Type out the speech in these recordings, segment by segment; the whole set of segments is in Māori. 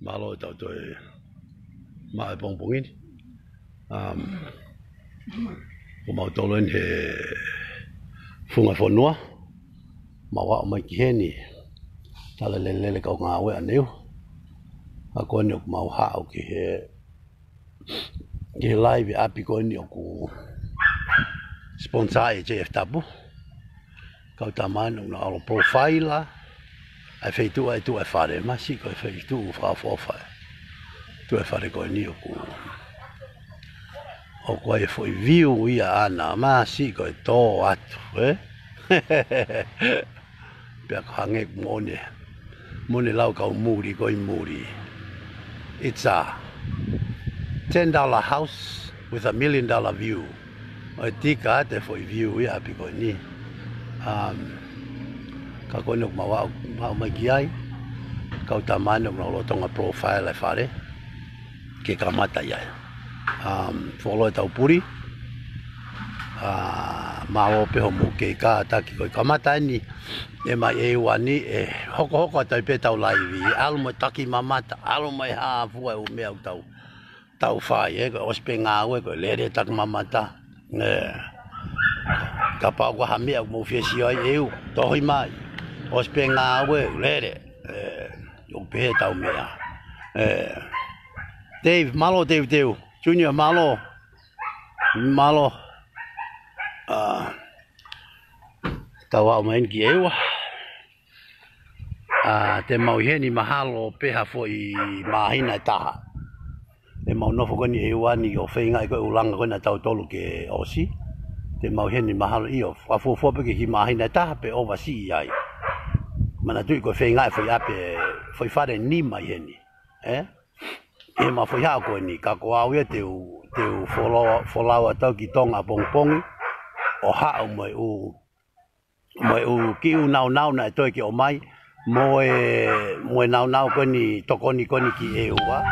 malo tau toi mai pongpongin ko mau tolon he funga fonua mawa mai ki heni tala lele kau ngawe aneu ako ni ko mau ha o ki he live api ko ni ko sponsor e JF Tapu kau taman no alo profile ai feitu ai tu e fare ma si ko feitu fa fofa tu e fare ko ni o ko e foi view ia ana ma si ko to atu pe hange mone lau ka muri ko muri it's a $10 house with $1 million view o tika te foi view ia pe ko ni ka kono mawa mai kiai kau tamano no tonga profile e fare ke kamata ia follow tau puri mawo pe homo ke ka taki ko kamata ni e mai e wani e hoko tai pe tau live almo taki mamata almo ha fu e me tau fai e ko spenga we ko lere tak mamata ka pa ko ha me mo fesi ai eu to hoi mai os penga we lere o pe tau mea Dave Junior malo tawa main ki ewa te mau heni mahalo peha foi mahina taha e mau no fo ni ewa ni o feinga ko ulanga ko na tau tolu ke osi te mau heni mahalo io fa fo pe ki mahina taha pe oversea ai mana tu ko feinga foi ape foi fare ni mai heni e ma foi ha ko ni ka ko awe te follow tau ki tonga pongpong o ha mai u ki u nau na to ki o mai mo nau ko ni tokoni ki e wa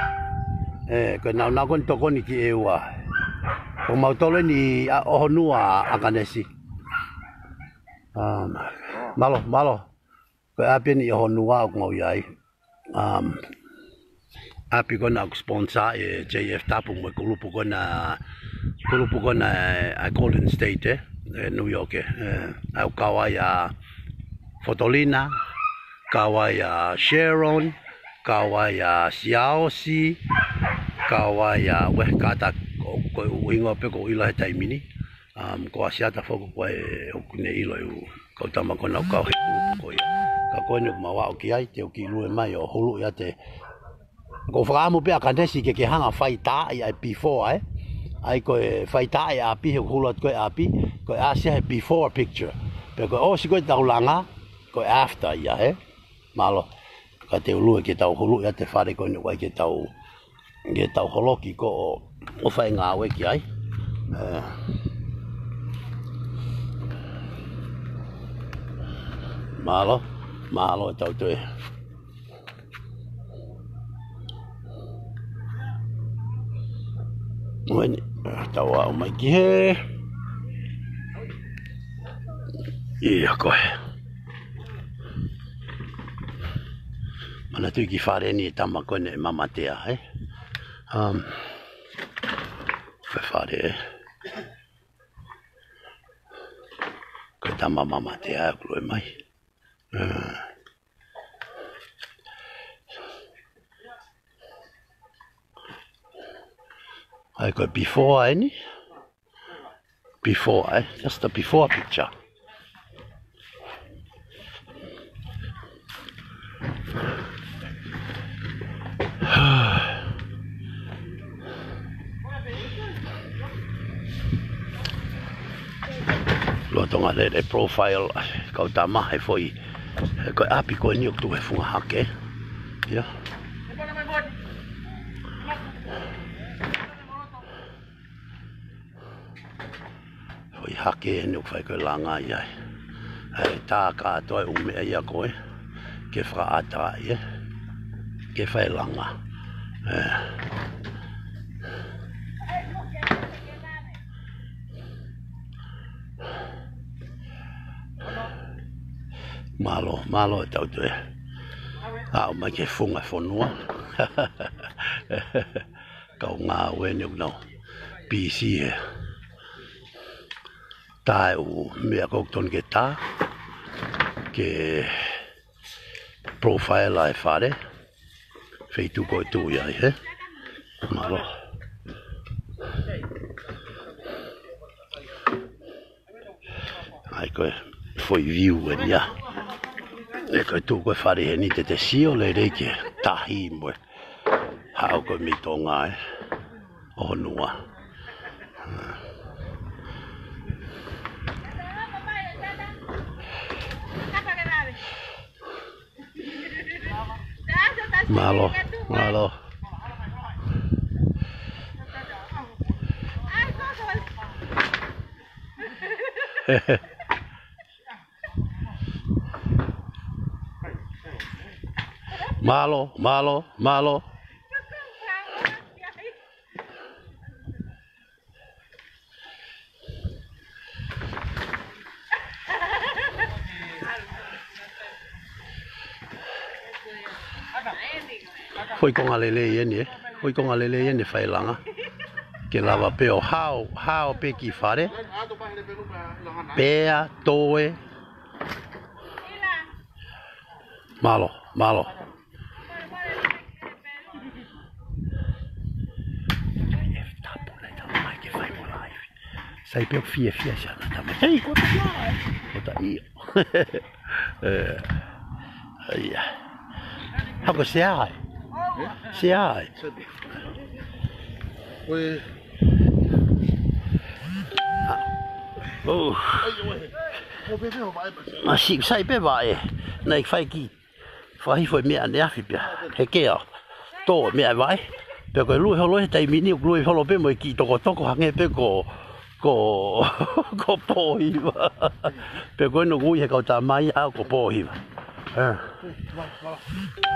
ko nau ko tokoni ki e wa ko mau tole ni o honua akanesi malo ko ape ni honua ko mau yai api ko na sponsor e JF Tapu mo grupo ko na Golden State New York au kawaya Fotolina kawaya Sharon kawaya Siaosi kawaya kata ko wingo pe ko ila tai mini ko asiata foko ko ne ilo ko tama ko na ko ka ko ne mawa ki ai te ki lu mai o hulu ya te ko fra mo pe akanesi ke hanga faita ai before ai ko faita ai api hulot ko api ko asia before picture pe ko o si ko tau langa ko after ya malo ka te lu ke tau hulu ya te fare ko ni ke tau holoki ko o fai nga we ki ai malo tau tu when tawa mai ki he ia ko mana tu ki fare ni tama ko ne mamatea fe fare ko tama mamatea ko mai I got before any just the before picture lo tonga le profile kau tama hai foi ko api ko ni tu e funga hake ya foi hake ni fai ko langa ya ai ta ka to u me ya ko ke fra ata ye ke fai langa malo tau tu Ah, mai ke funga fonua. Kau ngā wene unau. PC he. Tai u mea kokton ke tā. Ke profile ai whare. Whei tu koe tū iai he. Maro. Ai koe foi view e nia. E koe tū koe whare he ni te sio le reike tahi moe. Hau koe mi tō ngā e. O nua. Malo, malo. Malo, malo, malo. Hoi konga lele ieni, hoi konga lele ieni whailanga. Ke lawa peo hao pe ki whare. Pea, toe. Malo, malo. Sai peo fia sana tama. Hei, kota ia. Kota ia. Ia. Hako se ai. Se ai. Oi. Oh. Ma si sai pe vai. Nei fai ki. Fai foi mea ne afi pia. He kea. To mea vai. Pe ko lui holo tai mini lui holo pe mo ki toko hange pe ko pohiva. Pe ko no gui he ka ta mai a ko pohiva.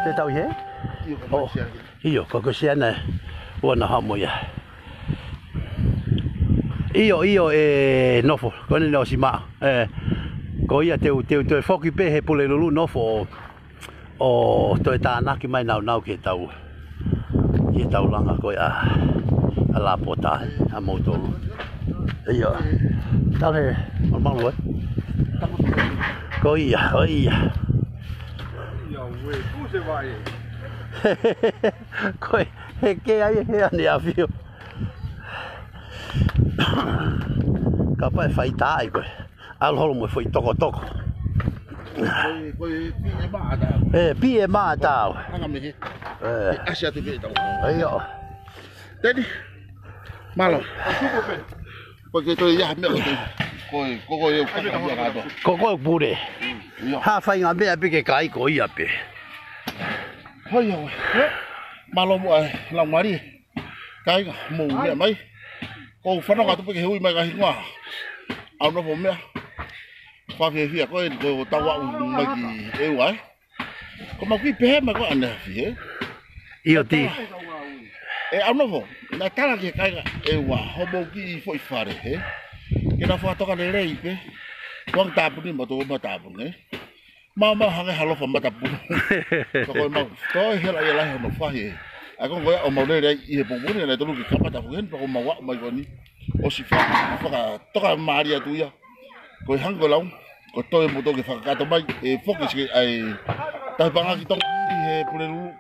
Te tau he? Oh, io, ko siana wana hamo ya. Io nofo, kone no si ma. Ko ia te foki pe he pule lulu nofo o to ta na ki mai nau ke tau. Ia tau langa ko a la pota a moto. Io. Tale, normal lo. Ko ia. Ué, como você vai? Coi, que aí é a viu? Capaz fai tai, coi. Al holmo foi toco. Coi pie mata. Pie mata. Anga me. Asia tu be tau. Aí, ó. Teni. Malo. Porque tu ia me Koko eu Koko pure. Ha fai ngā mea pe ke kai ko ia pe. Hoi hoi. Malo mo lang mari. Kai mo me mai. Ko whanonga tupe ke hui mai ka hingoa. Au no po mea. Whawhewhia koe ko tawa mai ki eu ai. Ko mau ki pehe mai ko ane hawhi Io ti. Au no po. Na tala ki kai eu a homo ki foi whare he. Ke na whatoka le rei pe. Wang tapuni mato matapuni. Mau hanga halofa matapuni. Ko mau toi hela ia no fahi. Ako ngoya o mau le i he pomuni na tolu ki kapata fuhen ko mau wa mai koni. O si fa toka maria tuia. Ko hango lau ko toi mo to ke whakakato mai e focus ke ai tai panga ki tong i he pulelu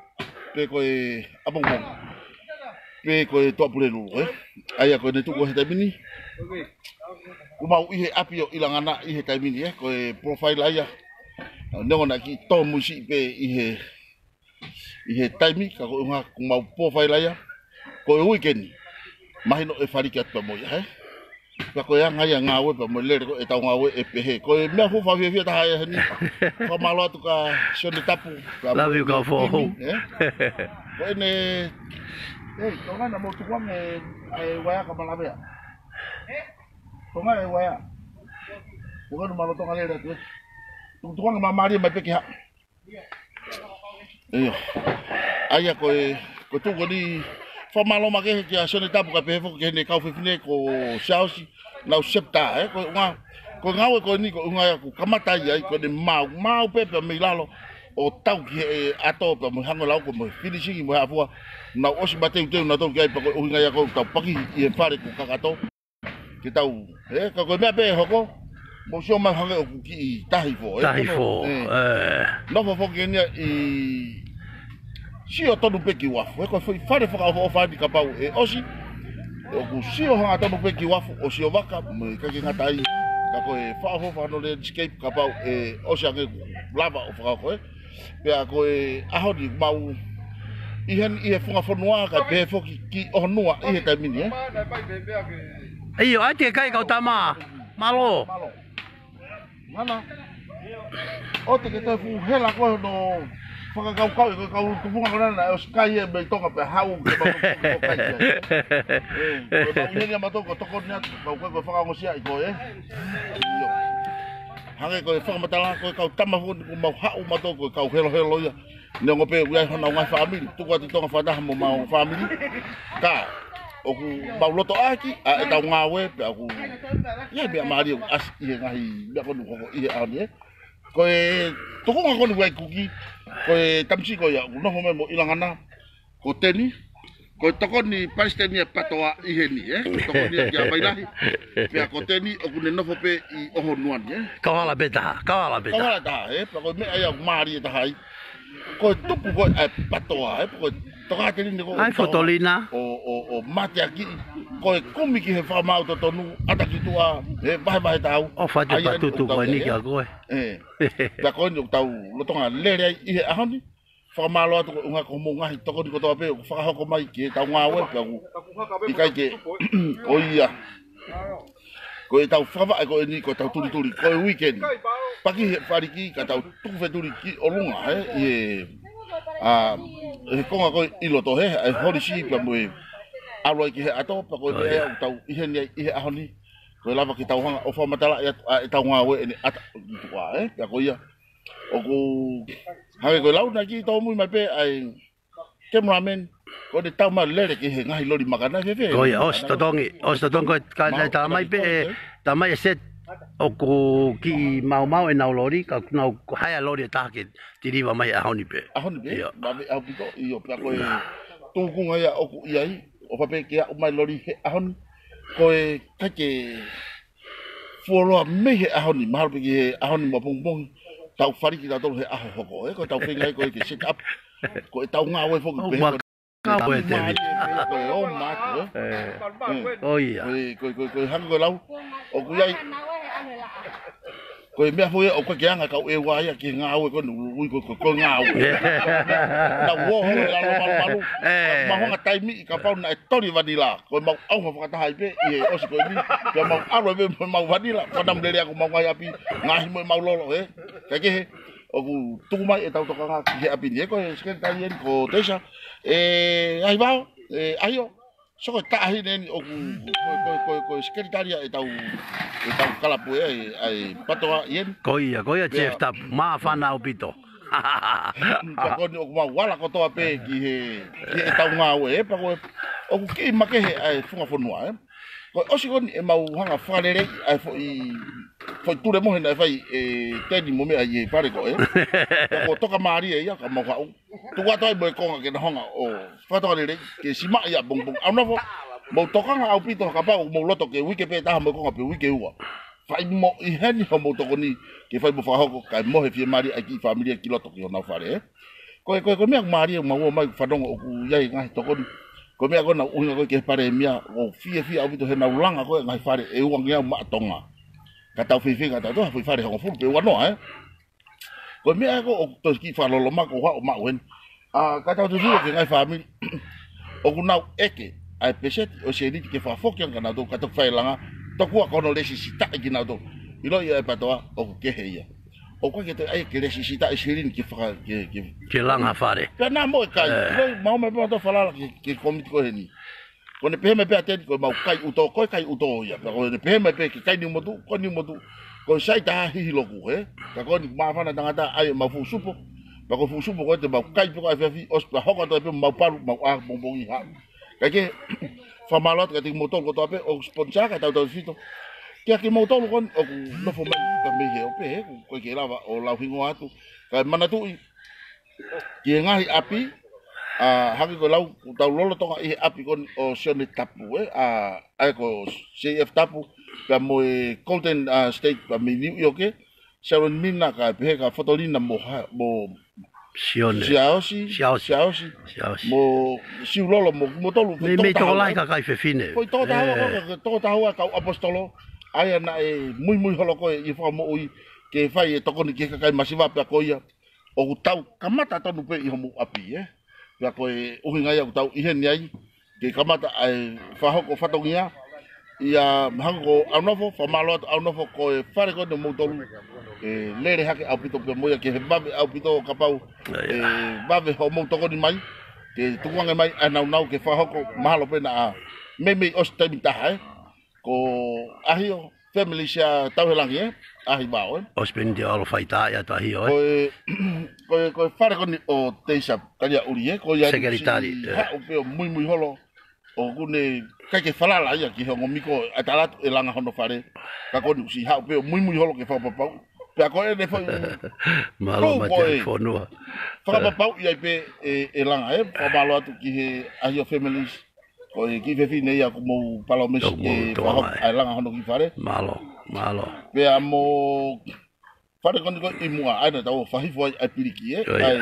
pe ko e abong pe ko e to pulelu ai ko ne tu ko he tai Ku mau i he apio ilangana i he taimini ko e profile aia. Nengo na ki to musi pe i he taimi ka ko nga ku mau profile aia. Ko e weekend mahino e fariki atu mo ya he. Ka ko ya ngai nga we pa mo le ko e tau nga we e pe he. Ko e me fu fa fi ta ha ni. Ko malo atu ka shoni tapu. Love you go for home. Ko ne to nga na mo tu kwang e wa ka malabe. Tonga e waya. Bukan malu tonga le tu. Tuang mamari mai peke ha. Aya ko tu ko ni fa malo ma ke ki asone tapu ka pe fo ke ne ka fifine ko sausi na septa ko nga ko ni ko nga ko kamata ia ko ni mau pepe me lalo o tau ki e ato pa mo hanga lau ko mo finishing mo afua na osi bateu teu na to kai pa ko ngai ko tau paki i e fare ku kakato ki tau ka ko me pe hoko mo sio ma hanga o ki i tahi fo no fo ki ni i sio tonu pe ki wafu ko foi fare fa o fa di kapau e osi o ku sio hanga tonu pe ki wafu o sio waka mo ka ki ngatai ka ko e fa no le escape kapau e osi anga lava o fa ko pe a ko e aho di mau i hen i e funga fonua ka pe foki ki o noa i he taimini ai ai te kai kau tama malo mana o te ke te fu hela ko no faka kau tu funga ko na o sky e me toka pe hau ke ba ko kai e ma to ko nya ko faka ngo sia i ko hange ko faka matala ko kau tama fu ko mau hau ma to ko kau helo ya ne ngo pe ua hona nga family tu ko tonga fata mo mau family ka o ku mau loto aki e tau ngawe pe aku ye be mari as i ngai be ko ko i ani ko e to ko ko ni ku ki ko e tamsi ko ya no mo mo ilangana ko teni ko to ko ni palestini patoa i heni to ko ni ya bailahi pe ko teni o ku ne no fo pe i o honuan kawala beta da pe ko me ai mari da hai ko tupu ko patoa ko toka teni ko ai fotolina o mate aki ko kumi ki he fa mau to tonu ata ki tua bai tau o fa te patutu ko ni ka ko ta ko ni tau lo tonga lere i ahoni fa malo to nga ko mo nga to ko ko to pe fa ko mai ki tau nga we pe ku i kai ke o ia ko e tau fa ko ni ko tau turi ko weekend paki fariki ka tau tu fe turi ki o lunga konga ko ilo to he ai hori si pa mo alo ki ato pa ko e tau i he ahoni ko lava ki tau hanga o fa matala e tau nga we ni ata wa pa ko ia o ko ha ko lau na ki to mu mai pe ai cameraman ko de tau ma lere ki he ngai lori makana fe ko ia os to tongi ka na ta mai pe ta mai set o ko ki mau e na lori ka na haya lori ta ke tiriva mai ahoni pe ba be au pito i o pa ko tu ku ngai o ku ia o pa pe ki o mai lori he ahoni ko e ka ke folo me he ahoni mal pe ki ahoni mo pong tau fari ki tau he aho hoko ko tau pingai ko ki set up ko tau nga we fo pe ka we te ko o ma o ia ko hang ko lau o ku ia ko me foi o ko kianga ka e wa ia ki nga we ko nu ko nga we na wo ho la malu ma ho nga taimi ka pa na tori vanila ko ma au ho ka ta pe e o si ko ni ka ma aro be ma vanila ko nam dele ko ma wa api nga mo ma lolo ka ke o ku tu mai e tau to ka ki api ni ko sken ta yen ko tesha ai va ayo so ko ta hi nen o ko secretaria e tau kala pu ai patoa yen ko ia chef tap ma fana o pito ko ni o ma wala ko to pe ki he tau nga we pa ko o ku ki ma ke ai funga fonua ko o si ko ni e mau hanga farere ai foi tu mo hena fai teni mo me ai pare ko ko toka mari e ya ka mo ka tu wa toi mo ko ke honga o fa to le ke sima ya bong au no mo toka nga au pito ka pa mo loto ke wiki pe ta mo ko pe wiki wa fai mo i heni mo to ko ni ke fai mo fa ho ka mo he fi mari aki familia ki loto ki na fare ko me mari mo mai fa dong o ku ya nga to ko ko me ko na unga ko ke pare mia o fi au pito he na ulanga ko nga fare e uang ya ma tonga kata fifi kata tu fifi fare ho fu pe wa no ko me ko to ki fa lo ma ko wa ma wen kata tu ke ngai family o ku na eke ai peset o se ni ke fa fok yang kana do kata fa langa to ku ko no le si ta ki na do ilo ya pa to o ke he ya o ko ke te ai ke le si ta e sirin ki fa ke langa fare ka na mo ka ilo ma me to fa la ki komit ko he ni ko ne pe me pe aten ko mau kai uto ya ko ne pe me pe ki kai ni motu ko sai ta hi loku ka ko ni ma fa na tanga ai ma fu supo ba ko fu supo ko te mau kai ko ai fi os pa ho ko to pe mau paru mau a bonbon ha ka ke fa malot ka ti motor ko to pe o sponsor ka ta to fito ke ki motor ko o no fo me me he o pe ko ke lava o la fingo atu ka mana tu Ki ngahi api haki ko lau tau lolo tonga I api kon o sione tapu ai ko CF tapu ka mo Golden State pa mi New York Sharon Mina ka pe ka fotolina mo Sione. Xiaoxi mo siu lolo mo tolu me to lai ka kai fe fine. Ko to tahu ka apostolo ai na muy holo ko I fa mo ui ke fai toko ni ke kai masiva pe ko ia o tau kamata tonu pe I homo api ya ko uhi ngai au tau ihe ni ai ke kamata ai fa hoko fatongia ia hango au novo fa malo au novo ko fare ko no motolu lere hake au pito pe moia ke babe au pito kapau babe ho mo toko ni mai ke tuanga mai anau ke fa hoko mahalo pe na me ostemita ko ahio family sia tau helangi ahi bao Ospen de alo faita ya ta hi ko fare ko ni o teisa kaya uri ko ya secretary o pe muy holo o kune kai ke falala ya ki ho miko atalat elanga hono fare ka ko si ha pe muy holo ke fa papau pe ko e fo malo ma telefono fa papau ya pe elanga fa malo atu ki he ahi families ko ki fe fine ya como palo mes fa elanga hono ki fare malo pe amo fare ko imua ai na tau fa hifo ai piliki ai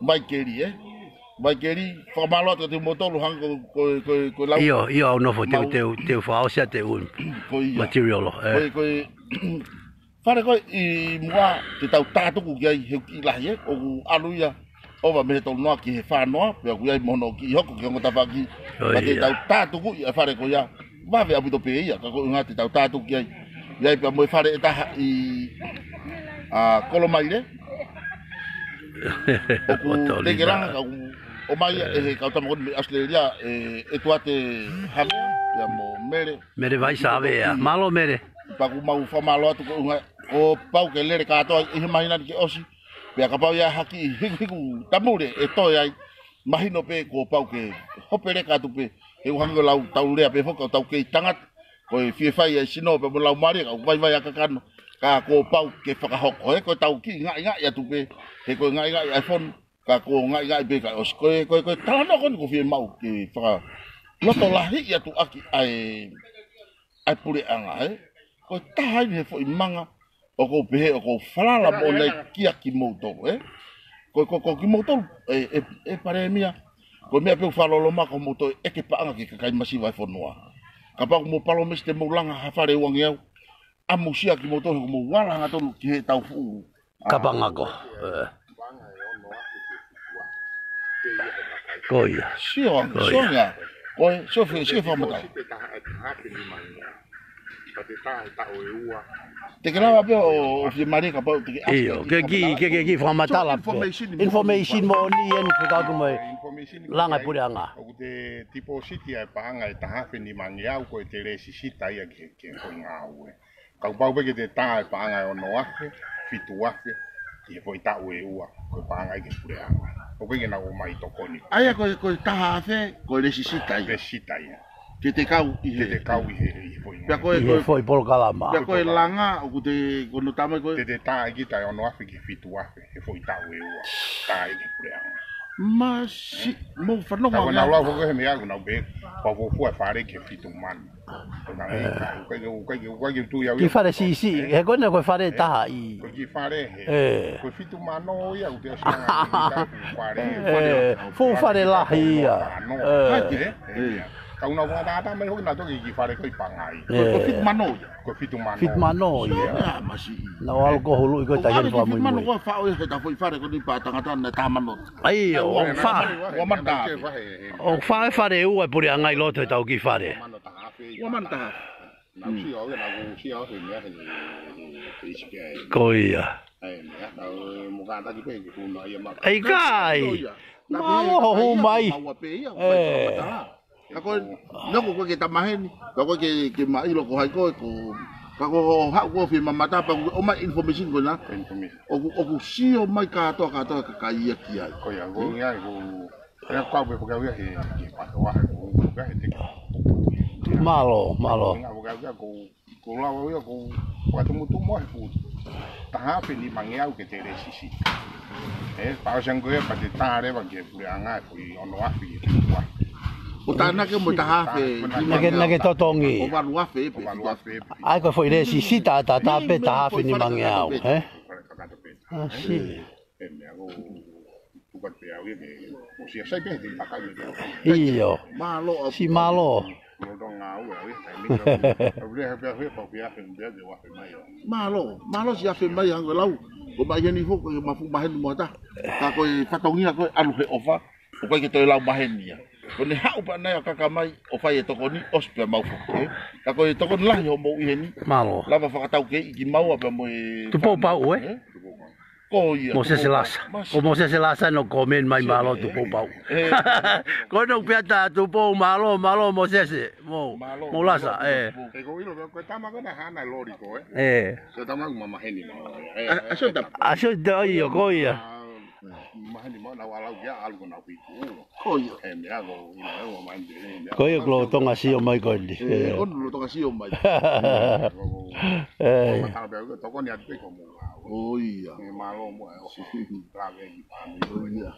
mai keri fa malo te motolu hang ko lau io no fo te fa o sia te un material ko fare ko imua te tau tatu ku ai he ki la ye o aluia o va me to no ki he fa no pe ku ai mono ki hoko ki ngota fa ki ba te tau tatu ku ia fare ko ya va ve abu to pe ia ka ko ngati tau tatu ki ai ia pe mo fare eta kolomaire o te geranga o mai ka tamo con Australia etuate hame ya mo mere vai sabe malo mere pa ku mau fa malo atu o pau ke lere ka to imagina ki osi pe ka pau ya haki hiku tamure eto ai imagino pe ko pau ke hopere ka tu pe e hango lau tau le pe foka tau ke tangat ko fi fai sino pe lau mari ka vai ka kano ka ko pau ke whakahoko ko tau ki ngai ya tu pe he ko ngai iPhone ka ko ngai be ka os ko tala ko ko fi mau ki whaka loto lahi ya tu aki ai pure anga ko tahai he fo imanga o ko pe o ko falala mo le ki moto ko ki moto pare mia ko mia pe falo lo ma ko moto ke pa anga ki kai masiva iPhone noa ka pa mo palo meste mo langa ha fare wangi au amusia ki moto mo wala nga tonu ki tau fu kapanga ko koia sio fa mata te grava pe o fi mari ka pa te io ke fa mata la information mo ni en ka ko mai langa puranga o te tipo city ai panga e taha ni mangia ko te resi sita ia ke ko ngawe ka pau pe ke te taha e panga o noa fitu afe e foi ta ue ua ko panga ke puranga o ke na o mai tokoni ai ko taha afe ko resi sita ia ke te kau i foi pe ko foi por kalama pe ko langa o te kono tama ko te taha ki ta o noa ke fitu afe e foi ta ue ua ta ke puranga mas mo fa no ma na la ko he me algo na be pa vo fu fare ke fitu man ko tu ya ki fare si e ko ne ko fare ta i ko ki fare ko fitu man no ya u te fare fu fare la ia ka una buona data me ho na to ki fare ko pangai ko fitu mano ia masi na algo hulu ko ta gen fa mo mano ko fa o ta foi fare ko ni pa tangata na ta mano ai o fa o manda o fa fare u e puri angai lo te tau ki fare o manda na si o na go si o he ne ko ia ai na mo ka ta ki pe ki no ia ma ai kai ma ho mai ako no ko ke tamaheni ko ke mai lo ko hai ko ka ko ha ko fi mamata pa o mai information ko na o si o mai ka ia ki ai ko ya go ya go ya ka be ko ya he pa to wa ko ga he te malo ko la wa ya ko wa tu mo fu taha pe ni mangiau ke te re sisi pa sang ko pa te tare ba ke puanga ko ono afi wa o tana ke mo tahafe nage totongi o valuafe ai ko foi resi sita ta pe tahafe ni mangiau ah si iyo malo si malo malo si afe mai ang lau o mai ni ho ko mafu mahen mo ta ka ko patongia ko alu he ofa o ko ke to lau mahen ya ko ne ha upa na ka mai o fai to ko ni ospe mau fo ka ko to ko la yo mo i ni malo la ba fa tau ke i mau apa mo tu po pau ko ia mo se lasa como se lasa no comen mai malo tu po pau ko no piata tu po malo mo se mo lasa ko ilo ko tama ko na hana lori ko so tama mama heni aso da io ko ia mahani mo na wala ya algo na pitu ko ia me hago ilo mande ko ia lo tonga si o mai ko ndi on lo tonga si o mai mata be ko to ko ni ate ko mo oh iya malo mo trave di pani iya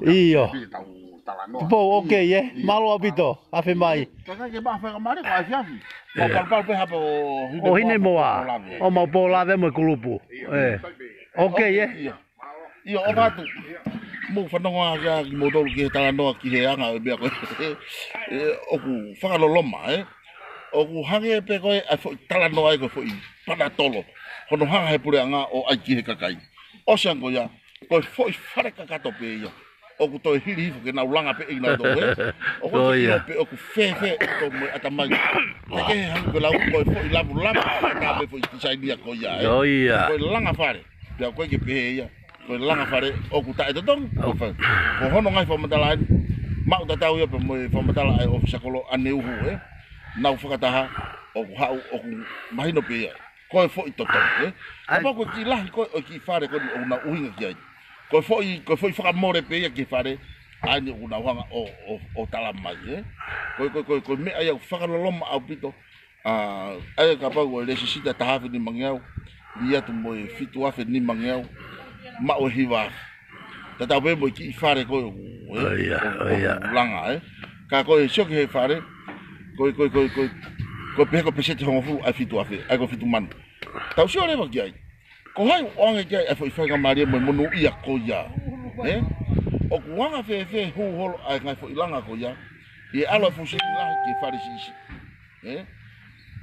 iyo po okay malo abito afe mai kaka ke ba fa mare ko afiafi pal pe hapo o hine moa o mo po lave mo kulupu okay iyo o batu mo fa no ga mo do ke tala no ki he anga be ko o ku fa lo loma o ku hange pe ko tala no ai ko foi para tolo kono hanga he pure anga o ai ki he kakai o sango ya ko foi fare kakato pe yo o ku to hiri fo ke na ulanga pe ina do o ko pe o ku fe to ata mai ke hanga ko la ko foi la ka pe foi sai dia ko ya ko langa fare ya ko ke pe ya ko langa fare o ku ta to dong ko hono ngai fo matala mau ta tau ya pe mo fo matala ai o sakolo ane uhu nau whakataha o hau o mahino pia ko fo i toto apa ko ki lah ko ki fare ko na uhinga ki ai ko fo whakamore pia ki fare ai una wanga o tala mai ko me ai whakaloloma au pito ai ka pa ko le sita tahafi ni mangiau dia tu mo fitu afe ni mangiau ma o hiwa tata be mo ki fare ko langa ka ko shoki he fare ko pese te hongo a fitu afe ai ko fitu man tau sio le bagai ko hai onge kai a foi fanga maria mo monu ia ko ya o ku wanga fe hu hol ai ngai foi langa ko ya e alo fu si la ki farisi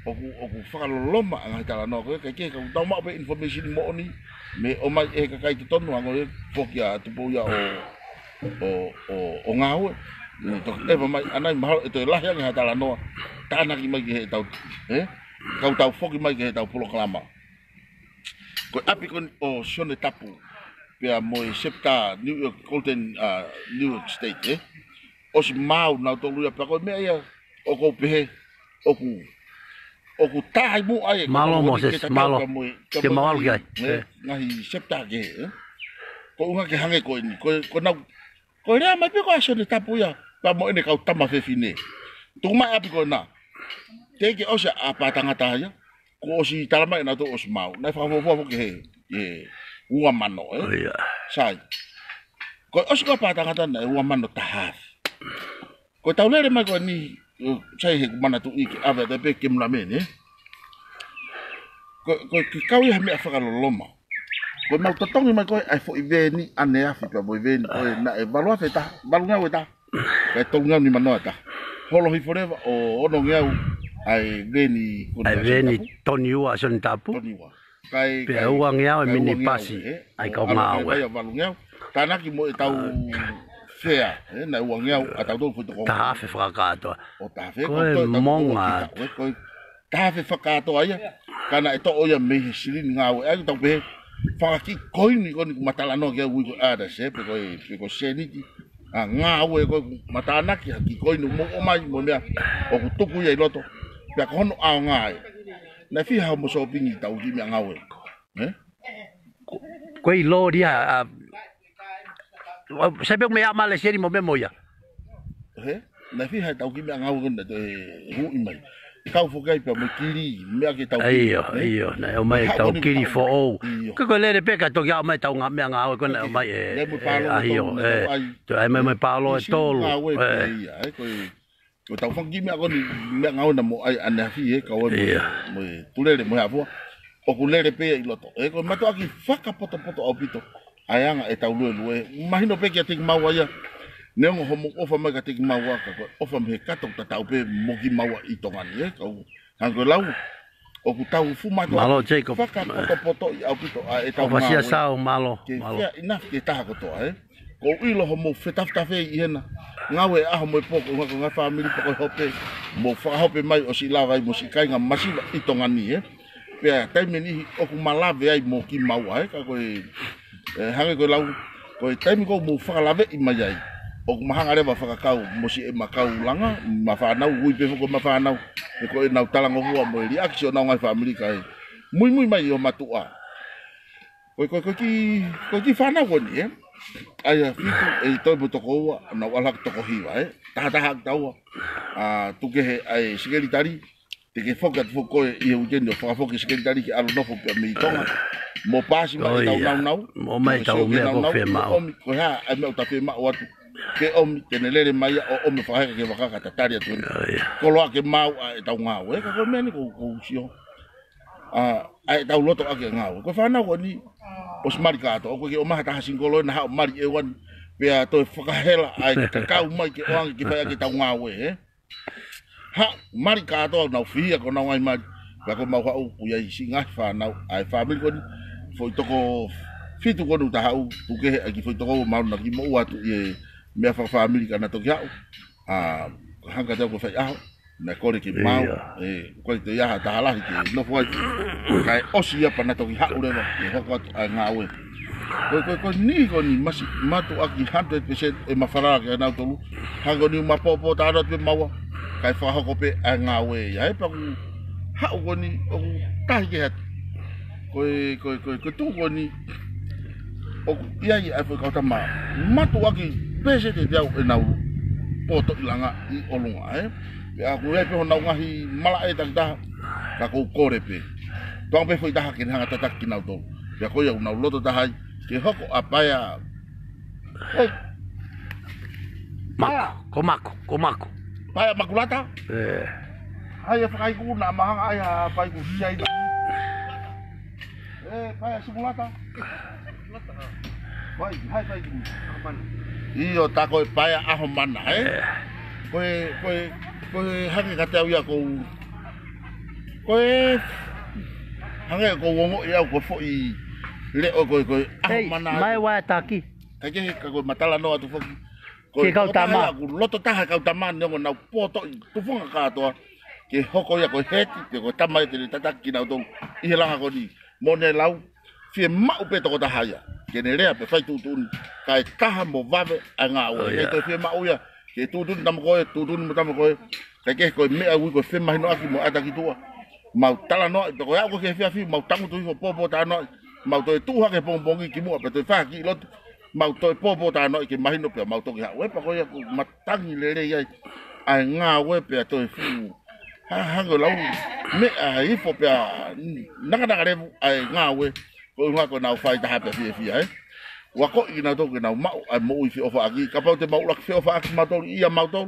o ku fanga loma ngai tala no ko ke ka tau ma be information mo ni me o mai e ka kai tonu ngo fokia tu po ya o ngau to eva mai anai mahal itu lah yang hatala no ta anak mai ke tau kau tau foki mai ke tau pulo kelama ko api kon o sone tapu pe mo septa New York Golden New York State os mau na to luya pa ko me ya o ko pe o ku tai mu ai malo mo ses malo ke malo ke ngai septa ke ko unga ke hange ko ni ko na ko rea mai pe ko sone tapu ya pa mo ene kau tama fe fine tu mai api ko na te ke osa apa tangata ya ko si talama na to os mau na fa fo ke ua mano sai ko os ko pa tangata na ua mano tahaf ko taulere mai ko ni sai he mana tu iki ave de pe ke mla mene ko kau ya me fa lo loma ko mau totongi mai ko ai fo iveni ane afi pa mo iveni ko na e balua feta balunga weta e tonga ni manota holo hi forever o ono ngau ai veni toniu a son tapu toniu kai pe ua ngau e mini pasi ai ka ngau ai balunga tanaki mo tau fea na ua ngau a tau do ta fe frakato o ta fe ko monga ko ta fe frakato ai kana e to o ya me silin ngau ai tau pe fakaki koini ko ni matala no ke ui ko ada se pe ko seniti nga we ko matana ki ko no mo mai mo mea o ku tuku ye loto pe ko no a nga na fi ha mo so pingi tau ki me nga we ko i lo dia sabe me ama le seri mo me moya na fi hai tau ki me ngau ngona te hu i mai kau fo kai pa mo kiri me ke tau iyo na o mai tau kiri fo o ko le pe ka to ya mai tau nga me nga o ko na mai iyo to ai mai palo tolo ko tau fangi me ko ni me ngau na mo ai ana fi ka o mo tulele mo afo o kulele pe i loto ko mato aki faka poto o pito ayanga e tau lue mahino pe ki atik mawa ia Nengo homo ofa mai ka teki maua ka ofa me katok ta tau pe moki maua i tongani ka hango lau o ku tau fu mato malo Jacob faka poto i au pito e tau ofa sia sao malo ina ke taha ko to ko ilo homo fetafta fe i hena ngawe a homo poko nga family poko hope mo fa hope mai o si lava i mo si kai nga masiva i tongani pe taime ni o ku malave ai moki maua ka ko hango ko lau ko taime ko mo fa lave i mai ai o mahanga le whakakau mo si e makau langa mawhanau hui pe foko mawhanau e ko e nau talanga hua mo e riaki si o nau ngai whamiri ka e mui mai o matua ko ki whanau koni ai a fitu e toi mo toko ua nau alak toko hiwa taha taua tuke he ai sikeri tari te ke fokat foko e i ujeni o whakafoki sikeri tari ki alo nofo pe me i tonga mo pasi ma e tau nau mo mai tau mea ko whe mao ko ha ai mea ta whe mao atu ke om tenelele mai o me fahe ke wakaka tatari atu ko loa ke mau e tau ngau ka ko meni ko sio ai tau loto ake ngau ko whanau ko ni o smari kato ko ke o maha taha singolo na hao mari e wan pe a toi whakahela ai kakau mai ke oangi ki whai ake tau ngau ha mari kato nau whia ko nau ngai mari ka ko mau hau uia isi ngai whanau ai whamiri ko ni foi toko fitu ko nu tahau tuke aki foi toko mau na ki mo atu e me fa family kana to yao hanga te ko fa yao na kore ki mau ko te ya ta hala ki no foi kai osia pana to ha ure no e ko nga we ko ni matu aki 100% e mafara ke na to hanga ni mapopo ta ro te mau kai fa ho ko pe nga we ya e pa ha ko ni o ta ki hat ko tu ko ni o ia ia fa ka ta matu aki pese te tau e nau poto ilanga i olunga a ku lepe hona ngahi mala e takta ka ko kore pe tong pe foi taha kin hanga tatak kinau to ya ko ya nau loto tahai ke hoko apaya mako paya makulata ai fa kai ku na mahanga ai fa ku siai paya simulata hai ku kapan iyo tako paya aho mana koe hange ka tau ia ko hange ko wongo ia ko fo i le o ko aho mana mai wa taki ke ko matala no atu fo ke kau tama ku loto taha kau tama no na poto tu fonga ka to ke hoko ia ko heti te ko tama te tataki na to i helanga ko ni mone lau fie mau pe to ta haya ke ne rea pe fai tu kai taha mo vave anga o e to fie mau ia ke tu tam ko tam ko ke ko me a ko fe mai no aki mo ata ki tua mau tala no to ya ko ke fie mau tangu tu popo ta no mau to tu ha ke pong ki mo pe to fa ki lot mau to popo ta no ki mai no pe mau to ki ha we pa ko ya matangi le ya ai nga we pe to fu ha go lau me a ifo pe na re ai nga we ko nga ko na fai ta ha pe fie wako ina to ke na mau ai mo i ofa aki ka pa te mau lak fe ofa aki ma to ia mau to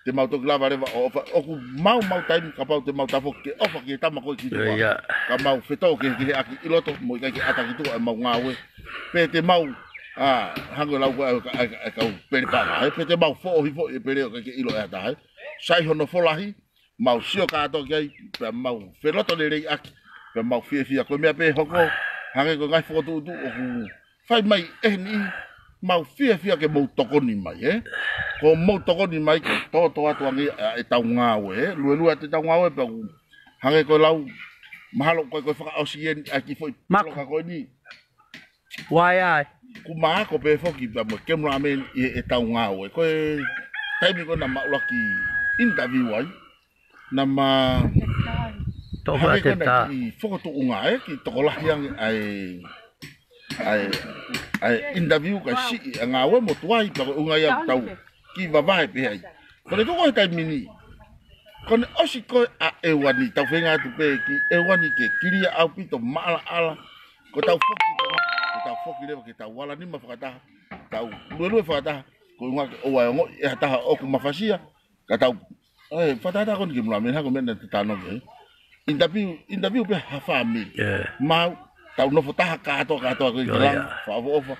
te mau to lava re ofa o ku mau time ka pa te mau ta fo ke ofa ki ta ma ko ki ka mau fe to ke aki iloto mo ka ki ata ki tu mau ngawe pe te mau hango lau ka pe pa pe te mau fo e pe re ke ilo e ta sai hono fo lahi mau sio ka to ke pe mau fe loto le re aki pe mau fie ko me pe hoko hange ko ngai fo tu o ku fai mai ni mau fia ke mo toko ni mai ko mo toko ni mai to atu ngi e tau ngawe lu te tau ngawe pa hange ko lau mahalo ko fa osien aki foi ka ko ni wai ai ku ma ko pe fo ki ba mo kem ramen e tau ngawe ko tai mi ko na ma loki interview ai na ma to fa te ta fo to unga ki to la yang ai interview ka si nga we mo tuai pa unga ya tau ki va vai pe ai Ko le toko tai mini. Ko ne osi ko a e wani tau whenga tu pe ki e wani ke kiria au pito maala ala. Ko tau foki tonga, ko tau foki lewa ke tau wala ni mawhakataha. Tau lue whakataha. Ko ngā ke oa ngo e hataha oku mawhasia. Ka tau, whatata koni ki mula mena ko mena te tāno ke. Interview pe hawha mili. Mau, tau nofo taha katoa ko i kalanga. Whaafo ofa.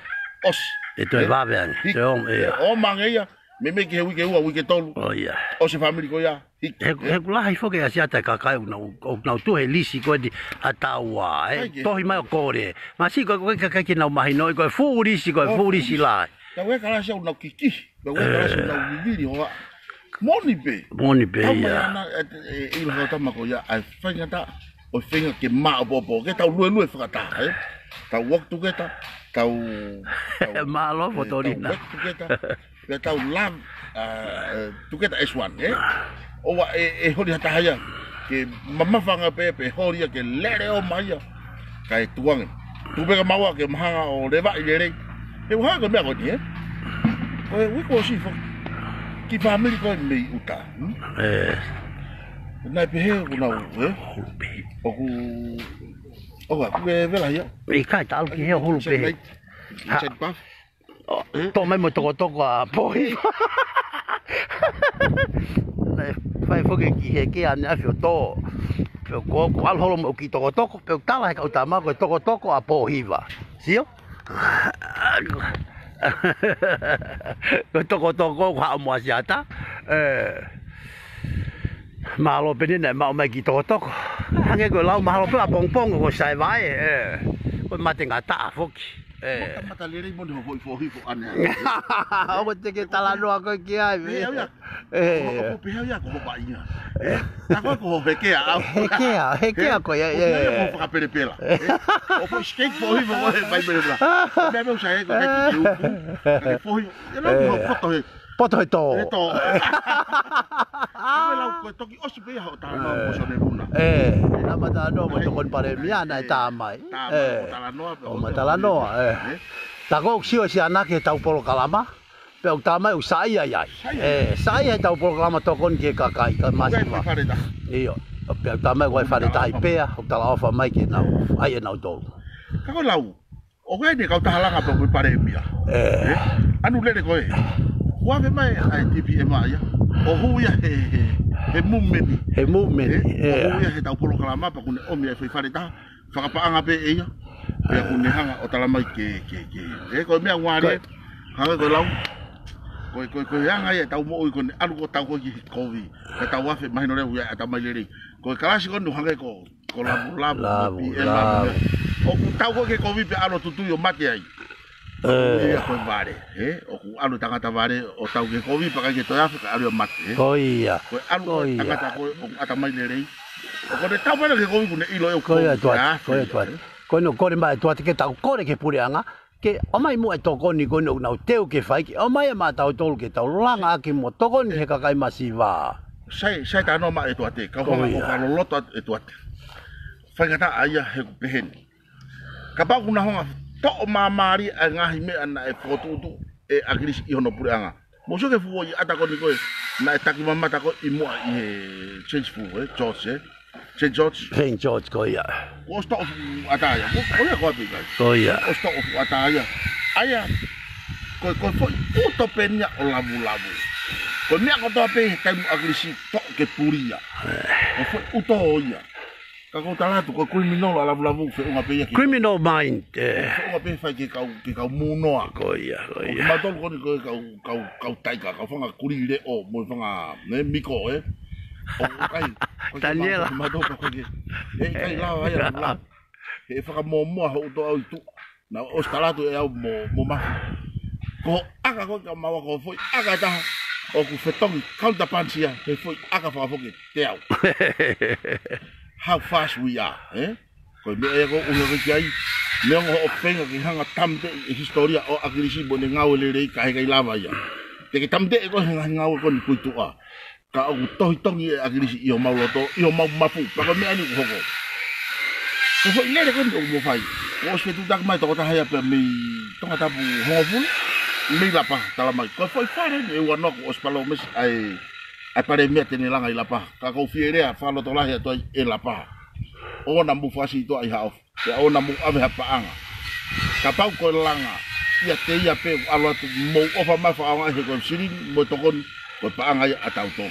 Os. E toi waweangi. Te om ea. O mangeia. Me ke wike ua, wike tolu. Oh ia. O se family ko ia. He kulahi whoke a siata kakai nau tuhe lisi koe di ataua. Tohi mai o kore. Ma si koe kakaki nau mahi noi koe fu lisi lai. Ka wea kalasi au nau kiki. Ka wea kalasi au nau viviri hoa. Moni pe. Moni pe ia. Tau mai ana ila hau tamako ia. Ai whaingata o whenga ke maa o popo. Ke tau lue whakata. Tau walk together. Tau... Maa lo fotorina. Tau walk together. Pe tau love together as one. Owa e hori hatahaya. Ke mamawhanga pe hori ke lere o maia. Ka e tuangi. Tupeka maua ke mahanga o lewa i lere. E uhaa ko mea koni, Koe wiko si fo. Ki family koe mei uta. Nai pehe ku nau, Oku... Oka, ku e vela hia. I kai talu ki heo hulu pehe. Inside puff. Tō mai mo toko a pohi. Whai whoke ki he ke ane awhi o tō. Peo ko alholo mo ki toko. Peo tala he kau tāma koe toko a pohiwa. Sio? Koe toko ko hao mua siata. Mahalo penina e mao mai ki toko. Hange koe lau mahalo pe a pongpongo ko sai vai. Koe mate ngā taa whoki. Mata lere mo ho foi fo ane. O te ke tala noa koe ki ai. Ko pe ia ko ba ia. Ta ko hekea au. Hekea koe. Ko fa pele pela. O foi skate foi fo vai bela. Me me usa ko que foi. Eu não foto he. Poto he tō. E tō. Koe lau koe toki osi pe hao tā noa mo sone runa. Nā mata noa mo tokon pare miana e tā mai. Tā tala noa. O matala noa. Tā kou ksio si anake tau polo kalama. Pe o tā mai u saia iai. Saia e tau polo kalama tokon ki e kakai. Ka masiwa. Iyo. Pe o tā mai koe whare tahi pea. O tala ofa mai ki nau. Ai e nau tolu. Kako lau. O koe ne kau tahalanga pe koe pare mia. Anu lere koe. Wawe mai ai TPM ia. O huia he movement. He movement. O huia he tau polo kalama pa kune omi e whaifare taha. Whakapaanga pe eia. Pea kune hanga o tala mai ke. Koe mea ngware. Hanga koe lau. Koe hanga ia tau mo ui kone anu ko tau koe ki kovi. He tau wafe mahino reu ia a tau mai lere. Koe kalasi kone hanga ko labu. O tau koe ke kovi pe alo tutui o mate ai. Ia koe vare, o ku alu tangata vare o tau ke kovi pa kai ke toi Afrika alu mate. Koia. Koe alu tangata koe o ata mai lerei. O kone tau mana ke kovi kune ilo e o koia tuat. Koe no kore mai tuat ke tau kore ke pureanga. Ke o mai mua e tokoni koe no nau teu ke whaiki. O mai e maa tau tolu ke tau langa aki mo tokoni he kakai masiwa. Sai ta no ma e tuate, ka honga o kaloloto e tuate. Whaingata aia he kupeheni. Ka pau kuna honga to'o mamari a ngahi me ana e fotutu e agris I hono pureanga. Mo so ke fu I ata ko ni ko na e taki mamata ko I mo I change fu George St. George ko ia. Ko sto ata ia. Ko ia ko bi kai. Ko ia. Ko sto ata ia. Aya ko fo uto penya o labu. Ko mea ko to pe kai agris to ke puria. Ko fo uto ia. Kako talatu ko criminal ala lavu fe unha peia ki. Criminal mind. Unha pe fai ki kau munoa. Ko ia. Ma tol ko ni kau taika ka fanga kurire o mo fanga ne miko O kai. Daniela. Ma tol ko ki. Kai la ai la. E fanga mo ho to au tu. Na o talatu e au mo ma. Ko aka ko ka mawa ko foi aka ta. O ku fetong counter punch ia. E foi aka fa fo ki te au. How fast we are, Koe me e ko unga ki ai, me o whenga ki hanga tamte historia o agrisi bo ne ngau le rei kai lava ia. Te ki tamte e ko hanga ngau ko ni kuitua. Ka au tohi tongi e agrisi I o mauloto, I o mau mapu, pa ko me ani ko hoko. Ko fo lere ko ni mo fai. O se tu tak mai to ta haya pe mi tonga tapu hongo fulu. Mi lapa tala mai. Ko fo fare e wa no ko os palo mes ai ai pare mea tene langa i lapa ka ko fiere fa lo tola ya to e lapa o na mu fasi to ai ha ya o na mu ave ha paanga ka pau ko langa ia te ia pe alo tu mo o fa ma fa anga he ko siri mo to kon ko paanga ya atau to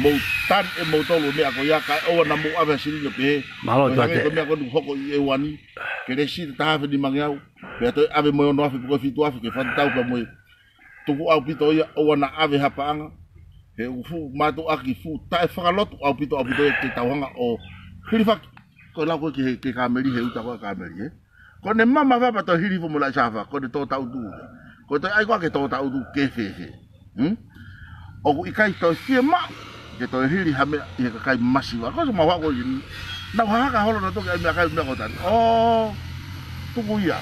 mo tan e mo to lo mea ko ya ka o na mu ave siri no pe malo to te ko mea ko du hoko i e wani ke le si ta ha di mangiau pe to ave mo no afi ko fitu afi ke fa tau pa mo tu au pito ia o na ave ha paanga he ufu matu aki fu tae whakalotu au pito e te tauhanga o hiriwhak ko lau koe ke kameri he uta koe kameri he ko ne mama whapa to hirifu mo lai safa ko ne tō tau tu ko te ai koe ke tō tau tu ke whehe o ku ikai to fie ma ke to hiri hame i he kakai masiwa ko se mawako i nau haka holo na toke ai mea kai mea kotan o tuku ia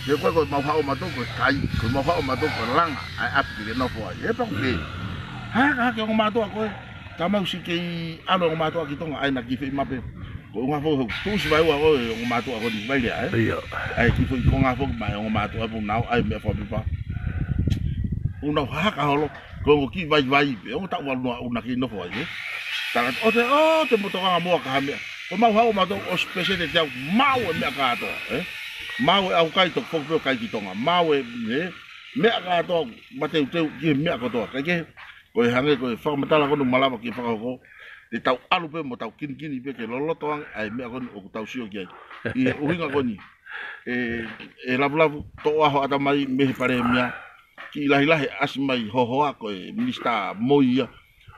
he koe koe mawhao matoko kai koe mawhao matoko langa ai api ke nofo ai he paku ke ha ke o matua koe ka mau si ke alo o matua ki tonga ai na ki fe mape ko nga fo tu si vai wa o matua ko di vai ya ai ki fo ko nga fo mai o matua pu nau ai me fo pipa una ha ka holo ko ki vai o ta wa no una ki no fo ai ta o te mo tonga mo ka ha me o mau ha o matua o specie de tau mau me ka to mau au kai to fo kai ki tonga mau me ka to mateu teu ki me ka to ke ko hange ko whakamatala kono malama ki whakako te tau alu pe mo tau kini pe ke loloto ai mea kono o tau sio ki ai i uhinga koni e lavu to aho ata mai mehe pare mea ki ilahilahe asimai hohoa ko e minista moia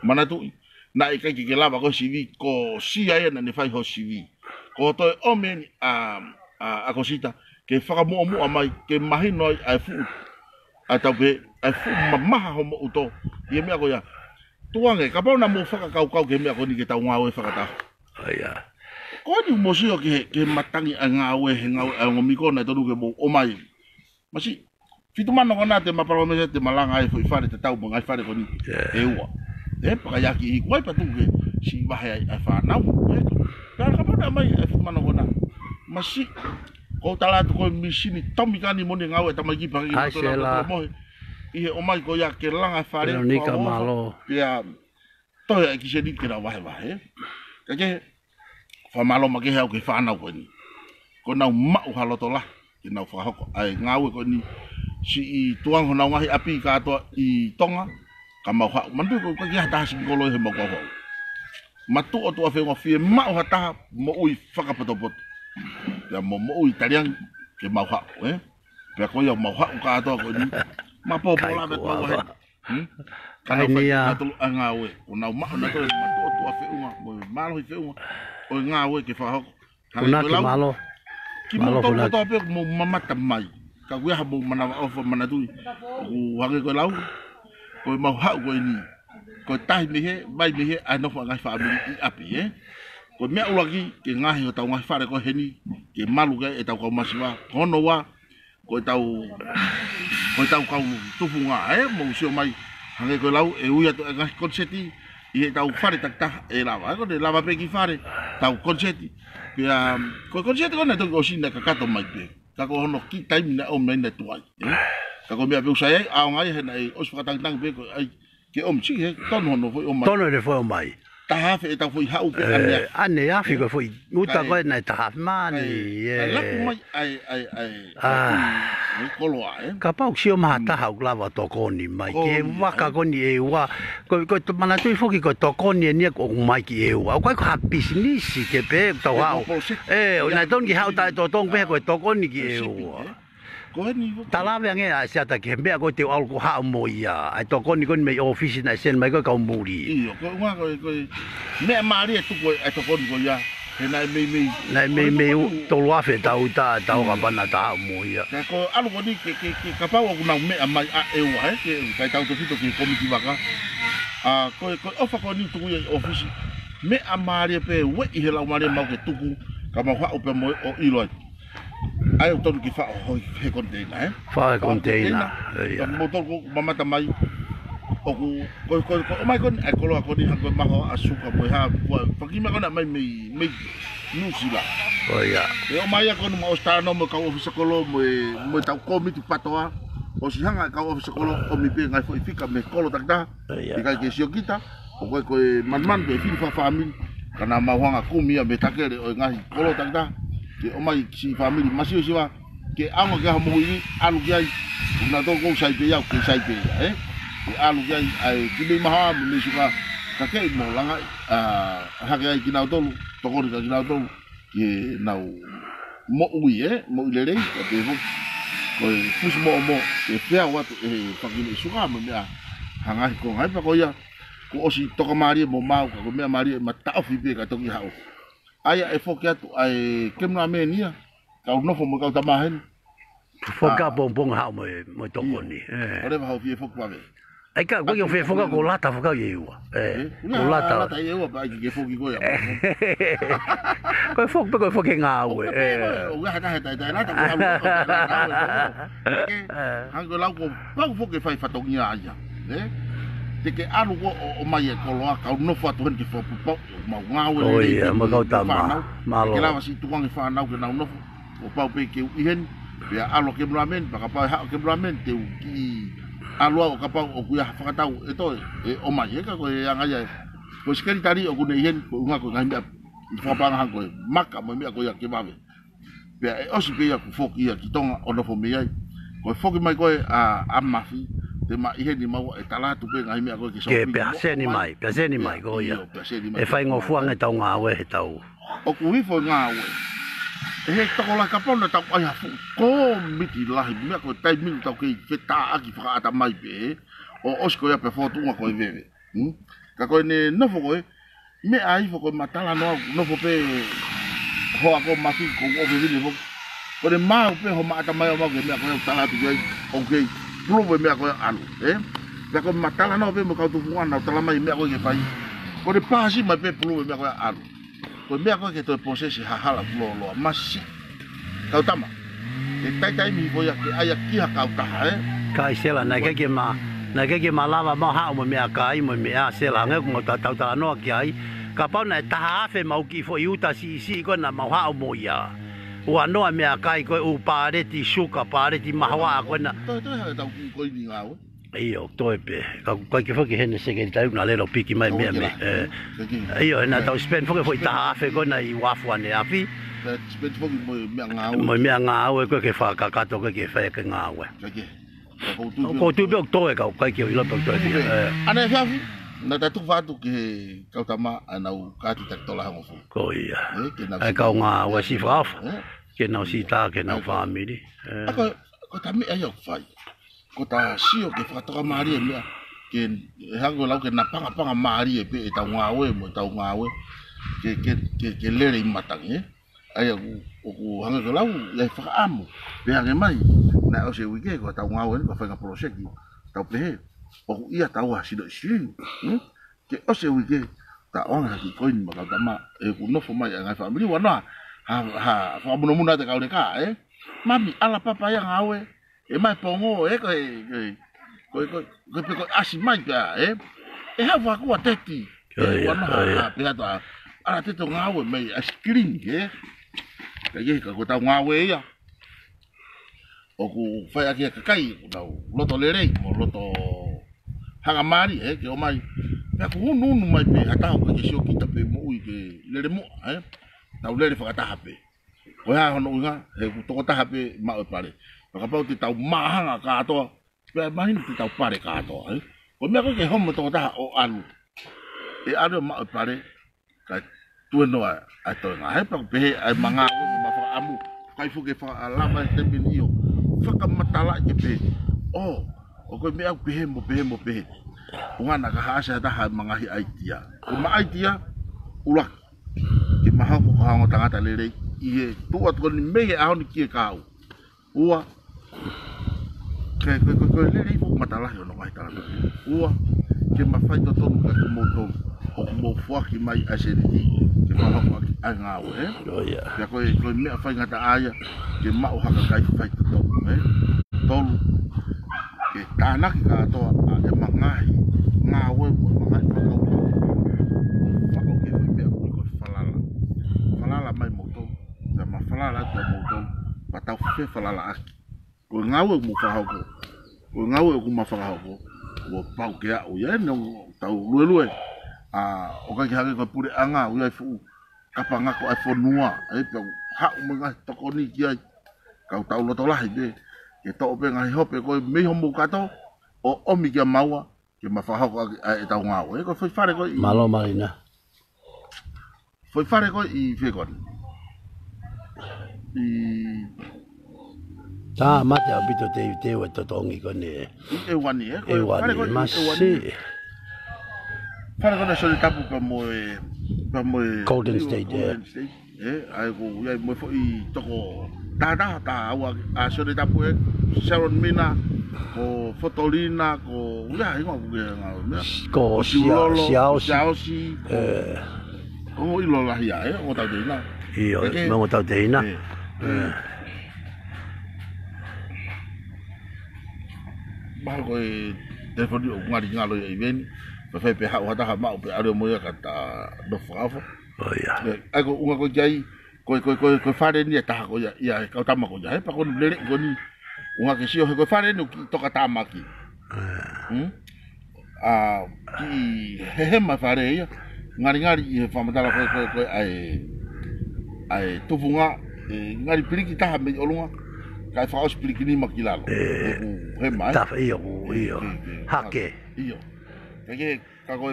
manatu na ikai ki ke lava ko sivi ko sia e na ne fai ho sivi ko to omen a kosita ke whakamoa mua mai ke mahino ai fu atau pe ai fu mamaha homo uto ia mea ko ia tuange ka pau na mo whaka kau ke mea ko ni ke tau ngau e whakata ia ko ni mo sio ke matangi a ngau e ngau e ngomiko na tonu ke mo o mai masi fitu mano kona te maparo me te malanga e foi fare te tau mo ngai fare ko ni e ua e pa ya ki wai pa tu ke si bahaya ai fa nau ka pau na mai e fitu mano kona masi ko tala tu ko misini tomikani mo ni ngau e tamaki pa ki mo i o mai ko ya ke langa fare Veronica malo ya to ya ki se dit ke na wahe ka ke fa malo ma ke ha ke fa na ko ni ko na ma u haloto la ki na fa hoko ai ngau ko ni si i tuang hona ngahi api ka to i tonga ka ma ha mandu ko ki hata si ko lo he mo ko matu o to afe ngo fie ma o hata mo ui fa ka potopot ya mo ui italian ke ma ha pe ko ya ma ha ka to ko ni ma po la be to wa kai ni ya to ngawe una ma na to to afe uma mo malo fe uma o ngawe ke fa ho kuna ki malo ki mo to pe mo mama tamai ka we ha mo mana o fo mana tu u ha ko lau ko ma ha ko ni ko tai mi he mai mi he ai no fa ngai fa mi api ko me ulagi ke ngahi o tau ngai fa ko heni ke malu ke e tau ko masiwa hono wa ko tau kau tufunga mo sio mai hange ko lau e uia to ngai konseti i tau fare takta e lava ko de lava pe ki fare tau konseti ya ko konseti ko na to ko sinda ka kato mai pe ka ko hono ki time na o men na tuai ka ko me ape usai a ngai he na o sfa tang tang pe ko ai ke om chi he ton hono foi o mai tono le foi o mai ta ha fe ta foi hau pe ane ya fi ko foi uta ko na ta ha mani la ku mai ai kolo ka pau sio ma ta ha glava to ko ni mai ke waka ko ni e wa ko to mana tu foki ko to ko ni ni ko mai ki e wa ko ha business ke pe to ha na ton ki ha ta to tong pe ko to ko ni ki e wa tala ve nge a sia ta ke me ko te al ko ha mo ia ai to ko ni ko me office na sen mai ko ka muri ko nga ko me mari tu ko ai to ko ni ko ya na me to lo afe ta uta ta ka bana ta mo ia ko alu ko ni ke ka pa ko na me mai a e wa ke ka ta to fito ki komiti baka ko ofa ko ni tu ko office me amari pe we i hela mari ma ke tuku ka ma fa o pe mo o ilo ai o tonu ki fa o he container fa container ya motor ko mama tamai o ko mai kon e ko ko ni hanko ma ho asuka mo ha fa ki ma kon mai me nusila o ya e o mai ko no mo sta no mo ka office ko lo mo ta komiti patoa o si hanga ka office ko lo o mi pe ngai fo fika me ko lo takda i ka ke sio kita o koe man be fili fa family kana mawanga kumia me takere o ngahi kolo tangta ke o mai si family masio siwa ke amo ke mo yi alu gai na to ko sai pe ya ko sai pe ke alu gai ai ki maha me suka ka ke mo langa ha ke ki na to to ko ki na to ke na mo ui mo le le ke ko fus mo ke pia wa pa ki suka me ya hanga ko ngai pa ko ya ko osi toka mari mo mau ko me mari ma ta ofi pe ka to ki hao aya e fokia tu ai kemna me nia ka no fo mo ka ta mahen foka bong hao mo to ko ni ore ba hofi fok pa ve ai ka ko yo fe foka ko lata foka ye wa ko lata ye wa ba ki foki ko ya ko fok ko foki nga we o ga ta lata ko ha ko la ko pa foki fai fatongia aja ke alu ko o mai ko lo ka no fa to ki fo po ma ngawe o ia ma ka ta ma lo ke la si tu ngi fa na ke na no o pa pe ke ihen be alu ke blamen pa ka pa ha ke blamen te ki alu o ka pa o ku ya fa ta e to o mai ka ko yang aja ko sekali tadi o ku ne ihen ko nga ko ngi fa pa nga ko maka mo mi ko ya ke ba be o si pe ya ku fo ki ya ki tonga o no fo mi ai ko fo ki mai ko a mafi te ma ihe ni mau e tala tu pe ngai me ko ki so ke pe se ni mai ko ia e fai ngo fuanga tau nga we he tau o ku wi fo nga we e to ko la ka pona tau ai fu ko mi ti la me ko tai mi tau ke ta aki fa ata mai pe o osko ya pe fo tu nga ko veve ka ko ne no fo ko me ai fo ko matala no fo pe ho ako ma fi ko o veve ni fo ko de ma pe ho ma ata mai o ma ke me ko tala tu ai okay probe me ko anu da ko matala no be mo ka tu fuana tala mai me ko ke pai ko de pasi mai pe probe me ko anu ko me ko ke to posesi ha hala lo masi ka tama e tai mi ko ya ke aya ki ha ka ta kai sela na ke ma lava ma ha mo me kai mo me a sela nga ko ta no ki ai ka pa na ta ha fe mau ki fo yuta si ko na ma ha mo ya ua noa mea kai koe u pāreti suka pāreti mahawa koe na to ha tau ko ni ngau iyo toi pe ka koe ki foki hene seke tau na lelo piki mai mea me iyo na tau spend foki foi taha afe koe na i wafu ane api spend foki mo mea ngau e koe ke wha kakato koe ke whae ke ngau e ko tu pe o toi ka koe ki o ilope o toi ane fiafi na tatu fatu ke kau tama anau katu tak tola hango fu ko ia ai kau ngā wa si whaafu ke nau si tā ke nau whaamiri ko tami ai o whai ko ta sio ke whakatoka maari e mea ke hango lau ke na panga maari e pe e tau ngāwe mo tau ngāwe ke lere i matangi ai o ku hango lau i whakaamu pe hange mai na o se wike ko tau ngāwe ni ko whainga proseki tau pehe o ia tau hasido isi ke o se wike ta ona ki koin ma ka ma e ku no fo mai nga family wana ha fa muno muna te ka le ka mami ala papa ya ngawe e mai pongo ko ko asi mai ka e ha va ku ateti wana ha pe ta ala te to ngawe mai askrin ke ye ka ko ta ngawe ya o ku fa ya ki ka kai no loto lere mo loto hanga mari ke o mai ya ku nu mai pe ata ko ke sio kita pe mo i ke lere mo tau lere fa ta hape o ya no nga ku to ta hape ma o pare ka pa ti tau ma hanga ka to pe mai ti tau pare ka to ko me ko ke homo to ta o alu e alu ma o pare ka tu no a to nga pa pe ai manga ma fa amu kai fu ke fa ala ba te binio fa ka matala ke pe o ko me au pe unga na ka hasa ta ha manga hi aitia o ma aitia ula ke maha ko ha tangata lele i tu atu ni me a ni ki ka ua ko lele fu matala yo no mai tala ua ke ma fai to ka mo to o mo fo ki mai a se ni ke maha ko a nga o ya ko me fai ngata aya ke ma o ha ka kai fai to tolu ke tanak ka to e mangai ngawe mo mangai ka to fa o ke me ko falala mai moto da ma falala to moto pata fe falala aki ko ngawe mo fa ko ngawe ko ma fa ko o pau ke o ya no tau lue o kai hage ko pure anga u ai fu kapanga ko ai fonua ai pe ha u mga toko ni ki ai ka tau loto la be ke to pe ngai hope ko me homu kato o omi ki maua ke mafaha ko ai tau ngau e ko foi fare ko malo marina foi fare ko I fe kon I ta mate abito te o totongi ko ni e wani e e wani masi fare ko na so tapu pa mo Golden State ai ko ia mo foi toko ta awa a so tapu e Sharon Mina ko Fotolina ko ia ingo ko Xiaoxi ko ilo la ia o tau de na io mo tau de na ba ko telefoni o ngari ngalo ia ven pa fe pe ha wa ta ma pe aro mo ia kata do fafo ia ai ko unga ko jai ko fare ni ta ko ia ka ta ma ko ja pa ko le ko ni unga ke sio ko fare no ki to kata ma ki ki he ma fare ia ngari I fa matala ko ai tufunga ngari piliki ta me olunga kai fa os piliki ni makilalo he mai ta io hake io ke ka ko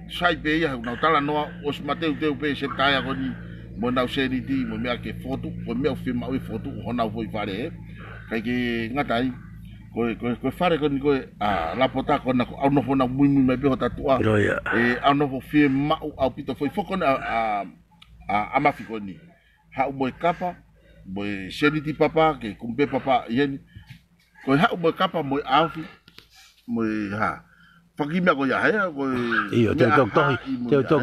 sai pe ia na tala no os mateu teu pe se taia ko ni mo na seri di mo me ke foto mo me filma o foto ona foi fare kai ke ngatai ko fare ko ni ko la pota ko na au no fona muy me pe hota tua au no fo filma au pito foi foko na ama fikoni ha mo kapa mo seri di papa ke kumbe papa yen ko ha mo kapa mo afi mo ha Fakimia ko ya he ko io te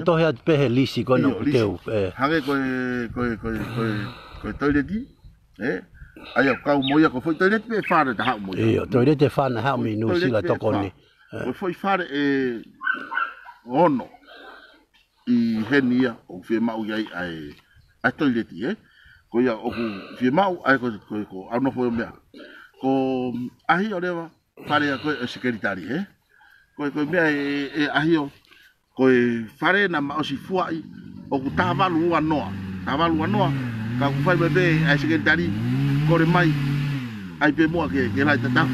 to he pe lisi ko no teu hange ko toileti ai ka mo ya ko foi toileti pe fare ta ha mo io toileti fa na ha mi no si la to ko ni ko foi fare ono I henia o fe mau ya ai toileti ko ya o fe mau ai ko au no foi me ko ahi o lewa fare ko secretary ko me ahio ko fare na ma si fuai o ku tavalu anoa ka ku fai bebe ai secretary ko re mai ai pe mo ke la tata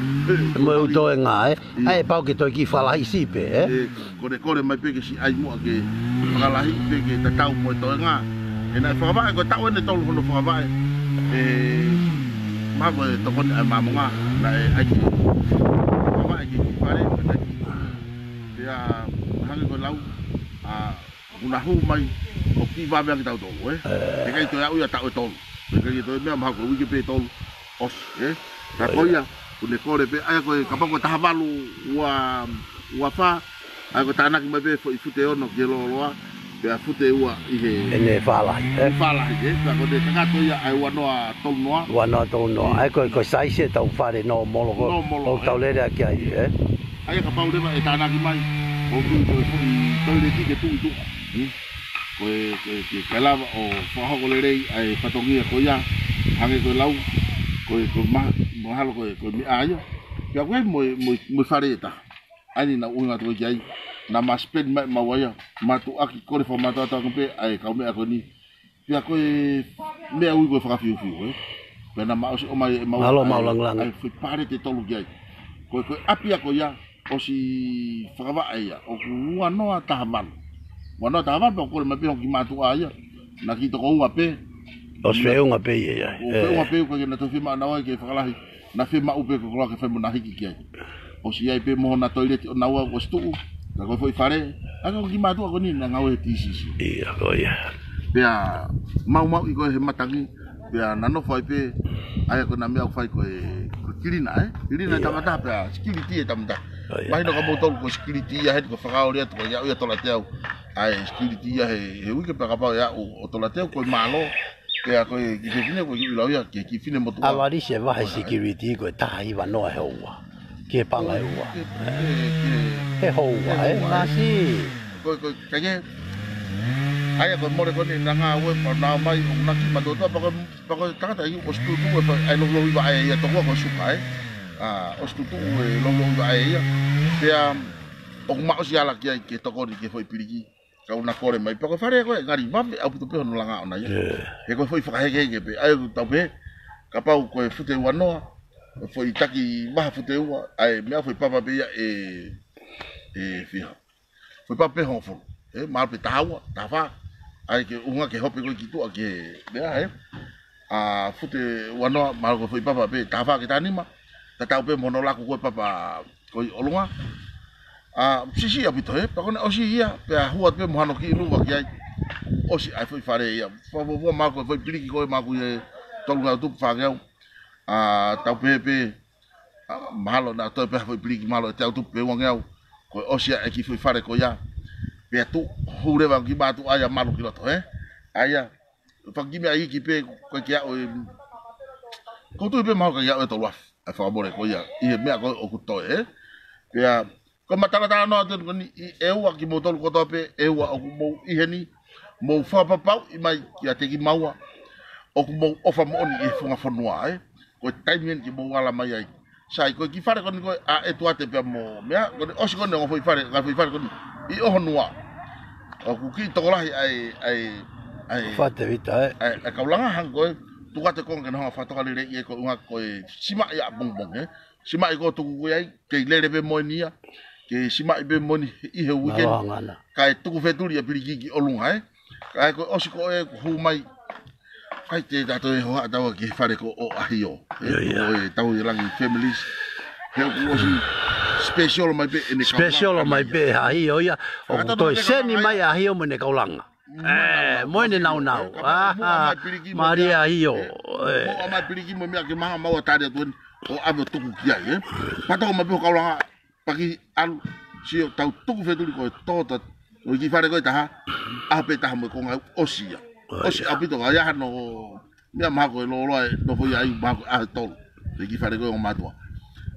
mo to nga ai pa ke to ki fala isi pe ko re mai pe ke si ai mo ke fala hi pe ke tata mo to nga na fa va ko ta wone to lo fa va ma ko to ko ma mo nga na ai fa va ki fare ya hangi ko lau una hu mai o ki va me ta to e kai to ya u ya ta to e kai to me ma ko wi pe to os ta ko ya u le ko re pe ai ko ka pa ko ta balu wa fa ai ko ta na ki me be fo fute ono ke lo lo pe a fute ua I he ene fala ta ko de ka to ya ai wa no to no ai ko sai se ta fare no molo o ta le ki ai ai ka pau leva e tana ki mai o ku to le ti ke tu ko kala o fa ho le rei ai patongi ko ya hange ko lau ko ma mo halo ko mi ayo ya ko mo fareta ani na unga to jai na ma spend ma waya ma tu aki ko fo ma ta ko pe ai ka me ko ni ya ko me au ko fa fiu pe na ma o mai ma lang ai fi pare te tolu jai ko apia ko ya o si whakawaa ia, o ku wanoa tahaman. Wanoa tahaman pa kore mape hoki mātua ia, na ki toko unga pe. O sveunga pe ia. O sveunga pe uka ke na tau whima anawa ke whakalahi, na whima upe ko kola ke whaimuna hiki ki ai. O si ai pe moho na toileti o naua o stuu, ka koe fwoi whare, aka hoki mātua ko ni na ngau he tisisi. Ia, ko ia. Pea mau I koe he matangi, pea nano whai pe, ai ko na mea whai koe kirina kirina tamata pea, security tamata. Mai no ka mo tolu ko security ya he ko whakao rea ko ya tola teu ai security ya he wiki pa ka pa ya o tola teu ko malo ke a ko ki fine ko ki lauya ke ki fine mo to awari se va security ko ta I va no he wa ke panga he wa he ho wa masi ko ka ye ai ko mo ko ni nga we pa na mai na ki ma to pa ko ta ta ko stu tu ai lo va ai ya to ko suka o stutu e longo ai ia pea o ma o siala ki ai ke toko ni ke foi piriki kau na kore mai pa ko fare ko ngari mape au puto pe no langa ona ia e ko foi whakaheke pe ai tau pe ka pau ko fute wanoa foi taki maha fute ua ai mea foi papa pe ia fiha foi papa pe hofo mal pe tawa tafa ai ke unga ke hope ko kitu ke mea a fute wanoa mal ko foi papa pe tafa ke tanima ta tau pe mono la ko papa ko olunga sisi abito pa kona osi ia pe huat pe mohano ki lu wa ki osi ai foi fare ia fa vo ma ko foi pliki ko ma ko tolunga tu fa ngau tau pe malo na to pe foi pliki malo tau tu pe ngau ko osi ai ki foi fare ko ia pe tu hure wa ki ba tu aya malo ki loto aya fa ki me ai ki pe ko ki o ko tu pe malo ka ia to wa a favore ko ia i me ko o kuto pe ko matala no te ko ni ua ki motol ko tope ua o mo iheni mo fa papa i mai ki ate ki maua o mo ofa mo ni e funga fonua ko timing ki mo wala mai ai sai ko ki fare ko ni ko e tu ate pe mo me ko o si ko no foi fare ko ni i o honua o ku ki to la ai fate vita ai ka ulanga hang ko tu ate ko ngena fa to ka le e ko unga ko sima ya bongbong sima ko tu ku ai ke le be mo nia ke sima ibe moni i he weekend kai tuku feturi a piriki olunga kai ko osiko e hu mai kai te dato e ho atawa ki fare ko o ahio e tau i langi families he ko osi special mai be ene special mai be ahio ia o to seni mai ahio mo ne kaulanga mo ne nau Maria ahio o mai piriki mo me ke ma ma o tare tu o ave tuku ki ai pato mo be kaulanga pagi alu si tau tuku feturi ko tota o ki fare ko ta a pe ta mo ko osia osi apito ga ya no mia ma ko lo no foi ai ma a tol ki fare ko ma tua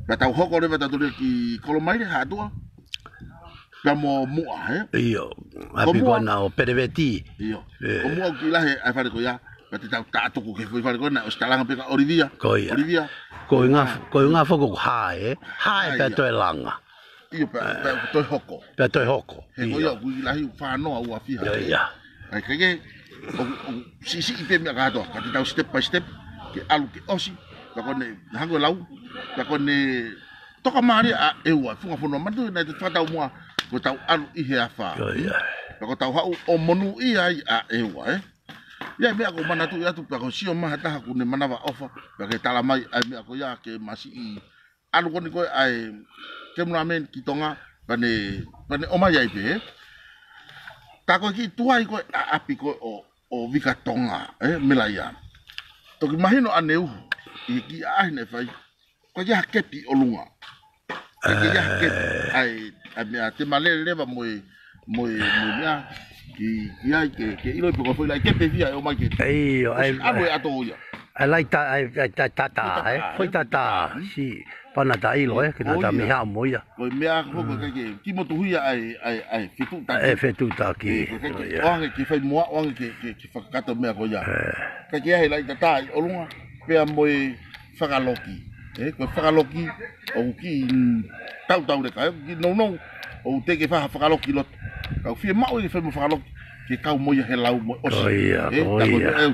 pa tau hoko le ta tuli ki kolomai ha tua pa mo io api ko na o perveti io o mo ki la ai fare ko ya pa te tau ta tuku ke foi fare ko na o stalanga pe Olivia ko nga foko hae pe to langa io pe to hoko he ko yo ku la hi fa no au afia ai ke si pe me ga to ka te tau step by step ke alu ke osi ka kone hango lau ka kone toka mari a ewa funga fono matu na te tau mo ko tau alu i he afa ko tau hau o monu i ai a ewa ya me ako mana tu ya tu pa ko sio ma ta ku ne mana va ofa pa ke tala mai ai me ako ya ke masi i alu ko ni ko ai ke mramen ki tonga pane o mai ai pe ta ko ki tu ai ko api ko o vika tonga melaya to ki mahino aneu i ki ai ne fai ko ya kepi olunga ki ya kepi ai me te male leva mo ya ki ai ke ilo ko foi la kepi via o mai ke ai ato ya I like tata foi tata si pana ta ilo ke na mi ha mo ya ko me a ko ke ki mo tu ya ai fitu ta ki o ki fai mo o ki fa kata me ko ya ka ki ai like tata olunga pe mo fakaloki ko fakaloki o ki tau de ka ki no o te ke fa fakaloki lot ka fi ma o fi mo fakaloki ke ka mo ya helau mo o ta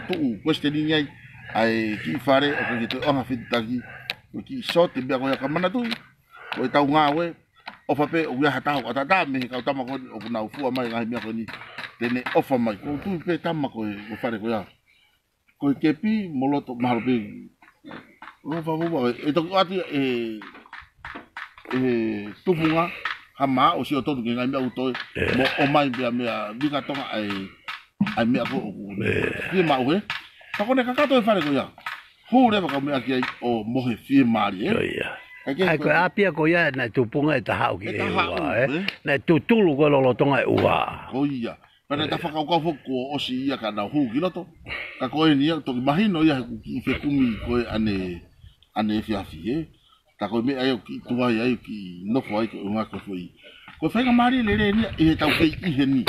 ko tu questioning ai ki fare o ki to o fi taki o ki shot be ko ya kamana tu o tau nga we o fa pe o ya hata o tata me ka tama ko o na fu mai ga mi ko ni tene o fa mai ko tu pe tama ko o fare ko ya ko ke pi moloto mal be o fa bo e to ati tu bunga hama o si o to ke ga mi o to mo o mai be me vi ka tonga ai me ko o ni ma o ta kone kakato e fare ko ya hu le ka me aki o mohe fi mari ai ko apia ko ya na tupunga e ta hau ki na tutulu ko lo tonga e ua o ia pana ta faka ko foko o si ia ka na hu ki loto ka ko ni to imagino ya ki fe kumi ko ane fi afi ta ko me ai ki tua ai ki no foi ko nga ko foi ko fe ka mari le ni e ta ke i heni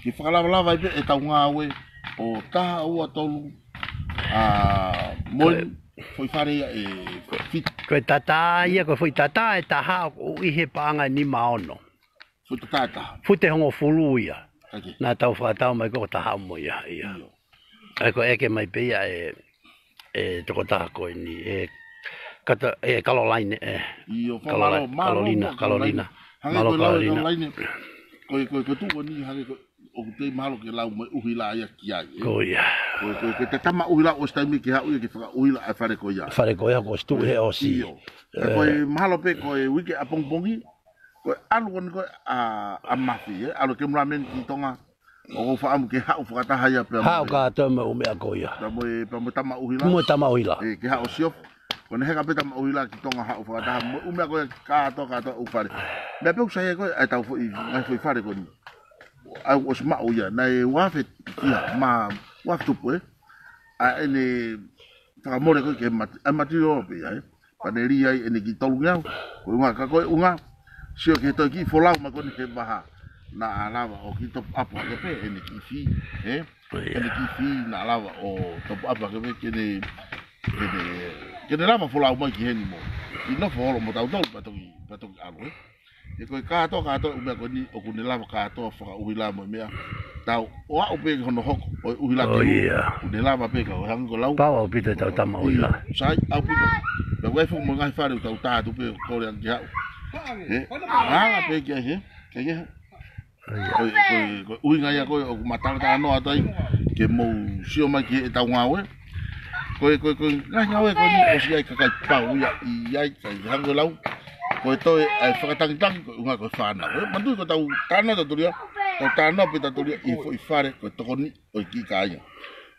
ki fala vai e ta nga we o ta ua tolu mon foi fare fit ko tata ia ko foi tata e ta ha o i he panga ni maono Futu tata. Fute hongo fulu ia. Kaki. Nā tau whakatau mai ko taha mo ia. Ai ko eke mai pia toko taha koe ni. Kata Caroline. Carolina. Malo Carolina. Koe tu ni hange ko o te malo ke lau mai uhila ia ki ai. Ko ia. Koe te tama uhila o staimi ki hau ia ki whaka uhila ai whare ko ia. Whare ko ia ko stu he o si. Koe malo pe koe wike a pongpongi. Koe alu kon koe a mafi alu ke mramen ki tonga. O whaamu ke hau whakataha ia pe. Hau ka tama umea ko ia. Ta mo tama uhila. Mo tama uhila. Ke hau siof. Kone heka pe tama uhila ki tonga hau whakataha. Umea koe ka to ufare. Mea pe usai koe ai tau fui whare ko ni. Ai os ma oia nai wafet ia ma waftupu a ene ta more ko ke mati o pe ai paneri ai ene ki tolu ngau ko nga ka ko unga sio ke to ki folau ma ko ni ke baha na lava o ki top up ke pe ene ki fi ene ki fi na lava o top up ke pe ke ne lava folau ma ki heni mo i no folo mo tau tau pato alo e koe kato umea koe ni o kune lava kato whaka uhila mo mea tau o a upe hono hoko o uhila ki kune lava peka o hangi ko lau Pawa upite tau tama uhila sai au pika me wefu mo ngai whare tau tātu pe kore anki hau anga pe kia he koe uhinga ia koe o kumatangata anoa tai ke mou sio mai ki e tau ngawe koe ngai ngawe koe ni o si ai kakai pau ia i ai kai hangi lau koe toi ai whakatangitangi koe unga koe whanau. Mandui ko tau tāna taturia, tau tāna pe taturia i fo i whare koe tokoni o i ki kāia.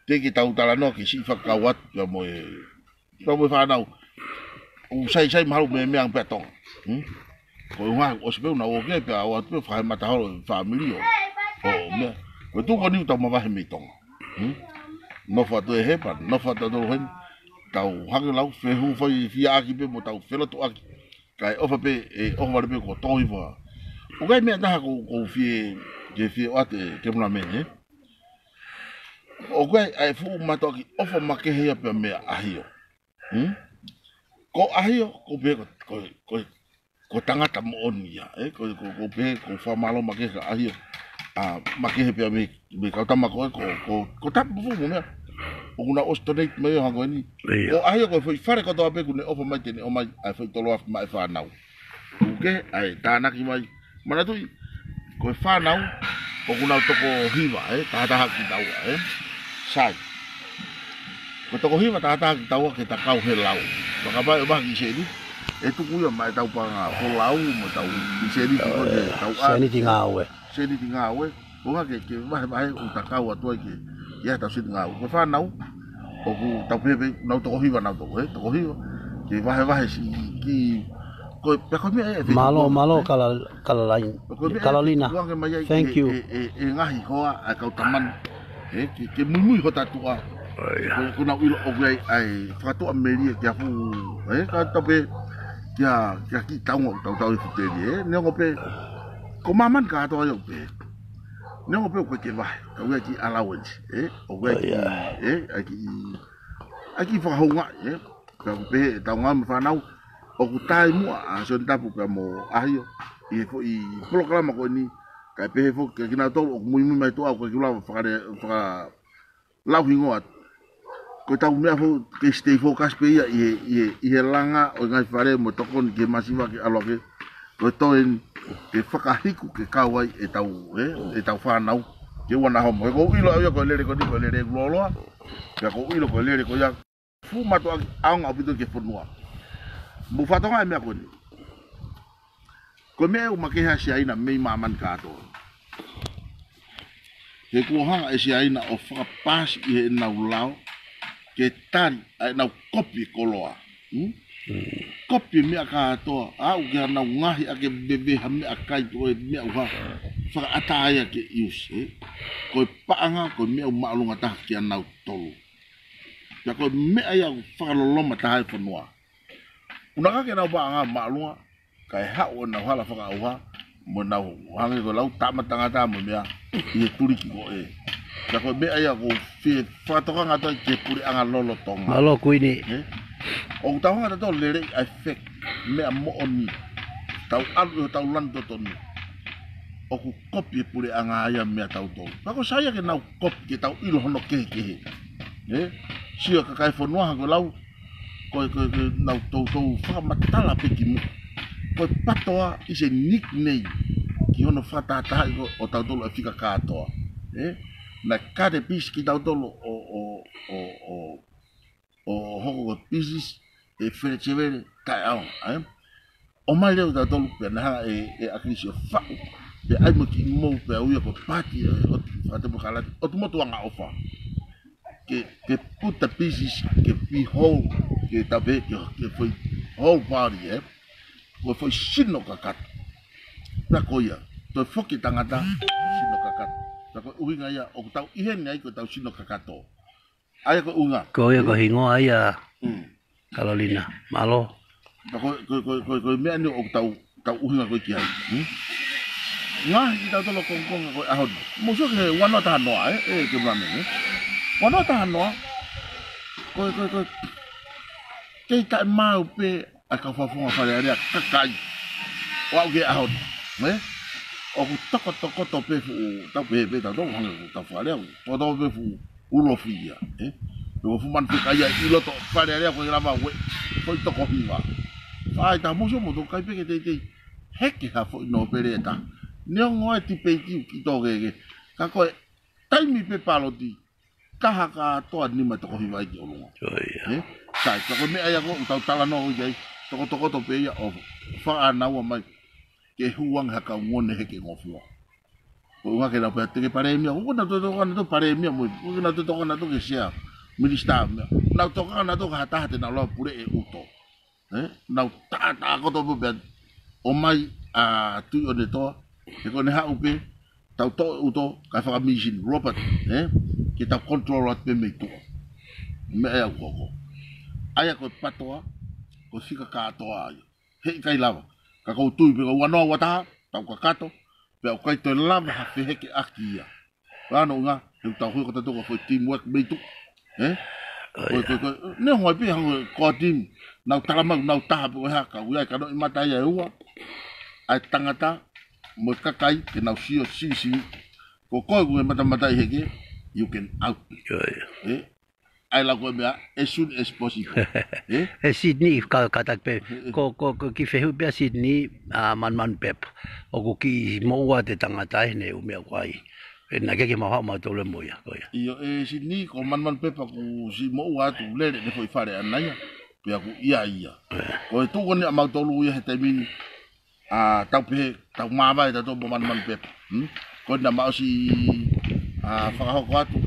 Teki tau tālanoa ki si whakau atu kia mo e... Tau mo whanau, u sai maharu me meang pia tonga. Koe unga o sepeu na o kei pia o atu pe whahe matahoro i whamili o mea. Koe tuko niu tau mawahe mei tonga. Nofa tu e hepa, nofa tu e hen. Tau hangi lau, whehu whai fia aki pe mo tau whelotu aki. Kai ofa pe ofa wale pe ko toi wa. O kai mea taha ko fie ke fie o ate ke muna mene. O kai ai fu mato ki ofa makehea pe mea ahio. Ko ahio ko pe ko tangata mo onia ko pe ko fa malo makeha ahio. Makehe pe me kautama ko tapu fu mo mea. O kuna ostonate mai hango ni. O ahio ko foi fare ko to ape kune ofa mai tene o mai ai foi tolo af mai fa nau. Uke ai tana ki mai. Mana tu ko fa nau o kuna toko hiva ta ha ki tau sai. Ko toko hiva ta ki tau ke ta kau he lau. Ka ba ba ki se ni. E tu ku mai tau pa nga ko lau mo tau ki se ni ko tau a. Se ni tinga we. Se ni tinga we. O ke ba o ta kau atu ki. Ya tau sit ngau ko fa nau o ku tau pepe nau to hiva nau to to hiva ki va si ki ko pe ko me malo Carolina thank you ngahi ho a ka taman ki mui ho tatua ko na ilo o ai fa to ameri ki afu ka to pe ya ki tau i futeli ne ngo pe ko maman ka to yo pe não pe ko ke vai ka we ki allowance o we ki aki fa honga ka pe ta ngam fa nau o ku tai mu a so tapu ka mo ahio i fo i programa ko ni ka pe fo ke na to o mu mai to ko ki la fa la hingo at ko ta me fo ke stay focus pe i langa o ngai fare mo to kon ke masiva ke aloke ko to en ke whakahiku ke kawai e tau whanau ke wana homo e ko ilo au ko lere ko ni ko lere gloloa ke ko ilo ko lere ko ya fu mato aunga opito ke fonua mu fatonga me ko ni ko me o makeha si aina me maman ka to ke ko hanga e si aina o whakapas i e na ulau ke tari ai na kopi koloa kopi mea katoa au ke na ngahi ake bebe ha mea kai to mea uha fa ataya ke use ko paanga ko mea maalunga ta ki ana tolu ya ko mea ya fa loloma ta hai fonua una ka ke na paanga maalunga kai ha ona hala fa uha mo na hangi ko lau ta matanga ta mo mea i turi ki ko ya ko mea ya ko fi fa to nga to ke puri anga lolo tonga malo kuini o tau nga to lere effect me mo oni tau alu tau lan to tonu o ku kopi pule anga ia mea tau tau. Pako saya ke nau kopi ke tau ilo hono kehe. Sia ka kai whanua ko lau, ko nau tau tau whakamatala pe ki mo. Ko patoa i se nickname ki hono whatataha o tau tolu a whika kātoa. Na kare pisi ki tau tolu o hoko ko pisis e where chewere kai au. O mai leo tau tolu pe naha e akirisi o whau. Pe ai mo ki mou pe uia ko pati o whatepo kalati. O tumotu anga ofa. Ke puta pieces ke pi whole ke tabe ke foi whole body ko foi sino kakat na koia to foki tangata sino kakat ta ko uinga ia o tau ihen ai ko tau sino kakato ai ko unga ko ia ko hingo ai a Carolina malo ta ko me ani o tau uinga ko ki ai nga i tau tolo kong ko ahon mo so ke wano ta no ke mame Wano tahan noa, kei tai mau pe a ka whafunga whare area kakai. Wau ke ahon, o ku toko to pe fu, tau pe tau tau hanga ku tau whare au, tau pe fu ulofia, Ko fuman pe kaya ilo to whare area ko rama we, ko toko hiwa. Ai ta muso mo to kai pe ke te heke ha fo no pereta. Neo ngoe ti pe ki to ge, ka ko taimi pe paloti. Kaha ka toa ni ma toko hiwa ki olunga. Sai, tako me aya ko tau tala no oi toko to pe ia o fa ana wa mai ke huang haka ngone heke ngofua. Ko nga ke na pa te pare mi ko na to pare mi mo ko na to na to ke sia minista na to ka na to ka ta te na lo pure e uto. Na ta ko to be o mai a tu o de to e ko ne ha upe tau to uto ka fa mission Robert kita control at me tu me ai ko ai ko patoa ko sika ka toa he kai lava ka ko tu pe ko wano wata tau ka kato pe ko kai to lava ha fe he ki akia ano nga tu tau ko to ko teamwork me tu ko ne ho pe hang ko team na talama na ta pe ha ka ua ka no mata ya ua ai tangata mo ka kai ke na si ko mata he ke you can out. Ai la ko mea as soon as possible. Sydney ka katak pe ko ki fehu pe Sydney man pep o ko ki mo wa te tangata ne u me kwai na ke ma ma to le moya ko ya io Sydney ko man pep ko si mo wa tu le ne foi fare anaya pe ko ia ko tu ko ni ma to lu ya te min tau pe tau ma ba ta to man pep ko na ma si whakahoko atu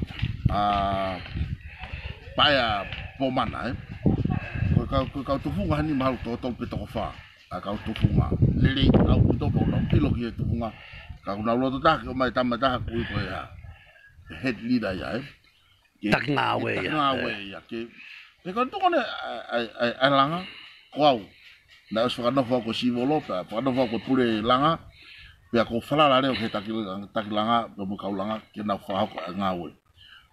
paia pomana ko kau tufunga hani mahal to pe toko wha kau tufunga lele au to ko no pilo ki tufunga kau na lo to ta ko mai tamata ko ya head leader ya tak ngawe ya ke ko to ne ai langa ko na so no ko si volo pa no ko pure langa pe ko fala la le ke takilanga mo kaulanga ke na fa ko ngawe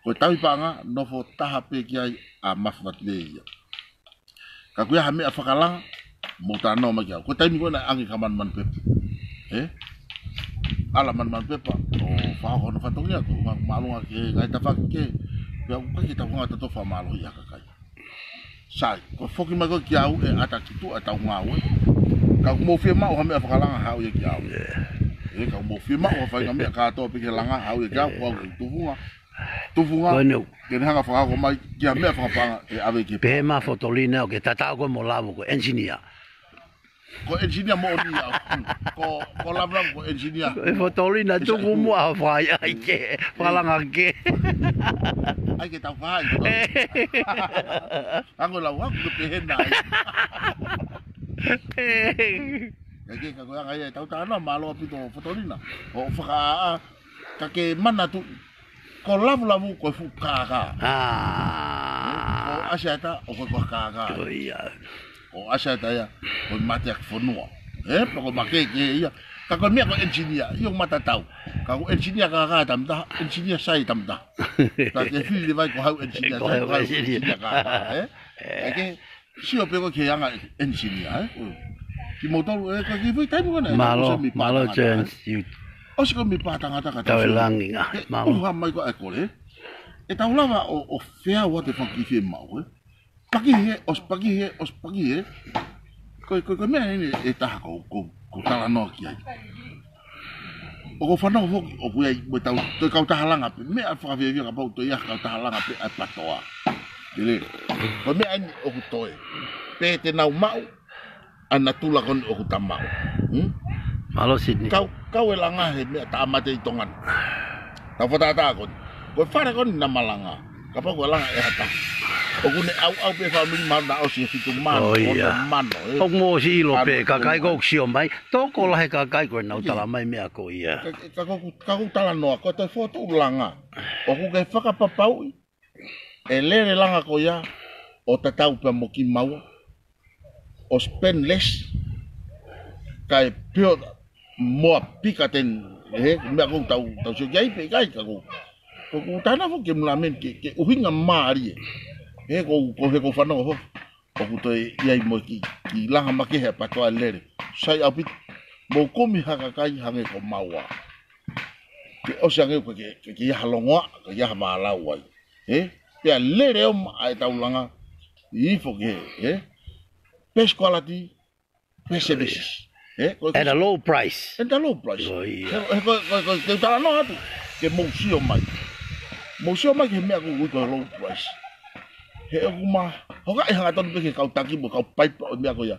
ko tawi panga no fo taha pe ki ai a mafat le ya ka ku ya me afakala mo ta no ma ko tawi ko na angi kaman man pe ala man pe pa o fa ko no fa to ya ko malunga ke ga ta fa ke ya ko ki ta fa to fa malu ya ka kai sai ko foki ma ko ki au e ata tu ata ngawe ka mo fe ma o me afakala ha o ya ki au ka mo firma o fa ngamia ka to pe langa au e ga ko tufunga ke hanga fa ko mai ki me fa pa e ave ki pe ma fotolina o ke tata ko mo lavo ko engineer mo ni ko labra ko engineer e fotolina tu mo a fa ai ke langa ke ai ke ta fa ango la wa ko pe hena Kaki ka goyang ay tau tana malo pito fotolina o faka ka ke mana tu ko lavu ko fuka ka o asata o ko ka o asata ya ko mate ak fonua ko make ke ya ka ko mi ko engineer yo mata tau ka ko engineer ka tamta engineer sai tamta ka ke fili vai ko hau engineer ka ke si o pe ko ke yang engineer ki motor ka ki foi tai mo na malo chance you O se ko mi patanga ta ka. Tau langi nga. O ha mai ko e kole. E tau lava o fea wa te whaki whi mau, Paki he. Ko mea ene e taha ko tala noa ki ai. O ko whanau hoki, o kui ai, mo toi kau taha langa pe, mea whakawhia ka pau toi ia kau taha langa pe ai patoa. Tele, ko mea ene o ku toe. Pe te nau mau, ana tula koni o ku ta mau. Malo Sydney. Kau e langa he mea ta amate i tongan. Tau whatata koni. Ko whare koni na malanga. Ka pau ko langa e hata. O kune au pe family man na o si fitu mano. Oh iya. Kok mo si ilo pe kakai ko sio mai. Toko lahe kakai ko na utala mai mea ko ia. Ka ko tala noa ko te foto langa. O ku ke whakapapau. E lere langa ko ia. O tatau pe mo ki mau. O spend less. Kai pio moa pika ten. Mea ko tau sio gai pe kai ka ko. Ko tana fo ke mulamen ke uhinga maari ko whanau ho o ku toi iai mo ki langa make he patoa lere sai apit mo komi haka kai hange ko maua ke o sange ko ke halongoa ke ya malau ai pe lere o ai tau langa I fo ke best quality best services at a low price. At a low price. Oh iya. Ke tala no atu ke mo sio mai. Museo mai ke mea ko low price. He o kuma, hoka e hanga tonu pe ke kau taki mo kau pipe o mea ko ia.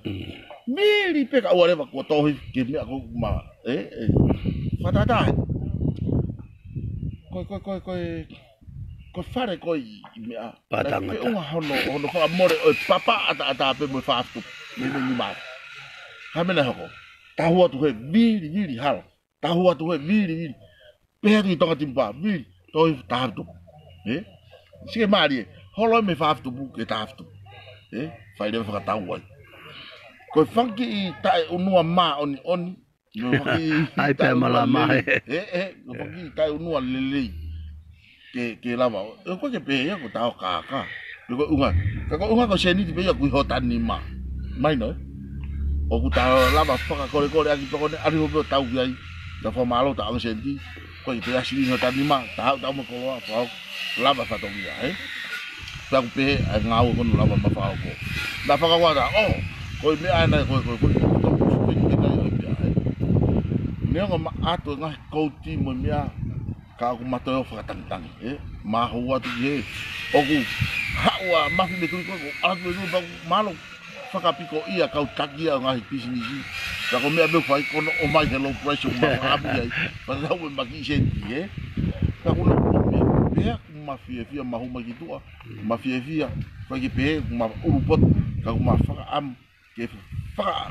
Meri pe ka whatever ko tohi ke mea ko kuma, whatata. Ko whare ko I mea. Patangata. Ke unga hono whaka more o papa ata pe mo whaftu. Ni mau. Hamena hoko. Tahua tu he viri hala. Tahua tu he viri. Pe tu I tonga timpa, viri. Toi tahaftu. Sige mari, holo me whaftu bu ke tahaftu. Whai rewa whakatau ai. Koe whanki I tae unua maa oni. Ai pe mala mai. Koe whanki I tae unua lelei. Ke lava. Koe ke pehe ko tau kaka. Koe unga. Koe unga ko seniti pehe kui hotani maa. Mai no. O ku tau lava whakakore aki pakone. Ari hope o tau ki ai. Ta whamalo ta ang senti. Ko I te asili no tani ma tau mo ko fa lava fa to ia pa ku pe ngau ko lava ma fa ko da fa ka wada ko me ana ko ne ko ma ato nga ko ti mo mia ka ku ma to fa tang ma huwa tu o ku hawa ma fi me ku ko ato no ba malo fa ka piko ia ka takia nga business ka ko me be fa ko o mai hello pressure ma abi ai pa na o ma ki senti ka ko no be mafia mahuma kitua mafia fa ki pe ma urupot ka ma fa am ke fa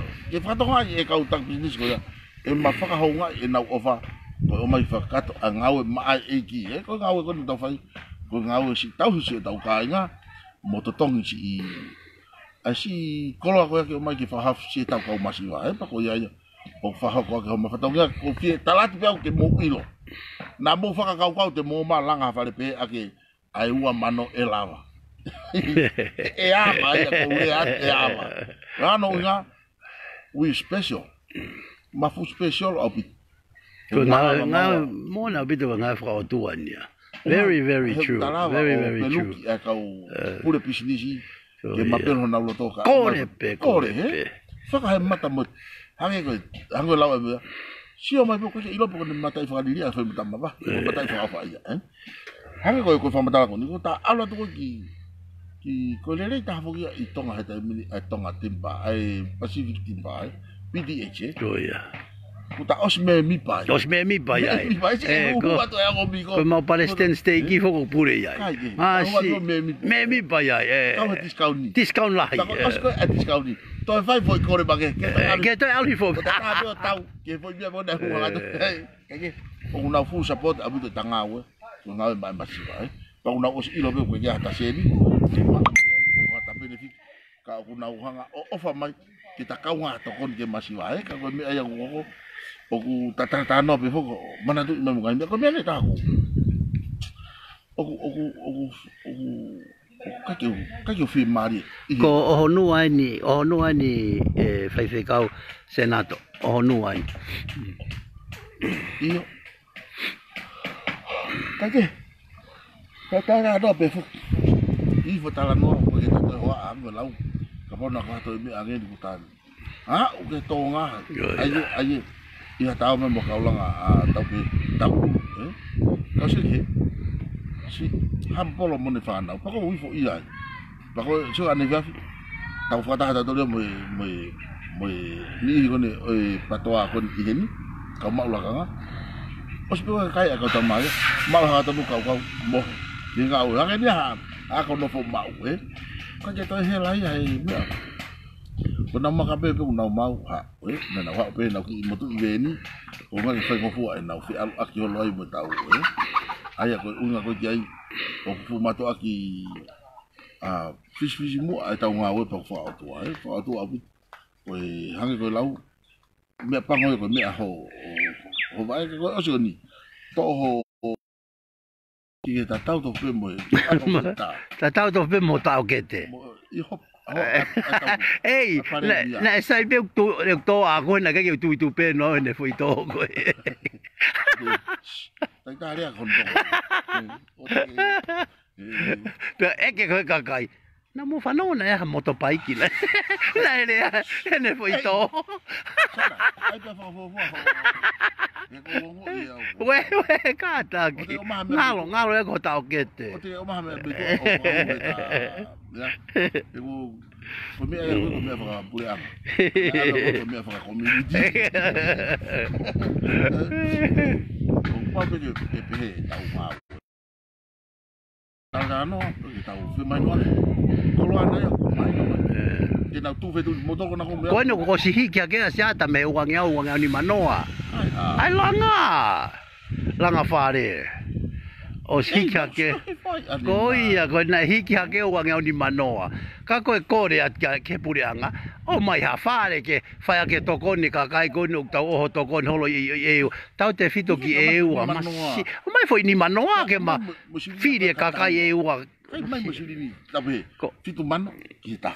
to e ka utak business ko ya e ma fa ka honga e na ofa ko o mai fa ka to ngau ma e ki ko ngau ko to fa ko ngau si tau ka nga mo to tong si asi kolo ko ke o mai ki fa haf si tau ka ma si wa pa ko ya o fa ko ka ma fa to nga ko fi talat pe ke mo ilo na mo fa ka kau te mo ma langa fa le pe ake ai ua mano e lava e ama ya ko e ama ano nga we special ma fu special opi Ko nga mo na bito nga fra otuania very true very true e ka pure pisinisi ke ma pelo na lo toka kore fa ka mata mo hange lawa me si o mai ko ilo ko ni mata fa dili a fa mata ba mata fa fa ia hange ko fa mata ko ni ko ta ala to ki ko le ta fo ia I tonga heta mini a tonga timba ai Pacific timba PDH oh ya Kuta osme mi pai ko ma Palestine steak fo ko pure ia si me pai discount la discount toi fai foi kore bage ke toi ali fo ta tau ke foi bia bona huanga ke una fu support abu to tangawe ngawe ba masiva pa una os ilo be ko ya ta seni ko ta benefit ka una huanga ofa mai kita kaunga to kon ke masiva ka ko me aya ko o ku tata no be fo mana tu me ngai ko me le ta ko o ka ke fi mari ko o no ani fai kau senato o no ani io Kake. Kaka ada pe fu. I fo tala no ko ke to wa am lau. Ka pona ka to mi angen di hutan. Ha, o ke to nga. Ai ia tau me mo ka ulanga a tau pe tau. Ka se ke. Si ham polo mo ne fa na. Pa ko wi fo ia. Pa ko so ane va. Tau fa ta to le mo ni ko ne patoa kon i hen. Ka ma ula ka. Os pe kai ka ta ma. Ma ha ta mu ka mo. Ni ka ula ka dia. Ako no fo mau ka je to he lai ai me ko na ma ka pe na mau ha na wa pe na ki mo tu ve ni o ma fa ko fu ai na fi al aki ho loi mo tau ai ko unga ko jai o fu ma to aki fish mo ai tau nga we pa fa to ai fa to abu o hange ko lau me pa ngo ko me ho vai ko o so ni to ho ki ta tau to pe mo ta tau to pe mo tau ke te i hop ei na sai pe to a ko na ka ke tu pe no ne foi to ko ta ria kon to pe e ke ko ka kai na mo fa no na mo to pai ki la ne foi to ai pe fa we kata ki ngalo e ko tau ke te o te o ma me be ya eu po me ai ko me fa pure am ko me fa community o pa be pe tau ma tau no tau fe mai no ko lo ana yo mai que na tu fe tu motor ko na ko me ko no ko si hi kia ke sia ta me wa ni manoa ai langa fare o si kia ke ko ia ko na hi kia ke wa ni manoa ka ko re at ke purianga o mai ha fare ke fa ke to ko ni ka kai ko no ta o to ko holo e tau te fito ki e wa ma o mai foi ni manoa ke ma fide ka kai e wa mai mo si ni ta be fito man ki ta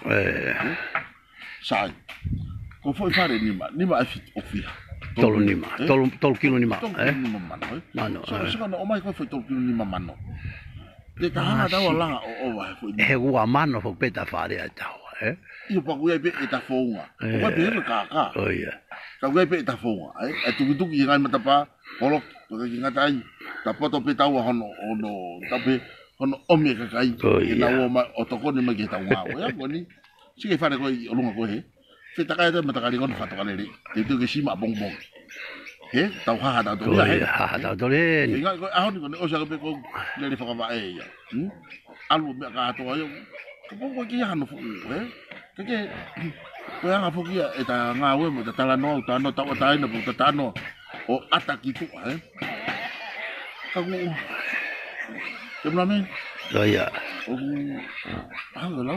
sai ko foi fare ni ma fit o fia tolu ni ma tolu kilo ni ma mano so no o mai ko foi tolu kilo ni ma mano de ka ha da wala o wa foi he wa mano fo peta fare a tau io pa ku e be ta fonga o be ka o ia ka ku e be ta fonga e tu ngai mata pa olo ko ki ngatai ta poto pe tau hono ta pe hono o me ka kai na o ma o to ko ni ma ki ta wa ya ko ni si ke fare ko o lunga ko he se ta kai ta mata ka ngon fa to ka le te tu ke si ma bong bong he tau ha da to le ha da to le ni ngai ko a ho ni ko o sa ko ko le fa ka va e ya alu me ka to yo ko ko ki ha no fu ke ko ya nga fu ki e ta nga we mo ta la no ta no ta ta no ta no o ata ki tu ka ko ke mla me ya o ha lo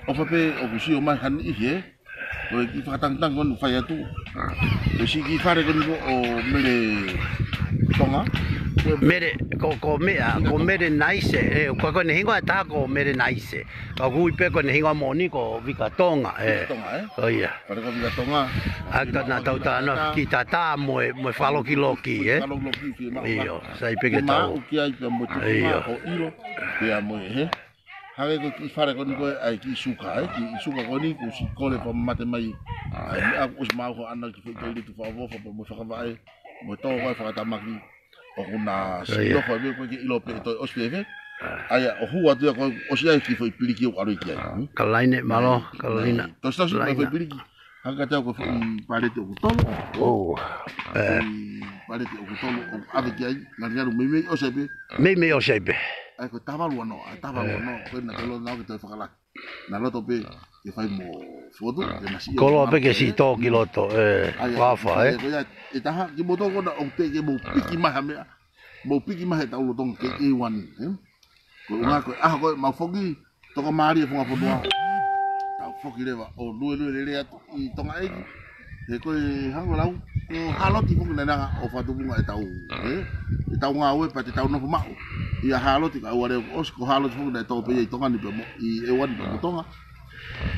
o fa pe o ku si o mai han i he o ki fa tang kon fa ya tu o si ki fa re kon o mele tonga mere ko mere nice ko ne hinga ta ko mere nice ko ku pe ko ne hinga moni ko vika tonga o ia para ko vika tonga ata na ta no ki ta mo falo ki loki falo loki fi ma io sai pe ke ta o ki ai pe mo tu o ilo pe a mo he hage ko ki fare ko ni ko ai ki suka ko ni ko si ko le pa mate mai ai a us ma ko ana ki fo le tu fa vo fa mo fa vai mo to ko fa ta maki o kuna si lo ko be ko ki ilo pe to ospeve ai o hu atu ko o si ai ki fo piliki o aro ki ai kalaine malo kalaina to sta si fo piliki hanga ta ko pare te o tolo pare te o tolo o ave ki ai na ria me o sebe o sebe ai ko tava lo no ko na lo na ko te fa kala na lo to pe ke fai mo foto de na si ko lo pe ke si to ki lo to wafa e ta ha ki mo to ko na o te ke mo piki ma ta lo tong ke e wan ko na ko ko ma fogi to ko mari fo ngafo do ta fogi le ba o lu le i tonga e ko hango lau ko halo ti fo na o fa do bunga e tau nga we pa te tau no ma ia halo ti ka ware os ko halo fu na to pe i tonga ni pe mo i e wan pe tonga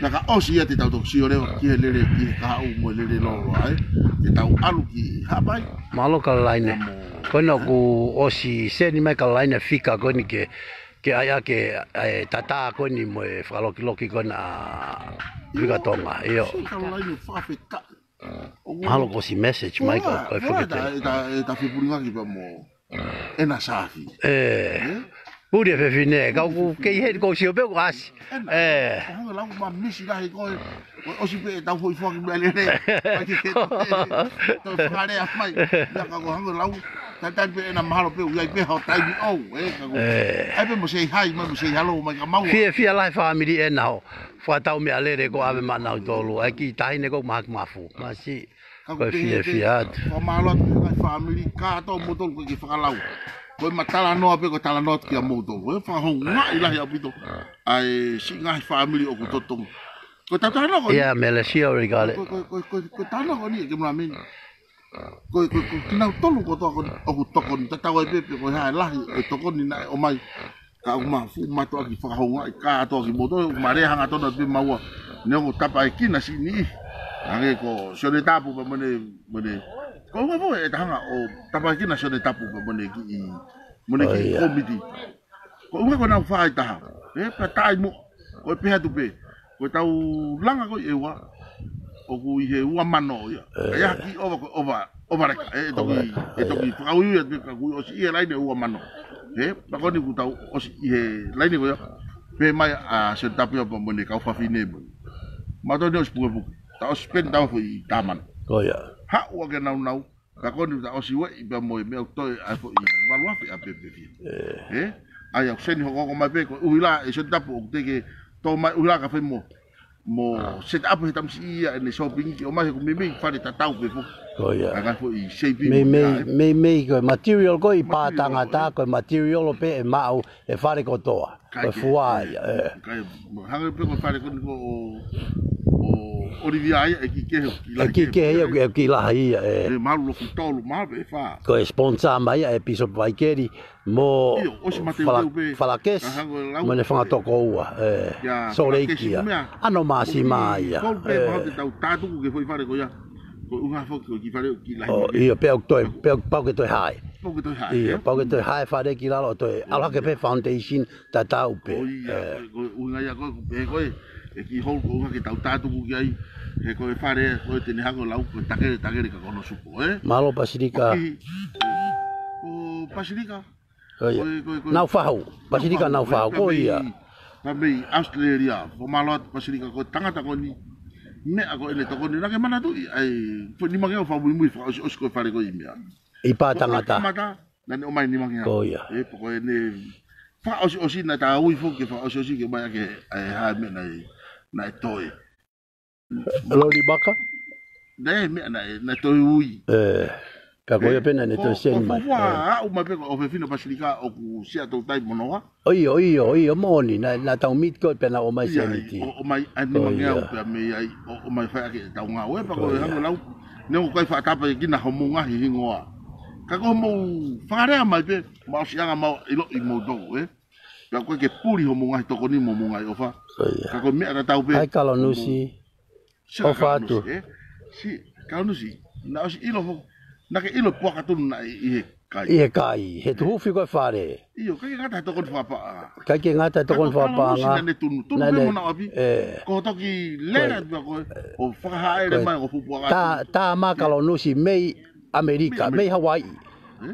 na ka os ia te tau to si ore ki le ki ka u mo le lo ai te tau alu ki ha pai malo ka line Kono ku osi seni mai ka laina fika koni ke aya ke tata koni mo e whakaloki loki kona Rika Tonga. Iyo. Ka laina whawheta. Mahalo ko si message mai ko whakete. Ta whipuringa ki pa mo ena safi. Puri e whiwhine, kau ku kei hei ko si o peo ko asi. Hanga lau ma misi lahi koe, o si pe e tau hoi whaki mea lere. Pai ke te to whakare a mai. Ia ka ko hanga lau, tai pe ena mahalo peo, iai pe hao taimi au. Ai pe mo sei hai, mo sei halo, mai ka maua. Fia lai whamiri e nao. Whatau mea lere ko ave manau tolu. Ai ki tahine ko mahak mafu. Masi, koe fia atu. Whamalo atu kai whamiri, ka tau motolu koe ki whakalau. Koe matala noa pe ko tala noa ki a moutou. Koe whahong ngā ilahi a pito. Ai si ngahi whaamiri o ko totongu. Koe tatana ko ni. Ia, Malaysia origale. Koe tana ko ni e ke muna meni. Koe tinau tolu ko toa o ko tokoni. Tatau e pepe koe hae lahi e tokoni na o mai. Ka o maa fu mato aki whahong ngā i ka atoa ki moutou. Ma rea hanga tona pe maua. Neo ko tapa e kina si ni. Hange ko sione tapu pa mene. Ko nga po e tahanga o tapakina sione tapu pa mone ki komiti. Ko nga ko nau whaai taha. Pa tai mo, ko e peha tupe. Ko tau langa ko i ewa. O ku i he ua mano ia. Ia ki ova reka. E toki whakauiu ia tupe ka kui o si i he laine ua mano. Pa koni ku tau o si i he laine ko ia. Pe mai a sione tapu ia pa mone kau whawhine mo. Mato ni o si puke puke. Ta o si pen tau i taman. Ko ia. Ha ua ke nau ka koni ta osi we i pa mo me toi a fo i maluafi a pepe fi ai au seni ho ko mai pe ko uila e se tapu o te ke to mai uila ka fe mo set up hitam si ia ne shopping ki o mai ko me fa ta tau pe fo ko ia ka fo i shape me ko material ko i pa tanga ta ko material o pe e mau e fare ko toa ko fuai kai hanga pe ko fare ko Olivia e ki ki la ia e malu lo tolu ma be fa ko sponsor mai e piso vai keri mo fala kes mo ne fanga toko ua so leikia ano masi mai ko pe ma te tau tatu ke foi fare ko ya ko unha fo ki fare ki la io pe pau ke toi hai pau ke toi hai fare ki la lo toi ala ke pe foundation ta tau pe unha ya ko e ki hol ko nga ki tau tatu ki ai e ko e fare ko te ne hango lau ko takere ka kono supo malo pasirika o pasirika nau fahau pasirika nau fahau ko ia pa me Australia ko malo pasirika ko tangata ko ni me ako ele to ko ni na ke mana tu ai fo ni mangi o fa muy fa os ko fare ko imia i pa tangata na o mai ni mangi ko ia e ko ne fa os na ta ui fo ke fa os ke mai ke ha me na toi lori baka me na toi ui ka ko ia pena ne to sen mai wa o mai pe o fe fino pasirika o ku sia to tai monoa oi moni na tau mit ko pena o mai seniti o mai ani mangia o pe me ai o mai fa ke tau nga o pa ko hango lau ne o kai fa tapa ki na homunga hi ngoa ka ko mo fare mai pe ma sia ma i mo do ka ko ke puri homunga to ko ni mo munga o fa ka ko me ka tau pe ai kalo nusi o fatu si kalo nusi na o si ilo na ke ilo poka tu na i kai he tu fi ko fare io kai ngata to kon fa pa kai ke ngata to kon fa pa nga na le ko to ki le ko o fa haere mai o fu poka ta ma kalo nusi mei Amerika mei Hawaii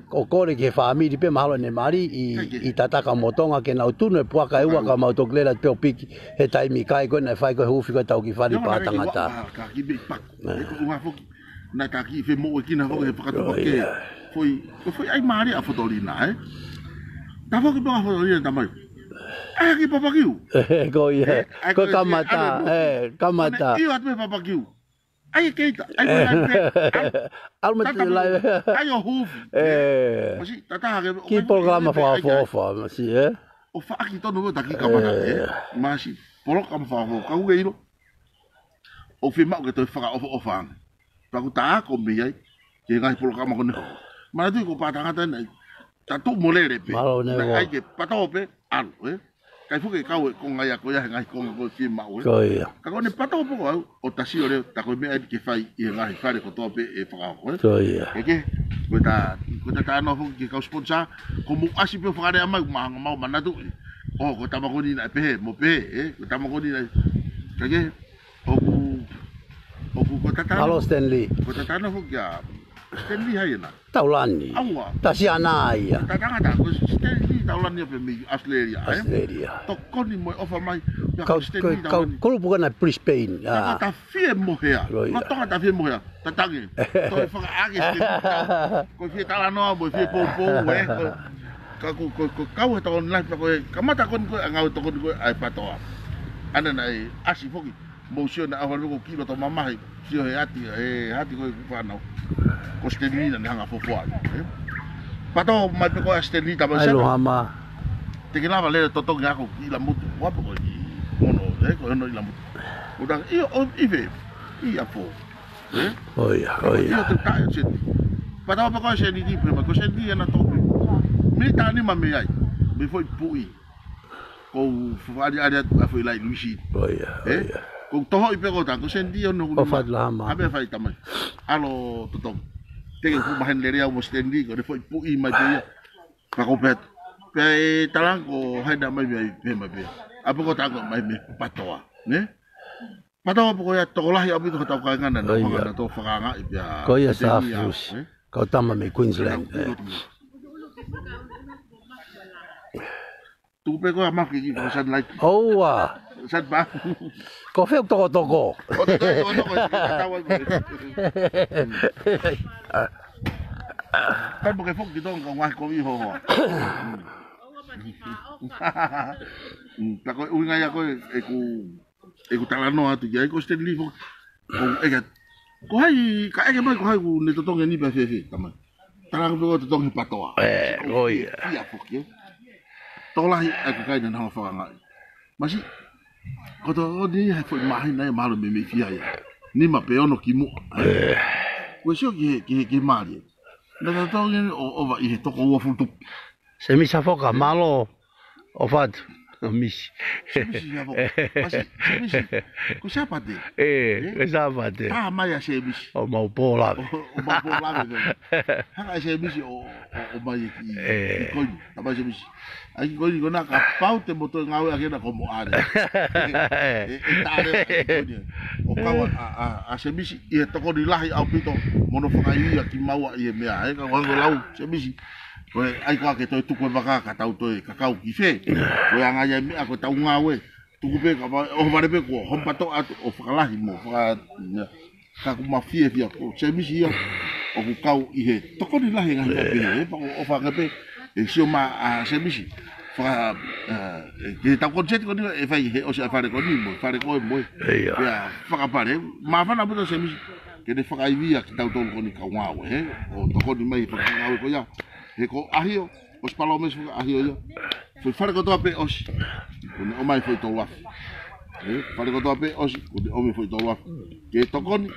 ko kore ke family pe mahalo ne mari i tata ka motonga ke na utune puaka e ka mautoklera pe opiki he tai mi kai ko na fai ko hufi ko tau ki fari pa tangata ka ki be pak ko unha foki na ta ki fe mo ki na foki pa to ke foi ai mari a fotolina ta foki pa fotolina ta mai ki papa kiu ko ia ko kamata io at me papa kiu ai keita ai alma lai ai o hufi masi tata ki programa fa masi o fa ki to no ta ki kamata masi programa fa ka u geiro o fi ma ke to fa o fa pa ku ta ko mi ai ke ngai programa ko ne ma tu ko pa ta ta tu molere pe ai ke pa to pe al kai fuke kau ko ngai ko ya ngai ko ko ki mau ko ia ka ko ne pato po o tasi o le ta ko me ke fai i ngai fare ko tope e fa ko ko ia ke ko ta no fu ki ka sponsor ko mu asi pe fare ama mau manatu o ko ta ko ni na pe mo pe ko ta ko ni na ke o ku ko ta halo Stanley ko ta no fu ya Stanley hai na taulani awa tasi ana ia ta tanga ko Stanley taulani pe mi Australia to koni mo ofa mai kau kulupu kana Brisbane ta fie mo hea ma tonga ta fie mo hea ta tangi to fa age ko fie tala no mo fie po we ka ta on live ko ka mata kon ko ngau to kon ko ai patoa ana nai asi foki mo sio na awa ko kilo to mama sio he hati ko fa no ko steni na hanga fo fo pato mai ko steni ta ba ai lo hama te que lava le toto nga ko ila mutu wapo ko mono ko no ila mutu udah io ive ia fo oia io te tai se pato pa ko se di prima ko se di na to mi ta ni ma me ai mi foi pui ko fari ada foi lai luisi oia ko toho ipe ko ta ko se di no o fa lama abe fai tamai alo toto te que fu mahen le ria mo stendi ko foi pui mai pe pa ko pet pe talang ko haida mai mai pe apa ko ta ko mai me patoa ne patoa ko ya to lahi abi ko ta ka ngana no ngana to fakanga ipia ko ya safus ko tama me Queensland tu pe ko ama ki ko san like oa san ba ko fe toko kai mo ke fok ki dong ko ngah ko i ho ta ko unga ya ko e ku talano atu ya ko ste livro ko hai ka e mai ko hai ku ne to tong ni pa fe tama tala ko to tong patoa oi ia fok ye to lai e ko kai na fa nga masi ko to ni ha fo mai na malo me fia ya ni ma pe ono ki mu ko sio ki mali na to tong o va i to ko wo fu tu se mi sa foca malo o fat mis ko sa pate sa pate ah mai a se mis o mau pola o mau pola ha se mis o mai ki ko ta mai se mis ai ko ni na ka paute moto ngau a kena como are o ka a se mis e to ko di lahi au pito mono fa ai ki mau ai me ai ka ngo lau se mis ko ai ko ke to tu ko baka ka tau to ka kau ki fe ko anga ya mi ako tau nga we tu ko pe ka o bare pe ko hom pato at o fa mo fa ka ku ma fie ko se mi sia o ku kau i he to ko ni la he nga pe pa o fa pe e si o ma a se mi si fa ke ta ko jet ko ni e fa i he o se fa ko ni mo fa ko mo ya fa ka pare ma fa na bu se mi ke de fa ka i via ki tau to ko ni ka nga we o to ko ni mai fa nga we ko ya e ko ahio os palomes ahio yo foi fare ko tope os o mai foi to waf fare ko tope os o mai foi to waf ke tokon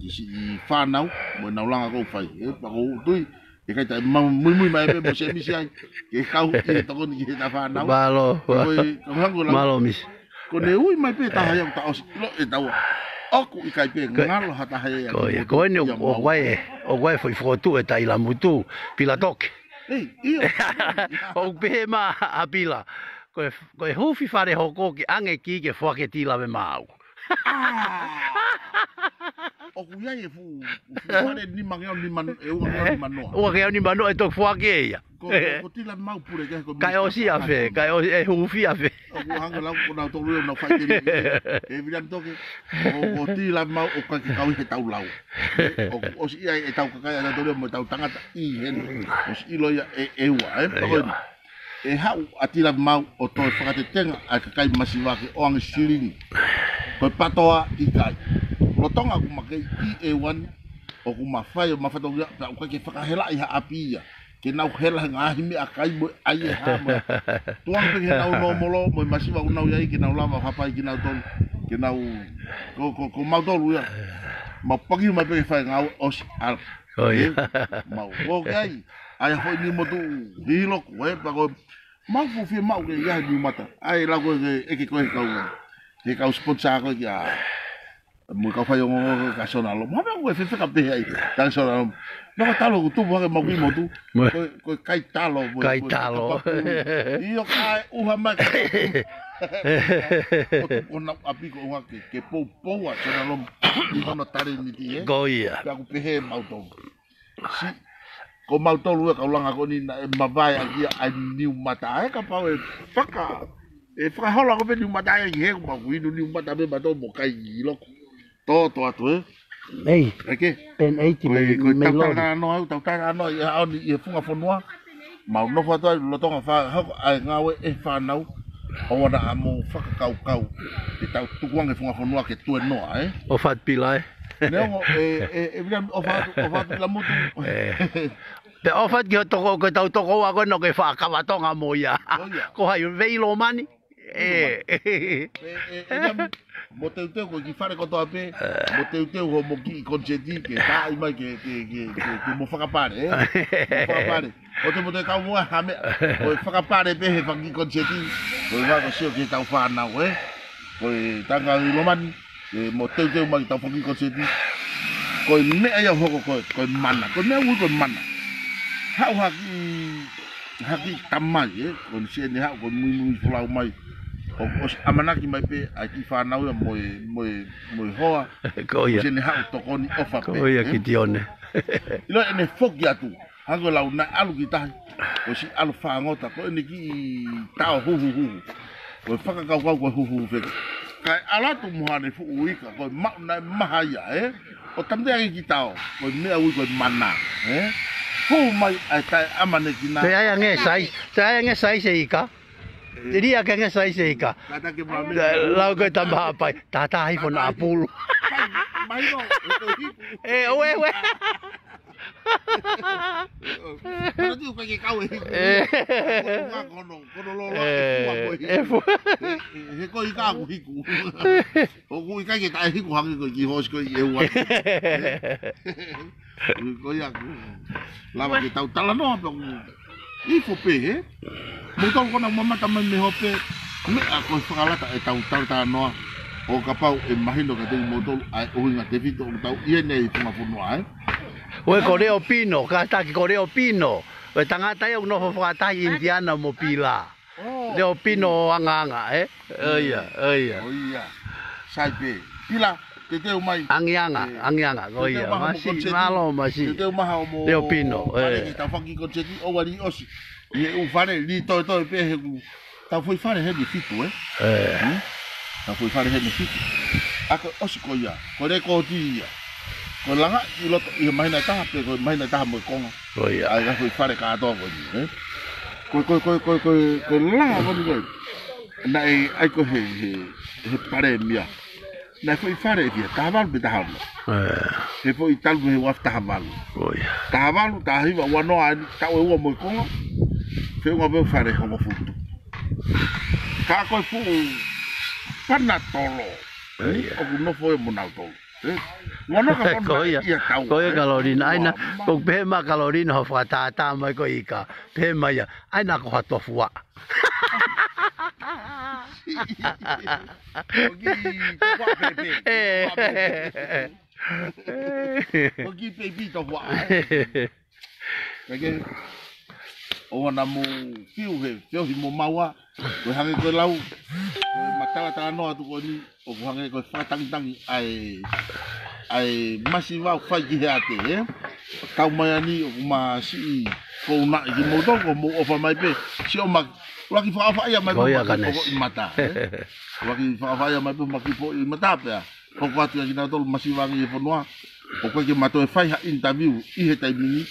si fa nau mo na langa ko fai pa ko tui e kai ta muy mai pe mo se mi sai ke kau e tokon ki ta fa nau malo malo mis ko ne ui mai pe ta ha ta os lo e ta oku i kai pe ngalo hata ha ya ko ni o guai foi fotu e ta ila mutu pila tok io o pema a pila ko hufi fare hoko ki ange ki ke fo ke tila me mau o ku ya e fu fare ni mangeo ni man e ni mano o ke ni mano e to fo ke ya ko tila mau pure ke ko kai o si a fe kai o e hufi a fe o ku hanga la ko na to ro na fa ke e viram to ke o tila mau o ka ka ke tau lau o si e tau ka ka na to mo tau tangata i hen o si lo ya e wa e hau atila mau o to fa te tenga a ka kai masiwa ke o ang siling ko patoa i kai lo tonga ku make i e wan o ku mafai o mafato ka ke fa hela i ha apia ke nau hela nga himi akai mo ai ha mo tuang pe nau no molo mo masiwa u nau ya ke nau lama fa pai ke nau ton ke nau ko mau tolu ya ma pagi ma pe fa nga os al oh ya mau o kai ai foi ni mo tu hilo ko pa ko mau fu fi mau ke ya ni mata ai la ko ke kau sponsor ko ya mo ka fa yo ka sona lo ma ko fe ka pe ai ka sona no ka talo tu mo ke mo mo tu ko kai talo io kai uha ma ona api ko nga ke po a sona lo no tare ni ti goia ka ku pe he mau to si ko mau to lu ka ulanga ko ni ma vai aki ai ni mata ka pa e faka e faka hola ko pe ni mata e he ko ku ni mata be ba to mo kai lo to atu ei okay pen 80 me lo tau ta no ya on e funga fonua mau no fa to lo to fa ha ai ngawe e fa nau o na amo faka kau e tau tu wang e funga fonua ke tu no o fat pilai Neo evident of la mutu. Pe ofat ki toko ko tau toko wa ko no ke fa ka batonga moia. Ko hai veilo mani. Moteu ko ki fare ko to ape. Moteu ho mo ki konjeti ke ta ima ke mo fa pare. Mo fa pare. O te moteu ka mo ha me. O fa pare pe he fa ki konjeti. O va ko sio ke tau fa na we. Ko tanga lo mani. Mo teu mai tau fongi ko seti ko me ai ho ko mana ko me u ko mana ha ki tamai ko se ne ha ko mu flau mai o amana ki mai pe aki fa na mo hoa ko ia se ne ha to ko ni ofa pe ko ia ki tione ilo ene foki atu ha ko la na alu ki tai o si alu fa ngota ko ni ki ta hu ko fa ka hu fe kai ala tu mohane fu uika ko na mahaya o tamde ai kitao ko me au ko mana fu mai ai tai amane kina te ai nge sai se ika diria que nge sai se ika la ko tamba pai tata ai fona apulu mai no we pero tu que kau kono lo he ko ika ku hiku o ku ika ke tai hiku hangi ko ki hos ko e wa ko ya ku lava ke tau tala no pe i fo pe mo tau kona mama ta me hope me a ko fala ta tau ta no o kapau e mahino ka te mo tau o nga te fito tau i nei funga funua we koreo pino ka ta ki koreo pino we tangata eu no fo ta indiana mo pila leo pino anga ia sai pe pila te mai angianga go ia masi te maha mo leo pino ta fangi ko cheki o wari osi e u fare li to pe he ta foi fare he di fito ta foi fare he di fito aka osi ko ia ko re ko ti ko langa i lo i mai na ta pe ko mai na ta mo ko ko ia ai ga foi fare ka to ko langa ko ni na ai ko he pare mia na foi fare dia ta val be ta he foi tal me wa ta val ko ia ta val ta hi wa no ai ta we mo ko fe ngo be fare ho mo futu ka ko fu pana tolo o no foi mo na tolo ngono ka ko ia kalorina aina ko pema kalorina ho fata ta mai ko ika pema ya aina ko hato fuwa ogi baby to wa kage o na mo fiu mo mawa ko hange ko lau ko matala ta no tu ko ni o hange ko fatang tang ai masi wa fa gi ate ka mai ani o ma si ko na gi mo do ko mo o fa mai pe si o ma waki fa ya mai ko mata waki fa ya mai po ma ki po mata pe ko kwa tu na to masi wa gi fo no o ko ki mato e fa interview I he tai mini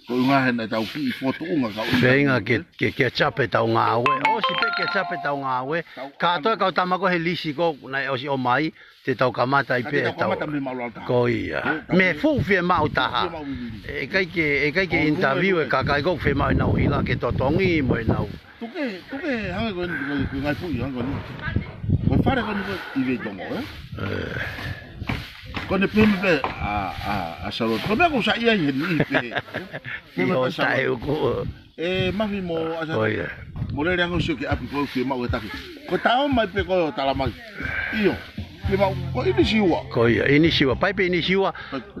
ko nga he na tau ki foto unga ka venga ke chape tau nga we o si pe ke chape tau nga we ka to ka tama ko he lisi ko na o si o mai te tau kamata I pe tau ko ia me fu fe mau ta e kai ke interview e ka kai ko fe mau na hila ke to tongi mo na tu ke ha ko ni ngai fu ha ko ni ko fare ko ni ko I ve tongo ko ne peme pe a salo ko me ko sa ia ni pe Yo tai ko ma vi mo oh yeah mo le rango sio ke api ko fi ma o taki ko tao mai pe ko tala mai io ke ma ko ini siwa ko ini siwa pai pe ini siwa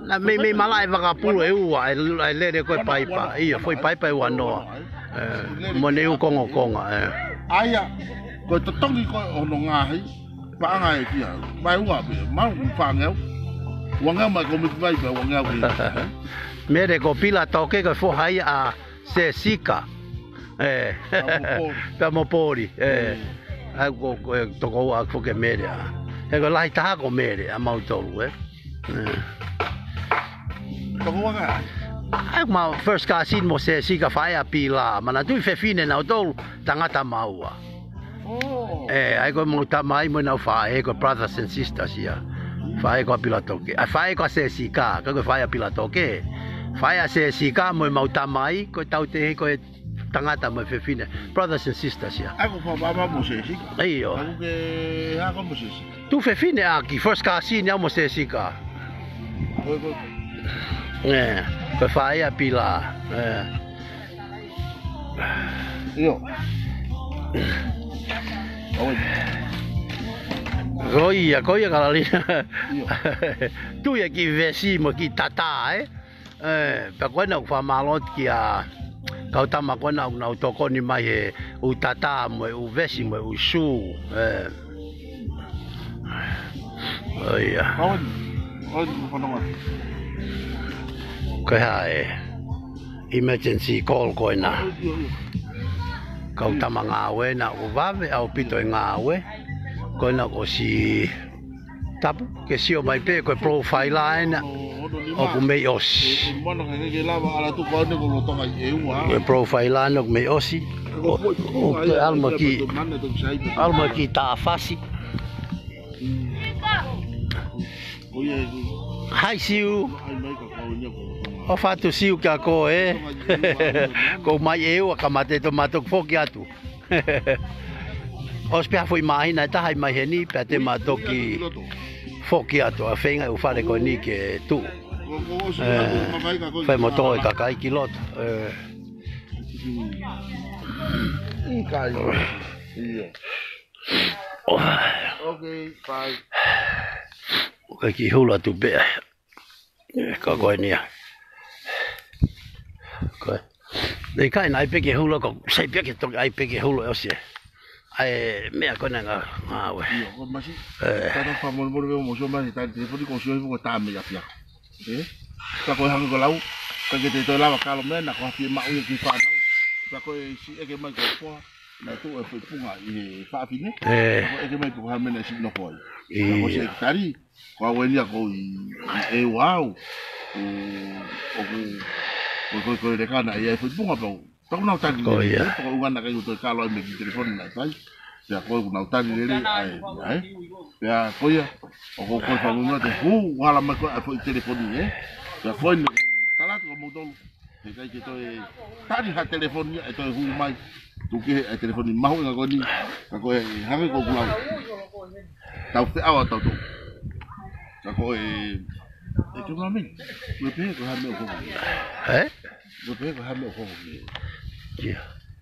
na me malai va kapulu e ua ai le ko pai pa ia foi pai pa ua no mo ne u kongo konga aya ko totongi ko ono ngai pa ngai kia mai ua pe ma fa ngau wanga ma ko mi vai pa wanga mere ko pila toke ko fo hai a se sika Tamopori ai ko toko a ko ke mere e ko lai ta ko mere a mau tolu toko wanga ai ma first ka sin mo se sika fai a pila mana tu fe fine na tolu tangata maua ai ko mo ta mai mo na fa e ko brothers and sisters ya fai ko pila toke ai fai ko se sika ko fai a pila toke fai a se sika mo mau ta mai ko tau te ko tangata mo fe fine brothers and sisters ya ai ko fa baba mo se sika ai yo ai ke ha ko mo se sika tu fe fine aqui first ka sin ya mo se sika ko fai a pila yo Goia Carolina. Tu ia ki vesi mo ki tata pa kona fa malot ki a kau tama kona na toko ni mai e u tata mo u vesi mo u su Oia. Ko hai emergency call koina. Kau tama ngawe na u vave au pito ngawe. Koina ko si tapu ke si o mai pe ko profile line o ku me os ko profile line o me osi o alma ki ta fasi hai siu o fatu siu ka ko ko mai eu ka mate to matok foki atu os pia foi mai na ta hai mai heni pe te matoki foki ato a fenga u fare ko ni ke tu fai moto ka kai kilot okay bye o ki hula tu be ka ko ni ko dei kai nai pe ke hula ko sai pe ke to ai pe ke hula osie ai mea kona nga we yo masi ta fa mo mo so mani ta telefoni ko so ko ta me ya pia ta ko hang ko lau ka ke te to lava ka lo me na ko fi ma u ki fa no ta ko si e ke mai ko po na tu e foi punga i fa fi ne ko e ke mai ko ha me na si no ko ko se tari ko welia ko i wow ko de kana e foi punga pa Tau nau tani lele, tau ungana kai utoi kalo me ki telefoni na tai. Pea koe nau tani lele, ai. Pea koe, o ko koe whangunga te wala mai koe a koe telefoni, Pea koe ne talatu ka mautolu. Te kai ke toi, tani ha telefoni, e toi hui mai. Tuke e telefoni mahu inga koe ni, ka koe hangi ko kulau. Tau te awa tau tau. Ka koe, e tu ngā ming, koe pehe koe hame o koe. Koe pehe koe hame o koe.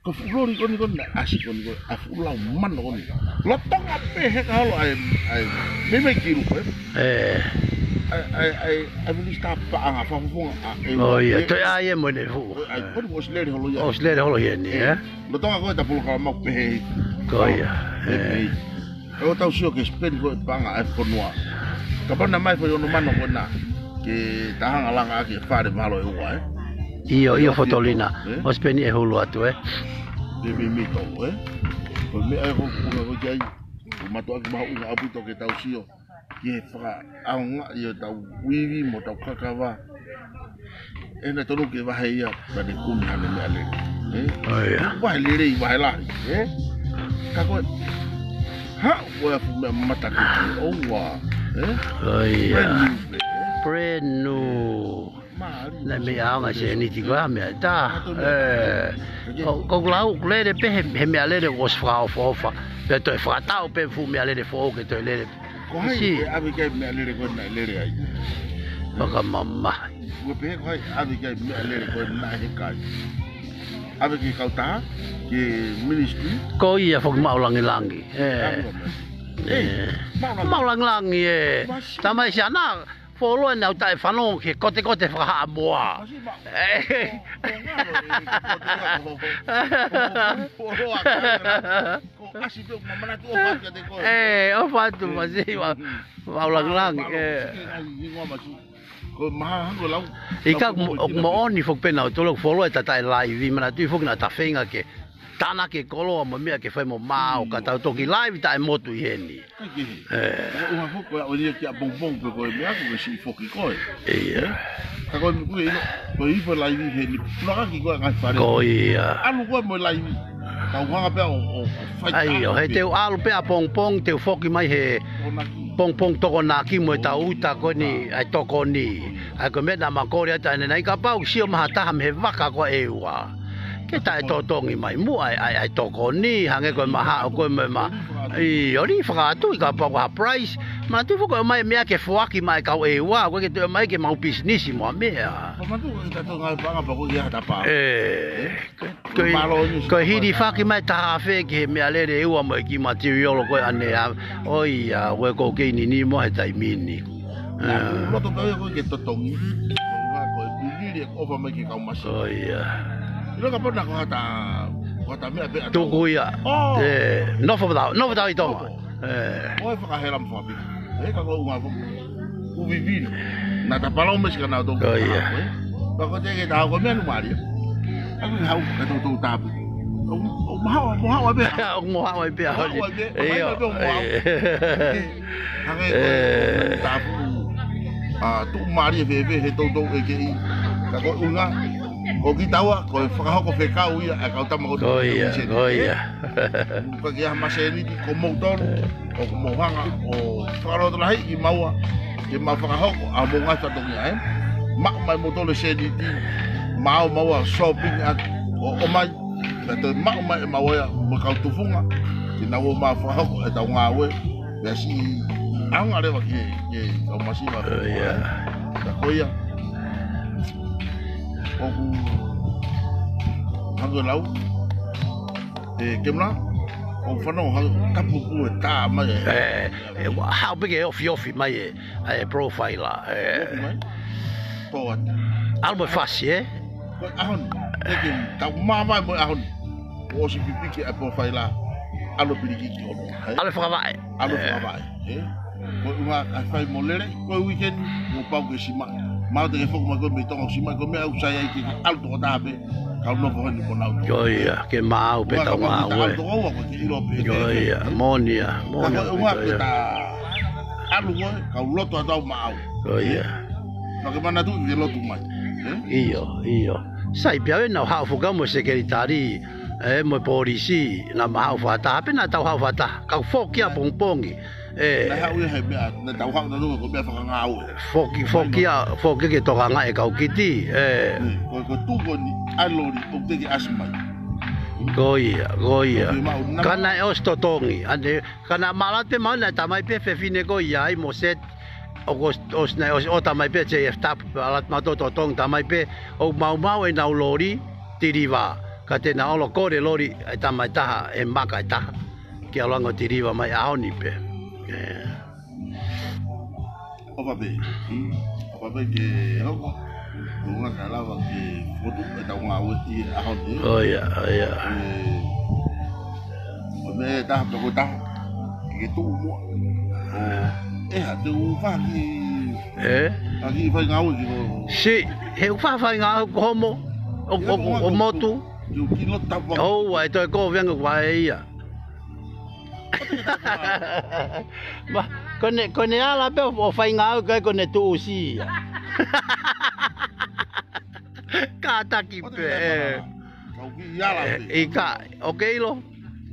Ko fulori koni koni asi koni koni a fulau man koni lotong ape he kalau ai me kiru ai buli sta pa anga fa fu oh iya to ai mo ne fu ai ko osleri holo ya osleri holo ye ni lotong ko ta pulu kala mau pe ko iya o tau sio ke spend ko panga ai ko noa ka bona mai fo yo no mano kona ke tahanga langa ke fare malo e wa Io fotolina, ho speni e hulu atu Bebe mito Ko me ai ko kunga ko jai Ko mato aki maha unga apu toke tau sio Ke whaka aonga ia tau wiwi mo tau kakawa E na tono ke wahe ia Pade kumi hane me alere Wahe lere i wahe lari Ka koe Ha Koe afu mea matake Owa Brand new na me anga se ni ti ga me ta ko lau le pe he me ale de was frau fofa pe to fra ta pe fu me ale de fo ke to le ko hai abi ke me ale de ko na le ai ko ka mamma ko pe ko hai abi ke me ale de ko na he kai avec les kauta, qui est ministre. Ko ia fok maulangi-langi. Maulangi-langi tamai siana follow na utai whanau ke kote whakaha moa. O whatu masi maulangi-langi. Ika mo oni fok pena tolo follow ta tai live mana tu fok na ta fenga ke tana ke kolo mo mea ke fai mo mau ka tau toki live ta motu heni. Uma fok o dia ki a bonbon pe ko mea ko si foki ko. Ka ko i po live heni. Pula ki ko ngai fare. Ko ia. Anu ko mo live. Ka wanga pe o fai. Ai o he te alu pe a pong te foki mai he pong toko naki mo ta uta ko ni ai toko ni ai ko me na makori ata nei ka pau sio maha taha me waka ko ewa ke tai totongi mai mu ai toko ni hange ko maha ko me ma i ori whaka atu i ka pau ha price ma tu foko mai mea ke fuaki mai ka ewa ko ke te mai ke mau business mo mea Ma tu ta to ngai panga pa ko ia ta pa. Ko hiri whaki mai taha whe ke mea lere ewa mo ki material ko ane oi we ko ke ni mo he tai mini. Loto pe ko ke totongi. Ko bili ko fa mai ke ka masi. Oi Ilo ka pona ko ta mea pe. Tu ko ia. No fa i tonga. Oi fa ka hela mo fa. Ka ko unga ko. U vivir. Na ta pala o mes ka na to. Oi Ba ko te ke ta ko me no mari. Aku hau ka to tapu. O maha be. O maha be. Iyo. Hange tapu. Tu mari ve he to e ke i. Ka ko unga. O ki tawa ko fa ko fe ka uia a ka ta mo ko. Oia. Ko ki ha maseni ko motor o ko mohanga o faro to lai i maua. Ke ma fa ko a mo nga ta to ngai. Mak mai motor le sedi mau shopping at o mai to mau mai mau ya mo ka tu funga ki na wo ma fa ko ta nga we ya si ang ale ba ki o ma si ma ta ko ya o ku hango lau kemla o fa no ha ta pu ku ta ma how big ofi mai profile to albo fácil ahon teke ta mama mo ahon o si pipi a profile alo piliki ki ono alo fravai ko uma a fai molere ko weekend mo pau ke sima ma te fo mo ko me tongo sima ko me au sai ki alto ta be ka no ko ni ko na yo ia ke mau pe ta ma we yo ia monia uma ta alu ko ka loto ta ma au yo ia no ke mana tu de loto mai iyo sai pia na ha fu ga mo secretary mo polisi na ma ha ta pe na ta ha ta ka fo kia pongpongi na ha we he na ta ha na ko be fa nga au fo ki ke to nga e ka kiti ko tu ko ni alori o te ki asma goia kana e ostotongi ande kana malate mana ta mai pe fe fine goia ai mo set o tamai pe che tap alat mato to tong tamai pe o mau e na lori tiriva ka te na olo kore lori e tamai taha e maka taha ki alongo tiriva mai aoni pe o pape ke hoko nunga kalava ke foto e ta nga weti aoni oia o me ta ko ta ke tu mo ha te ufa ki aki fai ngau ki ko si he ufa fai ngau ko mo o motu you kilo tapa oh ai to ko venga vai ia ma kone ala pe o fai ngau ko kone tu si kata ki pe ika okay lo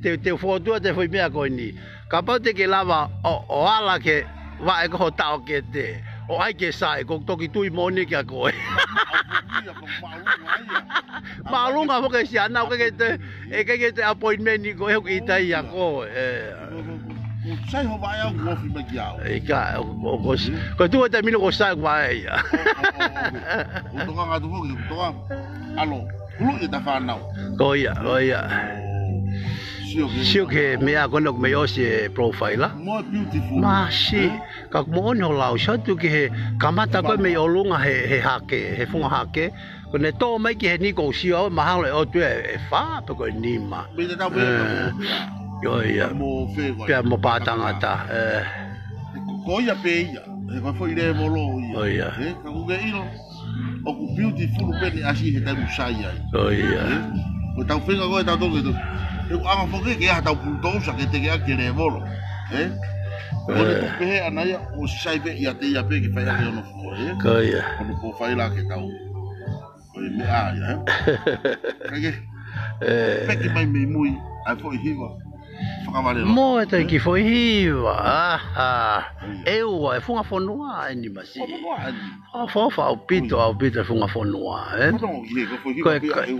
te foto te foi mea ko ni kapate ke lava o ala ke vai ko tao ke te o ai ke sai ko toki tui moni ke ko malunga mo ke siana ko ke te appointment ni ko e tai ya ko sai ho vai au ko fi me kiao ka ko tu te mino ko sai vai o to nga tu ko to alo Ulu i ta whanau. Koia. Sio ke mea kono me o se profile. More beautiful. Masi, ka mo no lau sa tu ke he kamata ko me o lunga he hake, he funga hake. Ko ne to mai ke he ni ko si o mahalo o tu e fa pe ko ni ma. Me te tau Yo ia. Mo fe ko. Pe mo patanga ta. Ko ia pe ia. E ko foi le volo ia. O ia. Ka ku ge ilo. O ku beautiful pe ni asi he tau sai ai. O ia. Ko tau whenga koe tau toke tu. E ku anga whoke ke aha tau puntosa ke te ke ake re volo. Ko ne tu pehe anaya o sai pe ia te ia pe ke whai ake ono fo. Ko ia. Kono po whai la ke tau. Ko i me a ia. Kage. Peki mai me mui. Ai fo i hiwa. Whakamare lo. Mo e tai ki foi hiwa. Eu e funga fonua e ni masi. Fofa au pito funga fonua,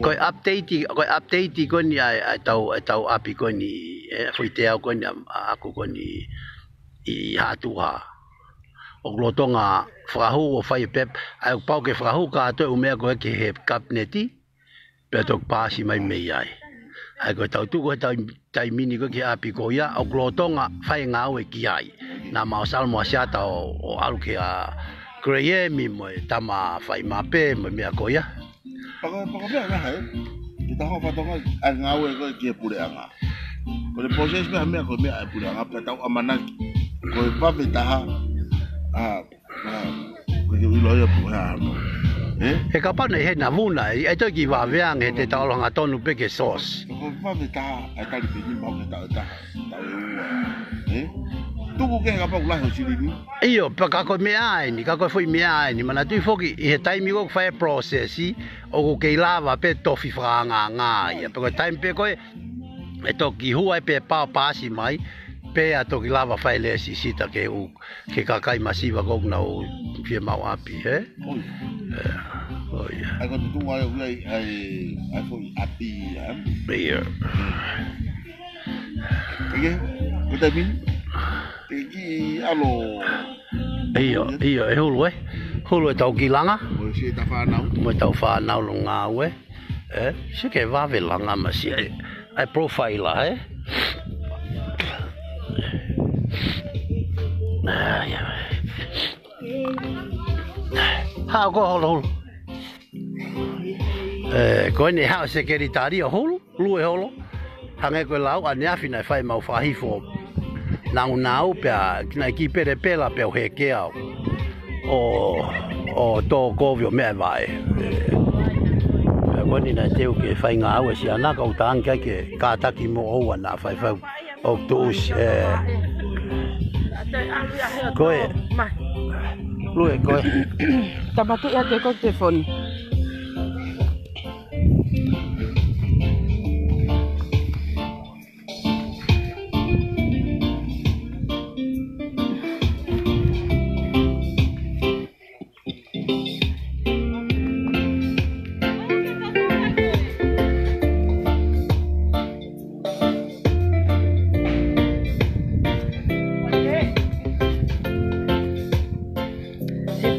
Koi update ko ni ai tau api ko ni foi te au ko ni aku ko ni I hatuha. O glotonga frahu o fai pep ai pau ke frahu ka to o mea ko ke he kapneti. Pe tok pasi mai mei ai. Ai ko tau tu ko tai mini ko ke api ko ia o glotonga fai ngau e ki ai. Na mau salmo asiata o alu ke a Kreye mi mo tama fai mape mo mea ko ia. Paka mea ngaha kita ho fatonga ai ngau e ko ke pure anga. Ko le poses mea ko mea pure anga pe tau amanaki. Ko e pape taha ko ke ilo ia pure anga. He kapana he na vuna e to ki va veang he te taolanga tonu pe ke sauce. Ko pape taha ai tali pe ni mau ke tau taha. Tuku ke ka pau lahi o sirini. Iyo, pa kako mea ni, kako foi mea ni, mana tui foki he taimi ko fai processi o ko kei lava pe tofi franga nga ia. Pe ko taimi pe koe e toki hua pe pao pasi mai pe a toki lava fai le si sita ke u ke kakai masiva ko na o fie mau api, he? Oh ia. Ai ko tu ai ai foi api, Ia. Oke, udah bin. Iki alo. Iyo, e hulu e. Hulu e tau kilanga. O si ta whanau. Mo tau whanau lo ngā ue. Si ke wawe langa ma si ai profiler, Hao ko holo. Ko ni hao sekretari o holo, lu e holo. Hange ko lau a neafi nai whai mau whahifo. Nau pia kina ki pere pela pe o heke au. O tō kovio mea vai. Pea koni nai teu ke whai ngā au e si ana kau tāngia ke kātaki mo oua nā whai whau o tūs. Koe. Lue koe. Tamatu ia te ko telefoni.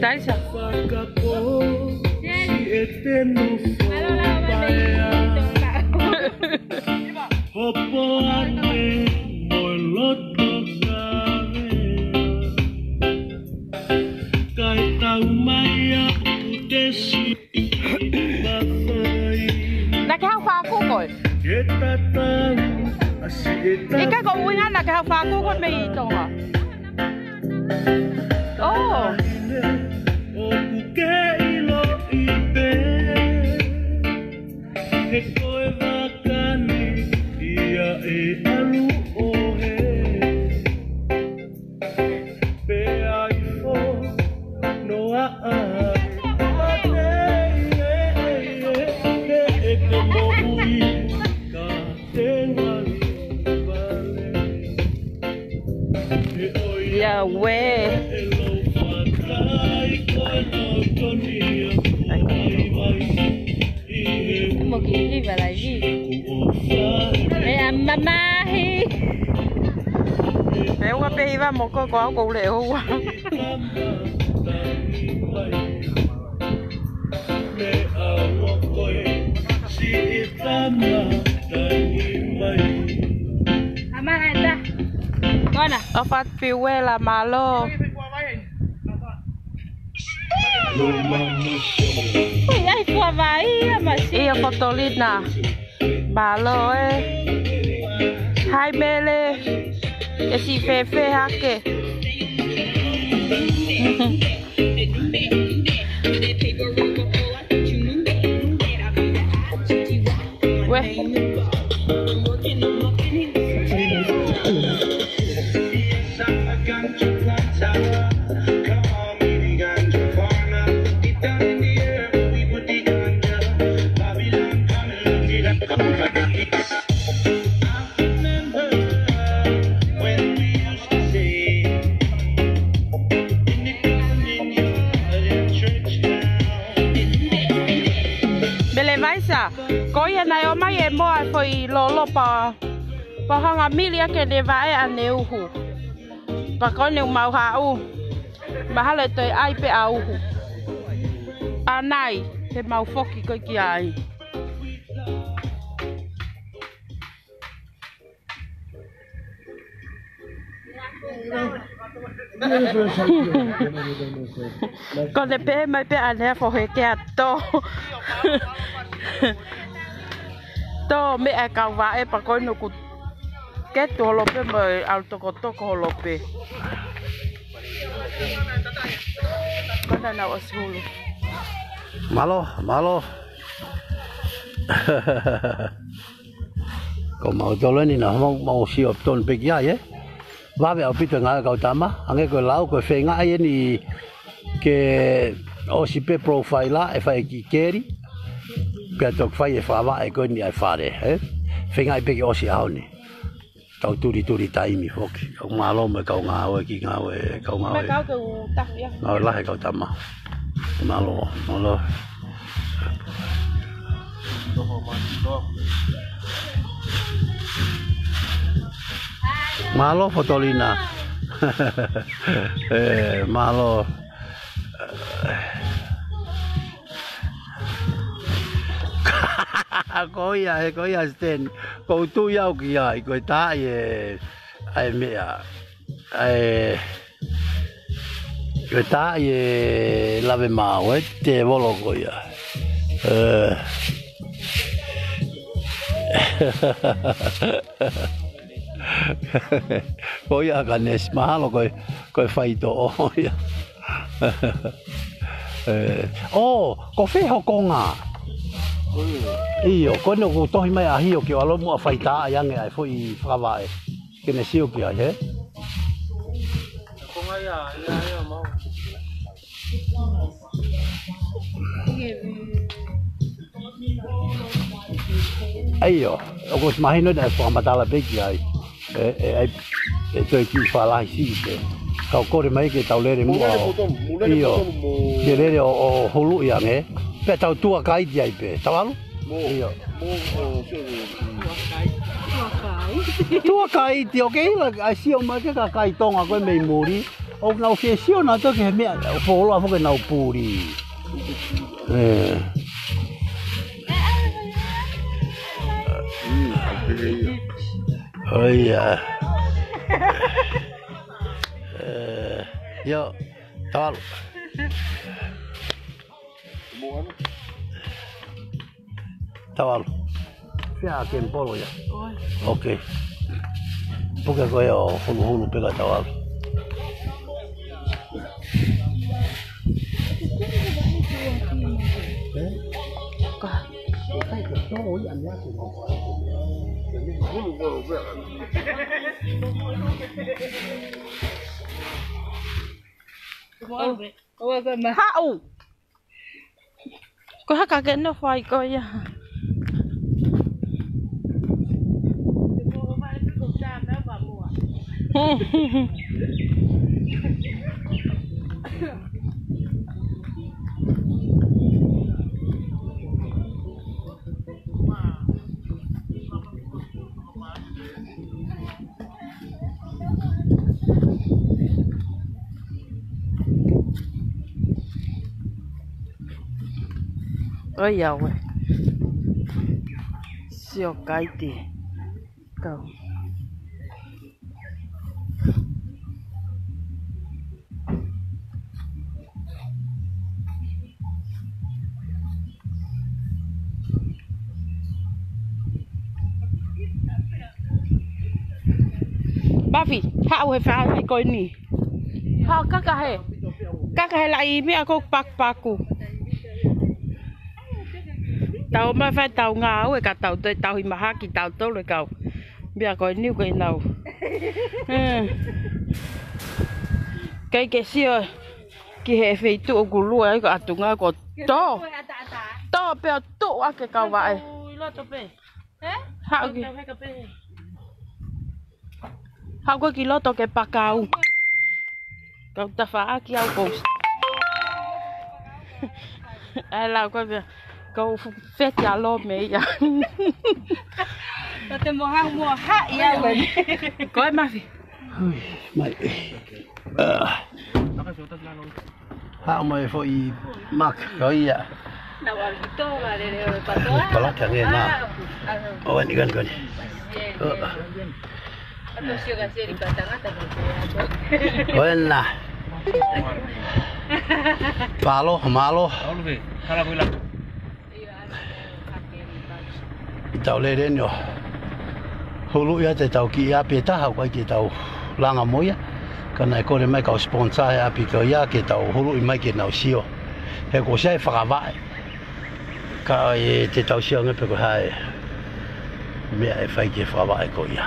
Taisa. Ika ko uwi nga naghafago ko may ito nga. Oh. Yeah, way. Một kỳ đi vào lại gì? Em mama hi. Em qua đây vào một con có cụ liệu quá. mana? Opat piwela malo. Ui, ai tua vai, mas Iya fotolina. Malo Hai mele. Esi fefe hake. Weh. Ko ia nai o mai e moa foi lolo pa hanga milia ke le vai a neuhu. Pa ko ne mau ha u. Ba hale toi ai pe au. Anai he mau foki ko ki ai. Ko le pe mai pe ane fo he ke ato. To me e ka wa e pa ko no ku ke to lo pe mai al to ko lo pe. Kana na osulu. Malo. Ko mau tolo ni na mau si op ton pe ya ye. Va ve opito nga ka tama, ange ko lau ko fe nga ye ni ke o si pe profile e fa ki keri. Pe tok fa e fa va e ko ni ai fare, fe nga pe o si au ni. Tau turi tai mi foki. Ko malo me ka nga o ki nga o ka nga. Me ka ko ta ya. Nga la e ka tama. Malo. Malo fotolina. Malo. Ko ia sten. Ko tu iau ki ai ko ta ai mea. Ko ta lave mau te volo ko ia. Ko ia ka nes mahalo ko fai to o ia. Ko feho konga. Iyo, ko no ko tohi mai ahi o ki alo mo fai ta yang ai foi fava e. Ke ne sio ki ai he. Konga ia mau. Ayo, ko smahino da fo matala pe ki ai. To ki fa la si ke. Ka ko mai ke taulere mo. Iyo. Ke le o holu ia nge. Pe tau tua kai di ai pe. Tawalu? Iyo. Tua kai ti o ke la ai si o ma ke ka kai tonga ko me muri. O na o se si o na to ke me fo lo fo ke na puri. Oh iya. Yo, tawal. Tawal. Fia que polo ya. Okay. Porque ko yo hulu pega tawal. Hau. Ko haka ke no fai ko ya. Ôi dồi ôi. Siêu cái tiền. Cầu. Mafi, hao he wha hai koe ni. Hao kaka he. Kaka he lai mea kou paku. Tau mai whai tau ngā au e ka tau tui tau hi maha ki tau tolu kau. Mea koe niu koe nau. Kei ke sio ki he whei tu o gulua e ko atunga ko tō. Tō peo tu ake kau wae. Hao ki. Hao koe ki loto ke pakau. Kau ta wha aki au kous. Ai lau koe pia. Kau wheti a lo me ia. Te moha ia wei. Koe Mafi. Mai. Hao mai fo I mak ko ia. Na wa to la le patoa. Palaka nge na. O ni gan gan. Ato sio ga seri patanga ta ko. Buena. Palo, malo. Olu be, kala buila. Tau le renyo. Hulu ia te tau ki ia pe taha kai ki tau langa moia. Kana e kore mai kau sponsor ia pi ko ia ke tau hulu I mai ke nau sio. He ko sai whakawai. Ka e te tau sio nge pe ko hae. Mea e whai ke whakawai ko ia.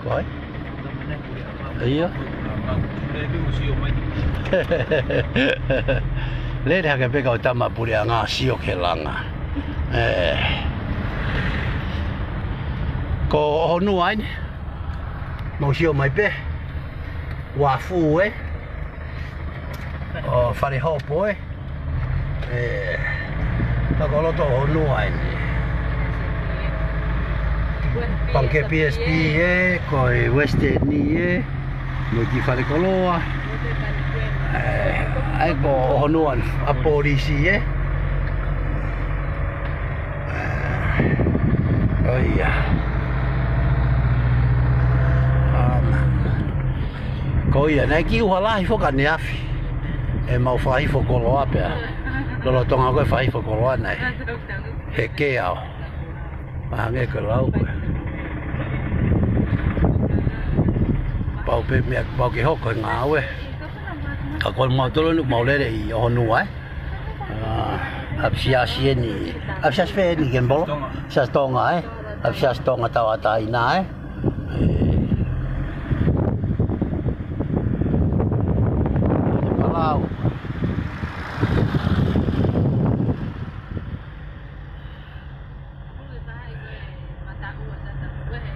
Koi? Ia? Le de hake peka o tama puri a ngā sio ke langa. Ko honu aine. Mau sio mai pe. Wafu e. O whare hopo e. Tako loto honu aine. Panke PSP e, koi Western e. Noi ki whare koloa. Ai ko honuan a polisi e. Oia. Ko ia nei ki uhala I foka ne afi. E mau whai fo koloa pea. Lolo tonga koe whai fo koloa nei. He ke au. Mahange ko lau koe. Pau pe mea pau ke hoko ngā aue. Ka koe mau tolo nuk mau lere I honua e. Apsiasi e ni. Apsiasi pe ni kembolo. Apsiasi tonga e. Apsiasi tonga tau ata ina e. Palau.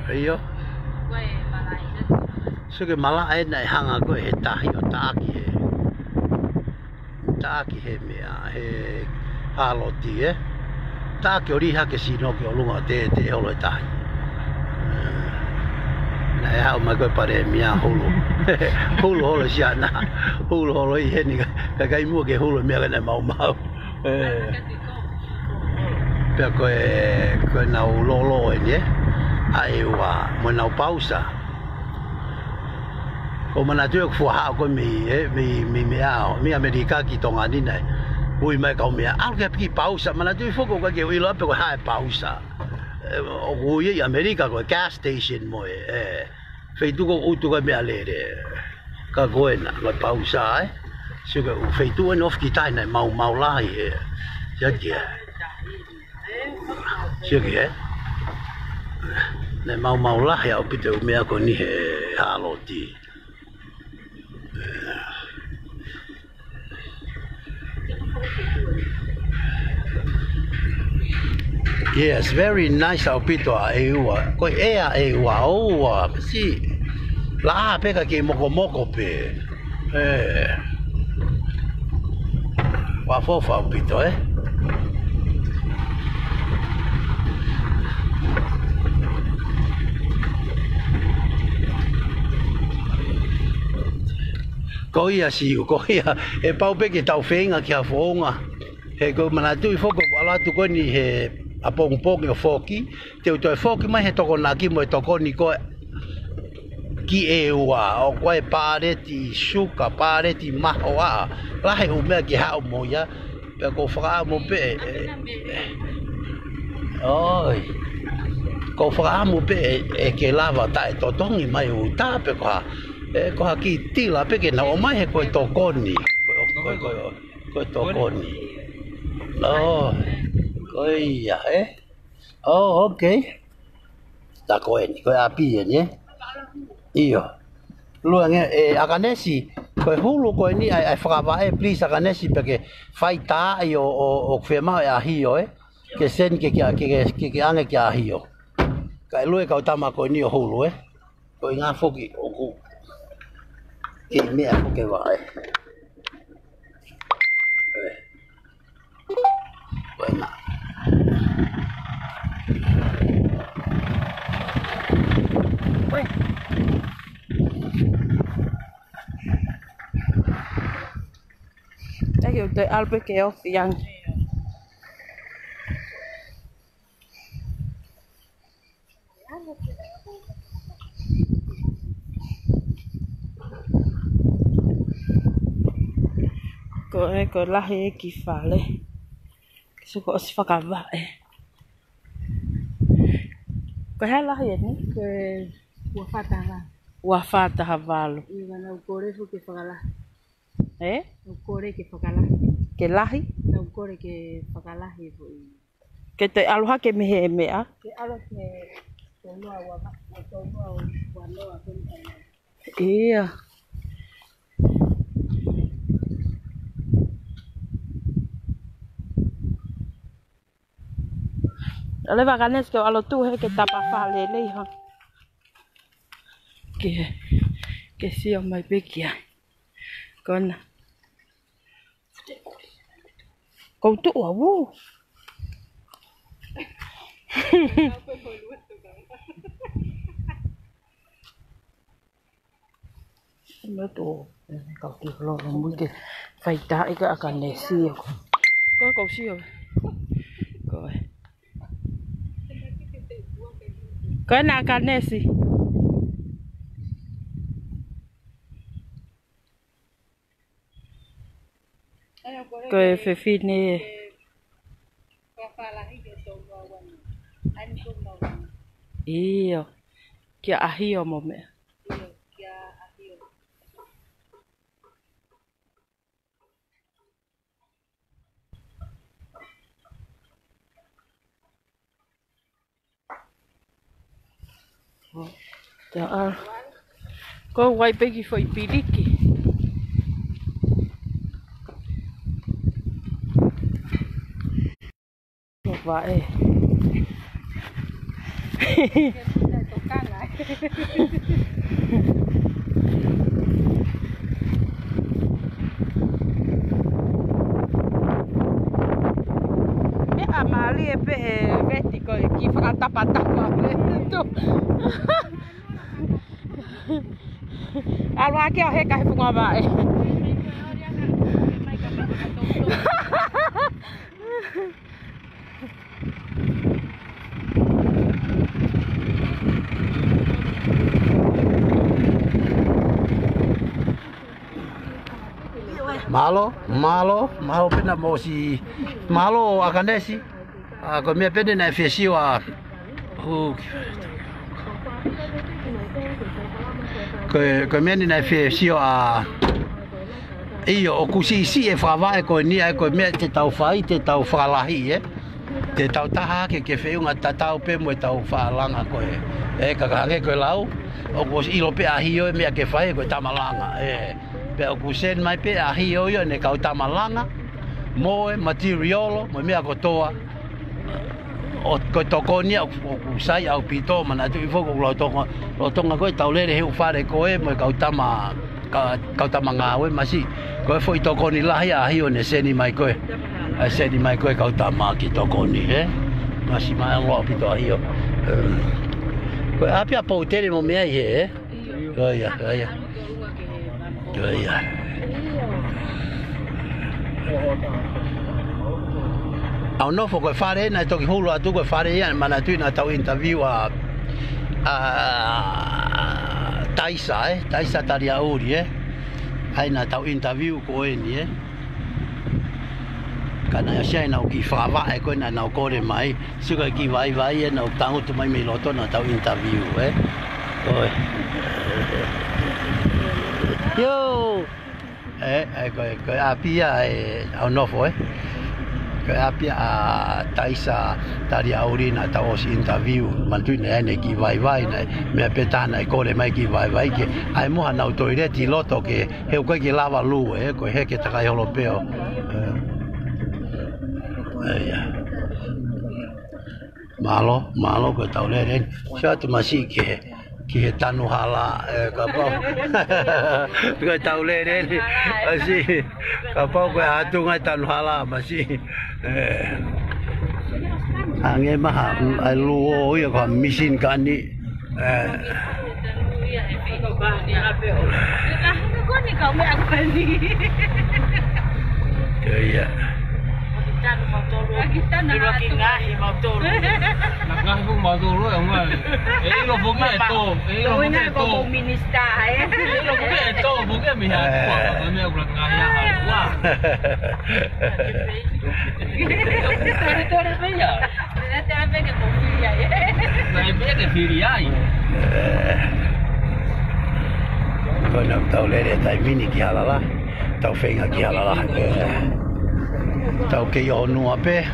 Iyo. Suke mala e nei hanga koe he tahi o taaki he. Taaki he mea he haloti e. Taaki o riha ke sinoki o lunga te holo e tahi. Nei hao mai koe pare mea hulu. Hulu holo si ana. Hulu holo I he ni ka kai mua ke hulu mea kene mau mau. Pea koe nau lolo e ni e. Ai ua mo nau pausa. O mana tu ko ha ko mi ao mi Amerika ki tonga ni nei ui mai ka mi al ke ki pausa mana tu foko ka ke ui lo pe ko ha pausa o ui Amerika ko gas station mo fei tu ko utu ka me alere ka goena ko pausa so ko fei tu en of ki tai nei mau lai ya ke so ke nei mau lai au pite me ko ni he haloti. Yes, very nice au pito a eua. Ko ea eua oua, si la peka ke moko pe. Wa fofa au pito Ko ia siu, ko ia e pau peke tau whenga ki a whonga. He ko mana tui whoko ala tu koe ni he a pongpong o whoki. Te utoi whoki mai he toko naki mo e toko ni koe ki e ua. O koe pāreti suka, pāreti maho a. Lahe u mea ki hao mo ia. Pea ko whaka mo pe. Oi. ko whakaamu pe e ke lava tae totongi mai u tā pe ko ha ki tila pe ke na o mai he koe tokoni. Koe tokoni. Oh, koe ia Oh, okay. Ta koe ni, koe api ni Iyo. Luange akanesi koe hulu koe ni ai whakawae please akanesi pe ke whai tā ai o whemau e ahio ke sen ke ange ke ahio. Kai lue kau tama koe ni o hulu koe ngā whoki o ku ke mea whoke wae. Koe ngā. Cái tôi ăn với kéo yang có lá hay kỳ phá lên số có phải cả vậy có hai lá hay nhỉ wafata havalo Ukore ke whakalahi. Ke lahi? Na ukore ke whakalahi hoi. Ke te aloha ke mehe e mea? Ke alo ke tonua wanoa kentana. Ia. Ale vaganes ke alo tu he ke tapa whale nei ha. Ke sio mai pekia. Kona. Kau tu awu. Nó tu kau tu lo mui ke phải ta cái akan nesi. Có kau sio. Coi. Cái na akan nesi. Koe whewhine Iyo Kia ahio mo mea Ta Ko wai pegi foi piliki Vai. Me amali e pe veti ko ki whakatapatapa Alwa ke o he kai funga vai. Malo pena mo si malo akanesi ko me pede na fesiwa ko me na fesiwa iyo o kusi si e fava ko ni ai ko me te tau fai te tau falahi te tau taha ke feunga tatau pe mo tau falanga ko ka ko lau o ko ilo pe ahio me ke fai ko tamalanga pe o kusen mai pe ahio yo ne kau tamalanga moe materialo mo me ko toa o ko tokoni o kusai au pito mana tu foko lo tonga ko taulere he ufare ko mo kau tama ngawe masi ko foi tokoni lahi ahio ne seni mai ko kau tama ki tokoni masi mai lo pito ahio ko apia po tere mo me ai ya Au no fo ko fare na to ki hulu atu ko fare ya mana tu na tau interview Taisa Tariauri ai na tau interview ko ni kana ya sai na ki whawa e koe na nau kore mai suka ki vai e nau tango tu mai me loto na tau interview oi yo koe apia au nofo koe apia a taisa tari auri na tau osi interview mantui na ene ki vai na mea petana e kore mai ki vai ke ai moha nau toireti loto ke heu koe ki lava lu koe heke takai holopeo malo ko tau le ren sa tu masi ki he tanu hala ka pau ko tau le ren asi ka pau ko atu ngai tanu hala masi ange maha ai lu o ia ko misin kani ya Kita nak ngahi motor. Nak ngahi pun motor lu yang mana? Lo bukan itu. Lo bukan itu. Minista Lo bukan itu. Bukan mihak tua. Kami aku nak ngahi hal tua. Itu ada apa ya? Nanti apa ke mobil ya? Nanti apa ke Firiai? Kau nak tahu leh tai mini ki halala, tahu fenga ki halala. Tau ke yo nu ape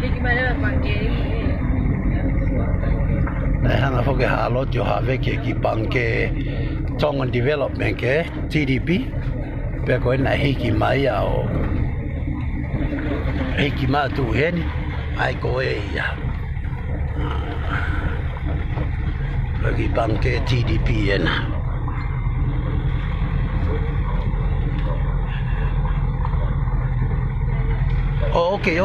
gimana pakai hanga fo ke halo jo have ke ki banke Tongan Development ke TDP pe ko na hiki mai au hiki ma tu hen ai ko ya bagi banke TDP ena okay,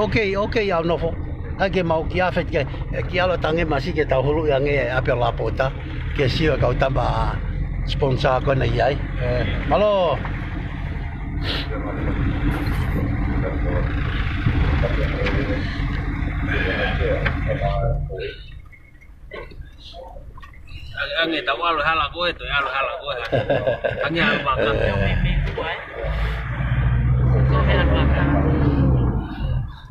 au nofo. Ake mau ki afet ke ki ala tange masi ke tau hulu yang ape lapota ke siwa kau tamba sponsor ko na yai. Malo. Ange tahu alu hala koe tu, alu hala koe. Ange alu bakar.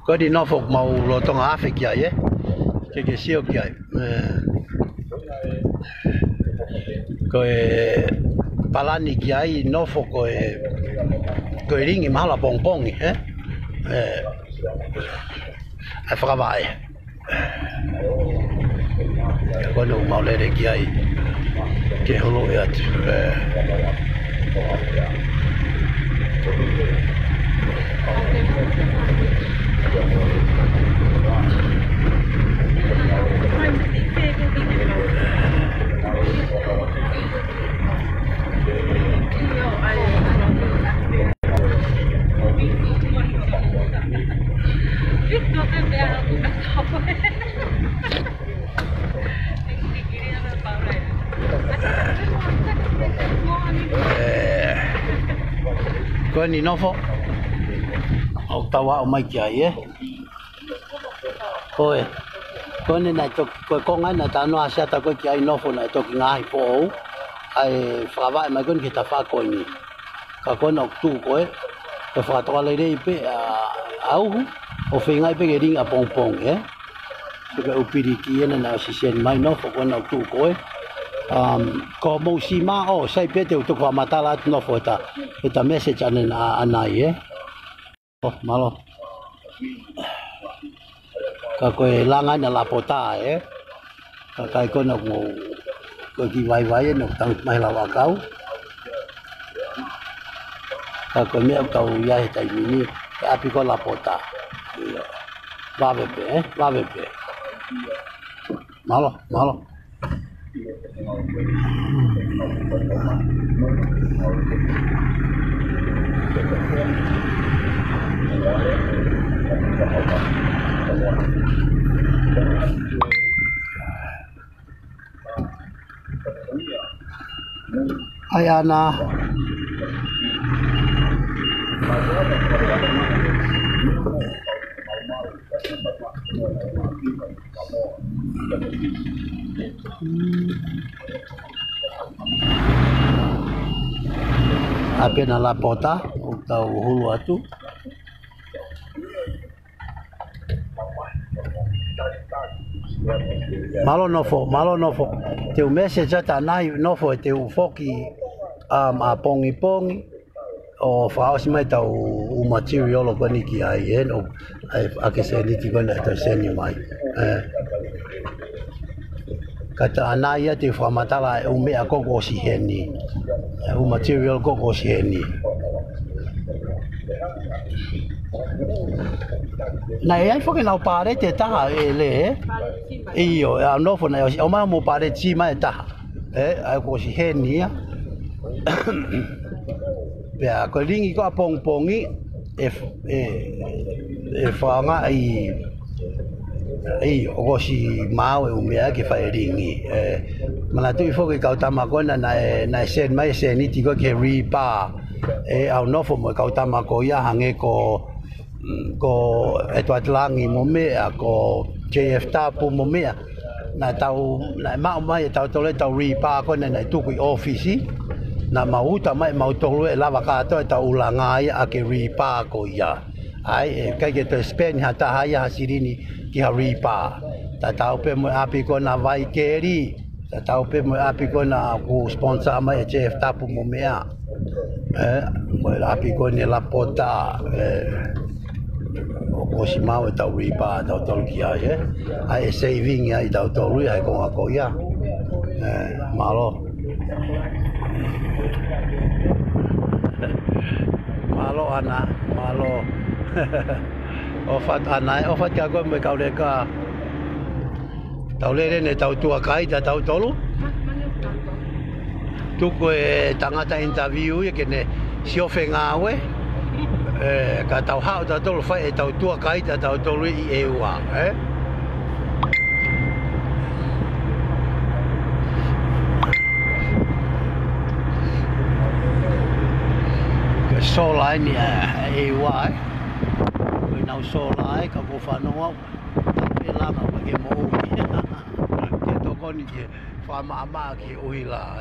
Ko di Norfolk mau lotong afek ya ke sio kia ko palani kia I Norfolk ko ringi mahala pongpong ai whakawai ko no mau lere kia ke holo ya ko ni nofo au tawa o mai kia ko ni na to ko konga na ta no asia ta ko kia nofo na to ngai po ai frava mai kon kita fa ko ni ka ko no tu ko ko fa to le dei pe au o finga pe ke ring a pong so ke upiri ki na si sen mai nofo ko no tu ko ko mo si ma o sai pe te to kwa matala no fota eta message ana anai malo ka ko langa na lapota ka kai ko no mo ko ki vai no tang mai la wa kau ka ko me kau ya eta mini ka api ko lapota va bebe malo Ayana Apena la pota, o tau hulu atu. Malo nofo. Te o message ata nai nofo e te u foki a pongi o whaosi mai tau u material o koni ki ai e no a ke se niti kona tau seni mai. Kata anai te whamatala e u mea koko si heni. U material koko si heni. Na e ai foke nau pare te taha e le Iyo, a nofo na o mai mo pare ti mai taha. Ai ko si heni ia. Pea ko ringi ko pongi e whanga i o si mau e umea ke whae ringi. Mana tui whoki kautama kona na sen mai sen iti ko ke ripa au nofo mo kautama ko ia hange ko Etuatlangi mo mea ko JF Tapu mo mea na tau na mau mai tau tole tau ripa kona na tuku ofisi na mauta mai mautolu e lava kato tau ulanga ia a ke ripa ko ia ai kai ke to spend hata haya hasirini ki ha ripa ta tau pe mo api kona vai keri ta tau pe mo api kona ku sponsor mai JF Tapu mo mea mo api kona la pota o si mau e tau ripa tau tolu ki ai ai saving ai tau tolu ai konga ko ia malo ana malo o fat ka ko me ka le ka tau le ne tau tua kai tau tolu tu ko tangata interview ye ke ne si ofenga we ka tau hao tau tolu fai tau tua kai tau tolu i eua solai ni eua ko nau solai ka mo fanoa pe lama ko ke mo ke to koni ke fa ma ke uila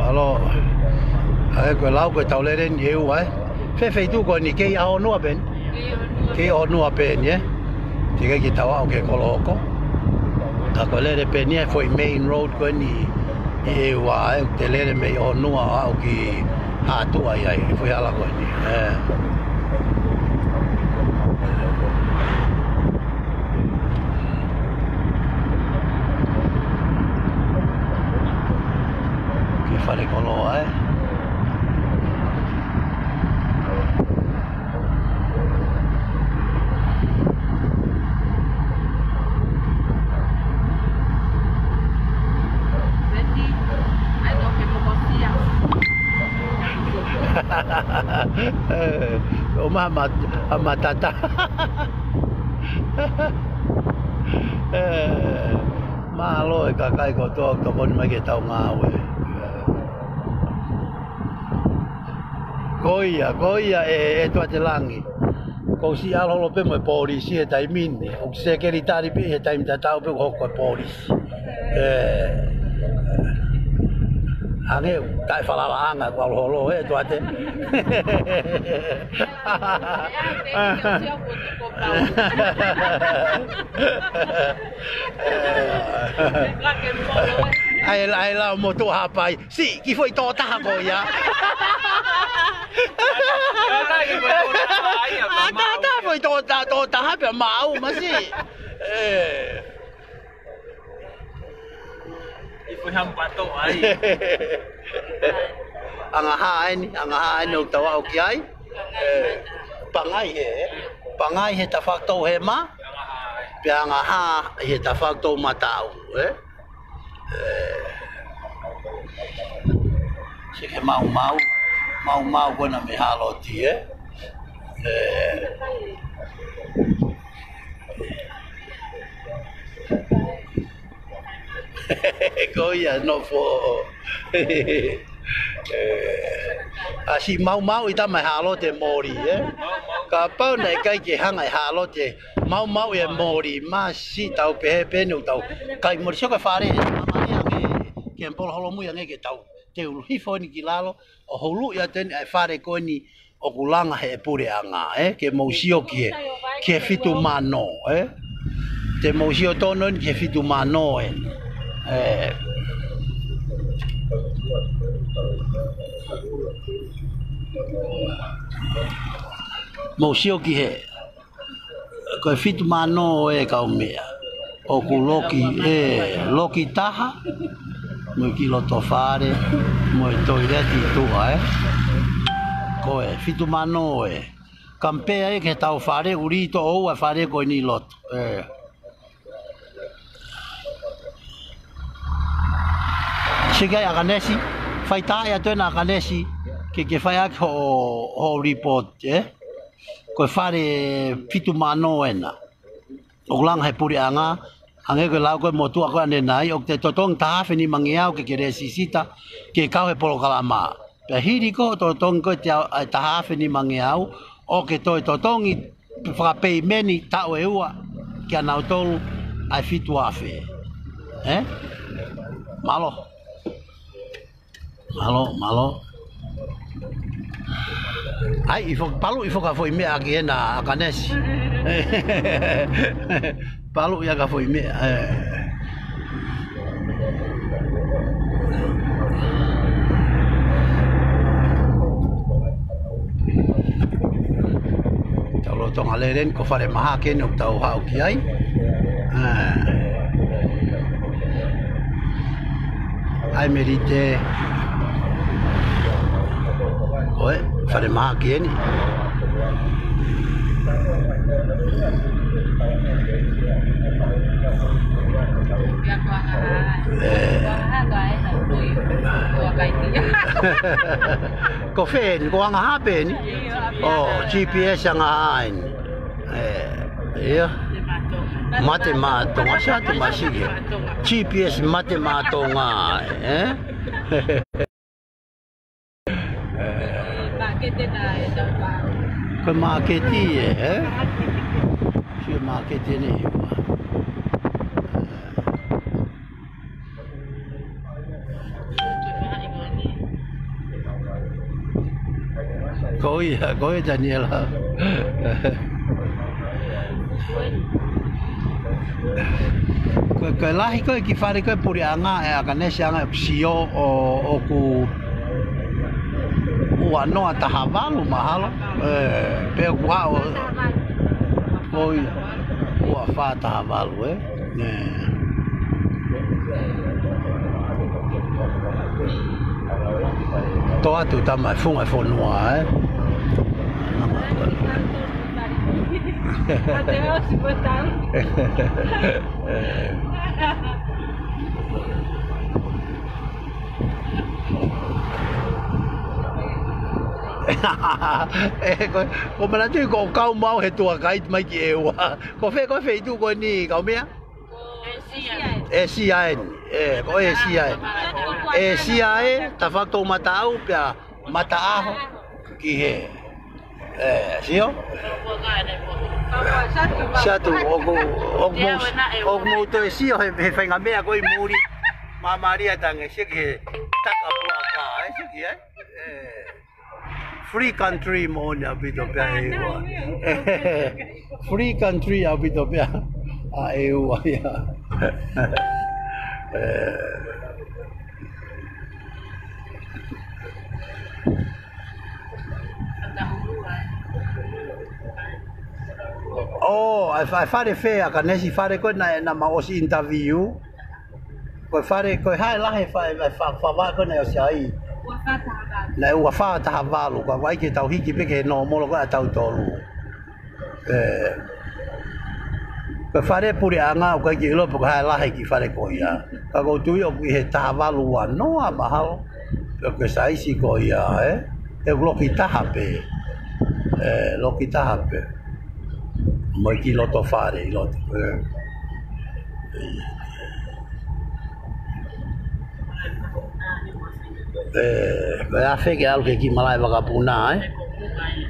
Alo ai ko lau ko tau le ren eu fe tu ko ni ke ao no ben ke o no ben ye ti ke tau ke koloko ta ko le pen ye foi main road ko ni eu te le me o no au ki ha tu ai foi ala ko ni fare con lo o mama tata malo e kakai ko to ko bon mai ke tau ngawe Goia e Tuatelangi. Ko si alo pe mo polisi e tai minne. O sekeritari pe e tai tau pe ko polisi. Ane kai falava anga ko holo e Tuate. Ai la moto hapai. Si, ki foi tota ko ya. Tá, foi tota rápido, mal, mas sim. E foi rampato aí. Angaha no tawa o ki ai. Pangai he ta fakto he ma. Pe angaha he ta fakto matau, Se que mau kona me halo ti Ko ia no fo. Asi mau i ta mai halo te mori Ka pau nei kai ke hanga i halo te mau e mori ma si tau pe no tau. Kai mori so ka fare ke pol holo mu yang ke tau. Te ulu hifo ni ki lalo o holu ia ten ai fare ko ni o kulanga he pure anga ke mousio ke fitu mano te mousio tono ke fitu mano mousio ki he ko fitu mano ka umea o kuloki loki taha mo ki lo tofare mo toileti tu Koe, fitu mano Kampea ke tau fare urito ou a fare ko ni lot. Sigai aganesi, fai tae atu na aganesi ke fai ak ho report Koe fare fitu mano ena. O lang he puri anga ange ko lau ko motu ko ane nai o te totong tahafe ni mangiau ke resisita ke kau he polo kalama. Pe hiri ko totong ko te tahafe ni mangiau o ke toi totongi whakapei meni tau e ua ki anau tolu ai fitu afe. Malo. Ai, palu i whaka foi mea ki ena akanesi. Palu ia ka foi mea. Tau tonga leren ko whare maha kene o tau hau ki ai. Ai merite. Oe, whare maha kene. Ko fen, ko anga hapen. Oh, GPS ang hain. Iya. Mate matonga siya to masige. GPS mate matonga, Ko marketi Si marketi ni. Koi Daniela. Ko lahi ko ki fare ko puri anga akanesi anga sio o ku ua noa tahavalu mahalo pe wa koi ua fa tahavalu Toa tu tama funga fonua Ko mana tu ko kau mau he tua kai mai ki ewa. Ko fe tu ko ni kau mea? ACN. Ko ACN. ACN ta fakto matau pia mataaho ki he. Sio? Satu ogo to sio he fenga mea ko i muri. Mamaria tange sike taka plaka sike Free country mo na bito pa Free country abito pa eu ya Oh, I fare fe a kanesi fare ko na maosi interview ko fare ko hai la he fa ko na sai Na ua wha tahavalu, ka wai ke tau hiki peke no molo ka tau tolu. Ka whare puri anga o ka ki ilopo ka hae lahe ki whare ko ia. Ka koutui o ki he tahavalu wa noa mahalo. Ka saisi ko ia, E loki tahape. Loki tahape. Mo ki loto whare i loto. Vai a fake algo que malai vagabunda,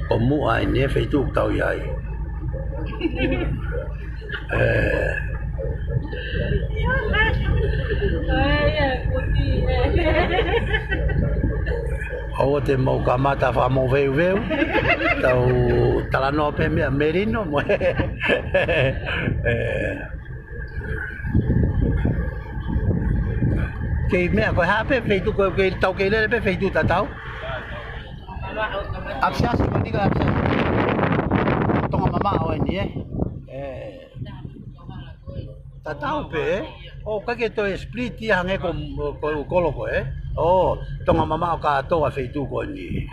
o mu ai ne feito tau ai. O te mau kamata fa mo veu tau talano pe me merino mo cái mẹ có hát pe feito cái tàu cái lên pe feito ta tàu áp sát cái đi cái áp sát tông mama ở đây ta tàu pe oh cái tôi split đi hàng cái có lo cái oh tông mama cả tôi feito cái này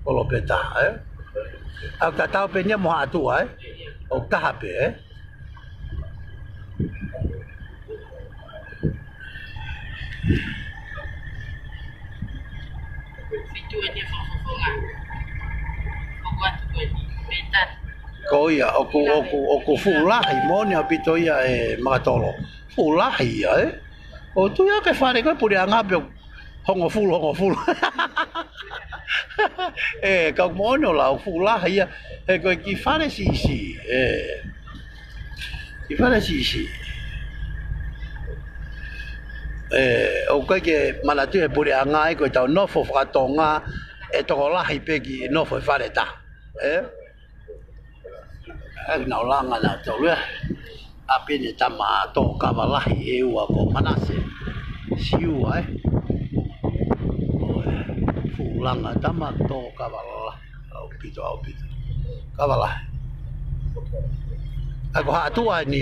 có lo pe ta áp ta tàu pe nhớ mua hạt tu oh cả pe Koia oku fulahi moni apito ia makatolo fulahi ia o tu ia ke fare ko puri angape hongo fulu ka mono la fulahi ia ko ki fare si ki fare si o ke malatu e puri angai ko tau no fo fatonga e to la hipeki no fo fare ta nào langa na to le ape ni tama to kavalahi e wa ko manase siu fulanga tama to kavala au pito kavala ako ha tu ai ni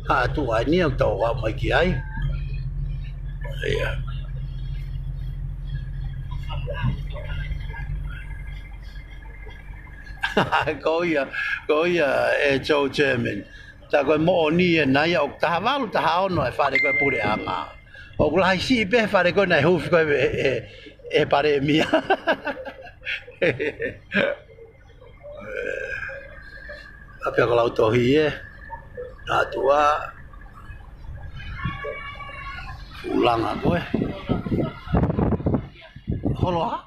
ha tu ai ni to wa mai ki ai có châu German ta coi mỏ ni na ya ta vào ta hao nói phải coi bùi ăn à ông lại si bé phải coi này hút coi pare mía apa kalau tohi na tua pulang aku holo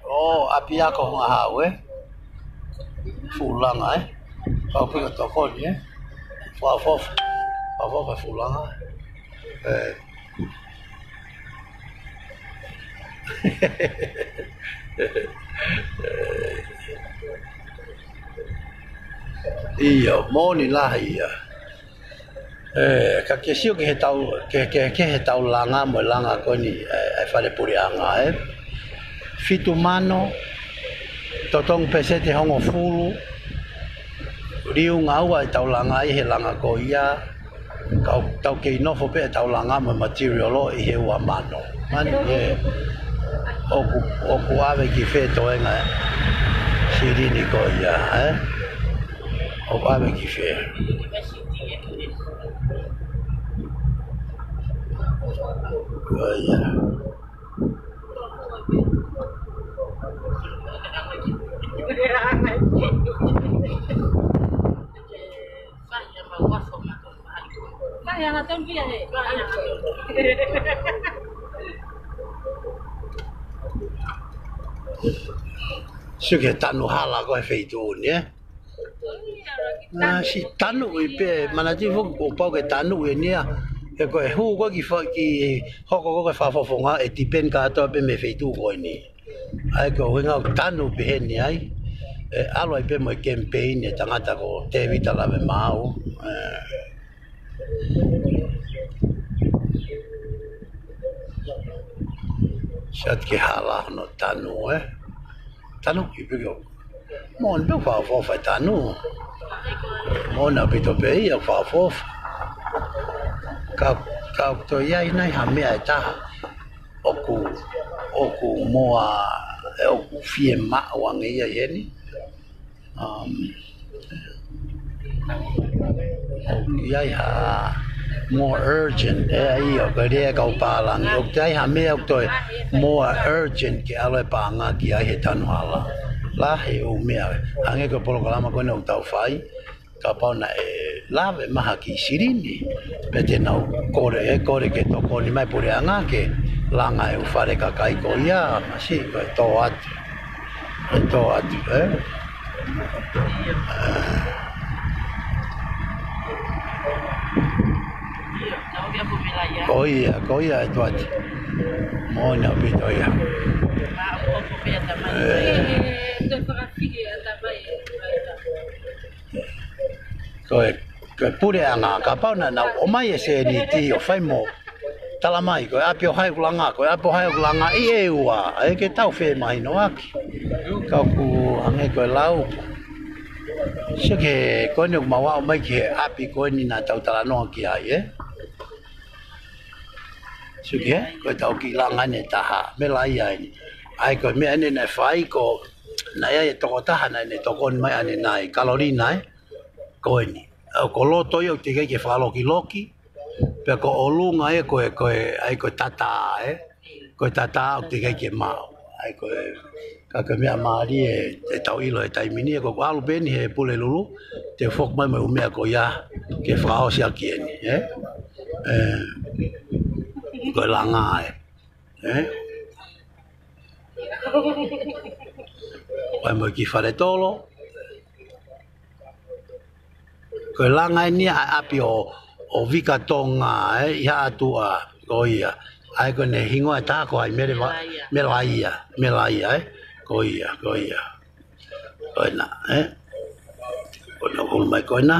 oh apia ko ngahau fulang kau pergi ke toko ni apa fulang iya mau ni lah iya kakek siu ke tahu langa mo langa ko ni fale puri anga fitu mano totong pesete hongo fulu riu ngau ai tau langa I he langa ko ia kau tau ke no fo pe tau langa ma material lo I he wa mano man oku ave ki fe to nga siri ni ko ia oku ave ki fe iya suke tanu hala ko feito ni si tanu pe manati fo ko pa ke tanu ni e ko hu ko ki hoko ko fa fonga e tipen ka to pe me feito ko ni ai ko wenga tanu pe ni ai alo pe mo campaign e tangata ko te vita la me mau Sat ke hala no tanu tanu ki pego mon be fa tanu mon apito pe ia fa ka to ia ina ha me ta oku moa oku fie ma wange ia yeni ia ha more urgent ia ko dia ka palang ok tai ha me ok to more urgent ke ale pa nga ki ai he tanu hala la he o me ange ko programa ko no tau fai ka pa na lave maha ki sirini pe te nau kore ke toko ni mai pure anga ke langa e whare ka kai ko ia masi ko e tō atu ko ia e tō atu mo na pito ia ko pure anga ka pau na o mai e se ni ti o fai mo tala mai ko apio hai langa I e ua e ke tau fe mai no aki ka ku ange ko lau se ke ko ni ma wa mai ke api ko ni na tau tala no ki ai se ke ko tau ki langa ne taha me lai ai ko me ane na fai ko na ia e toko taha na ne toko mai ane nai kalori nai ko ni ko loto yo te ke loki pe ko olunga ko ai ko tata ko tata o te ke mau ai ko ka me amari e tau ilo e taimini ko alu beni he pule lulu te fok mai me ko ya ke frao sia kieni ko langa Vai mo ki fare tolo. Ko langa ni api o vika tonga ia atua ko ia. Ai ko ne hingo ata ko ai melaia ko ia. Ko na ko na ko mai ko na.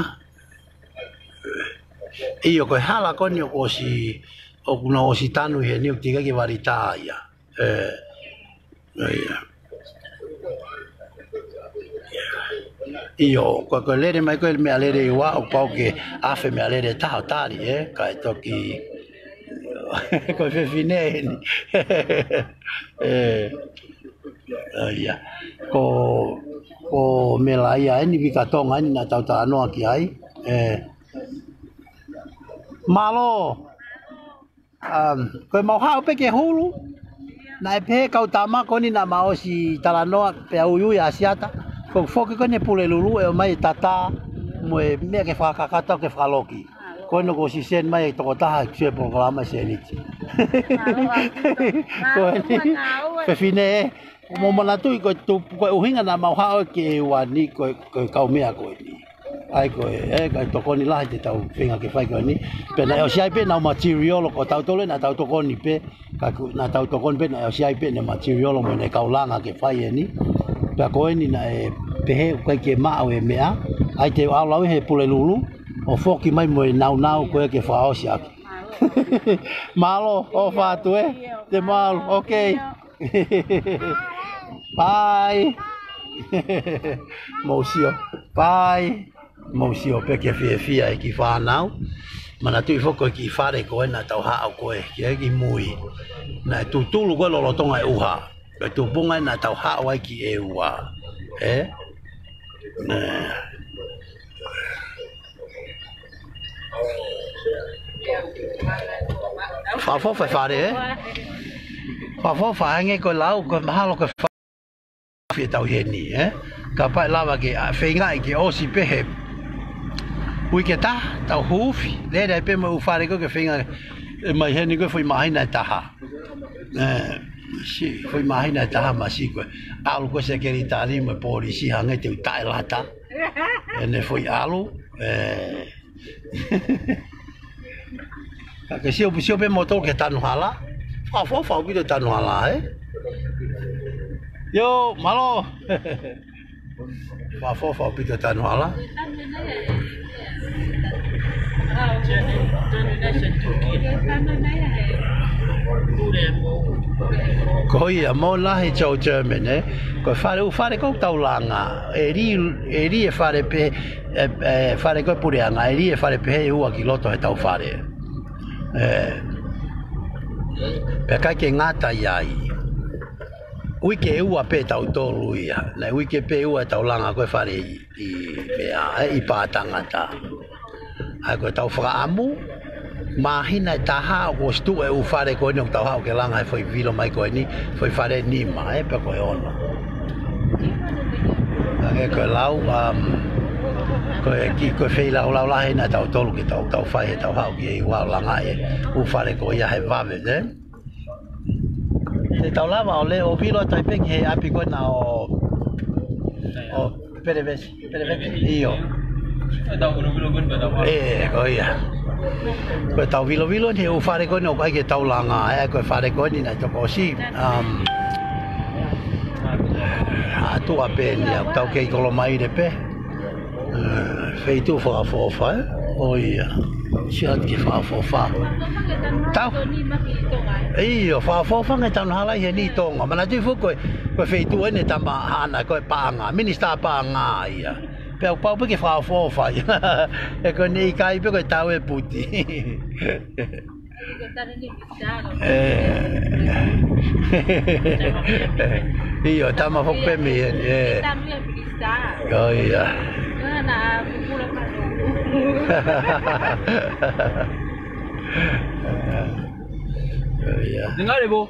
Io ko hala ko ni o si o kuno o si tanu he ni o tiga ki varita ia. Io ko lere mai ko me alere wa o pau ke afe me alere ta tari ka toki ko fe fine ia ko me la ia ni vika tonga ni na tau ta no aki ai malo ko mau ha pe ke hulu na pe ka utama ko ni na mau si talanoa pe uyu ya siata ko foki ko ne pule lulu e mai tata mo me ke fa kakata ke fa loki ko no ko si sen mai to ta se programa se ni ko ni pe fine mo mana tu ko tu ko uhinga na mau ha ke wani ko ka me ko ni ai ko ka to ko ni la te tau finga ke fai ko ni pe na o si ai pe na material ko tau tole na tau to ko ni pe ka na tau to ko pe na o si ai pe na material mo ne kaulanga ke fai ni pe ko ni na e pe ko ke ma o e mea ai te au lau he pule lulu o foki mai mo nau ko ke fa o si ak malo o fa tu te mal okay bye Mousio bye Mousio pe ke fia e ki fa nau mana tu foko ki fare ko na tau ha ko e ki mui na tu tulu ko lo tonga e uha pe tu bunga na tau ha wa ki e ua fa fare fa nge ko lau ko mahalo ko fi tau he ni ka pa lava ke feinga ke o si pe ui ke ta tau hufi le dai pe mo fare ko ke feinga mai he ni ko foi mai na ta ha si foi mai na ta ma si ko alu ko se ke itali mo polisi hange te tai lata ne foi alu ka si o pe motor ke tanu hala fa ki te tanu hala yo malo fa ki te tanu hala ko ia mo la he chau German ko fare ko taulanga eri e fare pe fare ko pureanga eri e fare pe ua ki loto he tau fare pe ka ke ngata iai ui ke ua pe tau tolu ia na ui ke pe ua taulanga ko fare i i patanga ta ai ko tau fra amu mahina taha o stu e u fare ko no taha ke langa foi vilo mai ko ni foi fare ni mai pe ko ono age ko lau ko fei la he na tau tolu ki tau whai he tau hau ki e wau langa e whare ko ia he wawe ne. Te tau lava o le o pilo taipeng he api ko na o perevesi iyo. Ko ia. Ko tau vilo he whare ko no kai ke tau langa e ko whare ko ni na toko si. Tu apen ya tau ke kolo mai de pe. Fei tu whaafofa, o ia, siat ki whaafofa. Tau? Iyo, whaafofa ngai tau nahala i he ni tonga. Mana tui fuko koe fei tu ene tama hana koe paanga, minista paanga ia. Pea pau pe ke whaafofa ia. E koe nei kai pe koe tau e puti. Iyo, tama fuko mi e. Oh iya. Dengar ibu.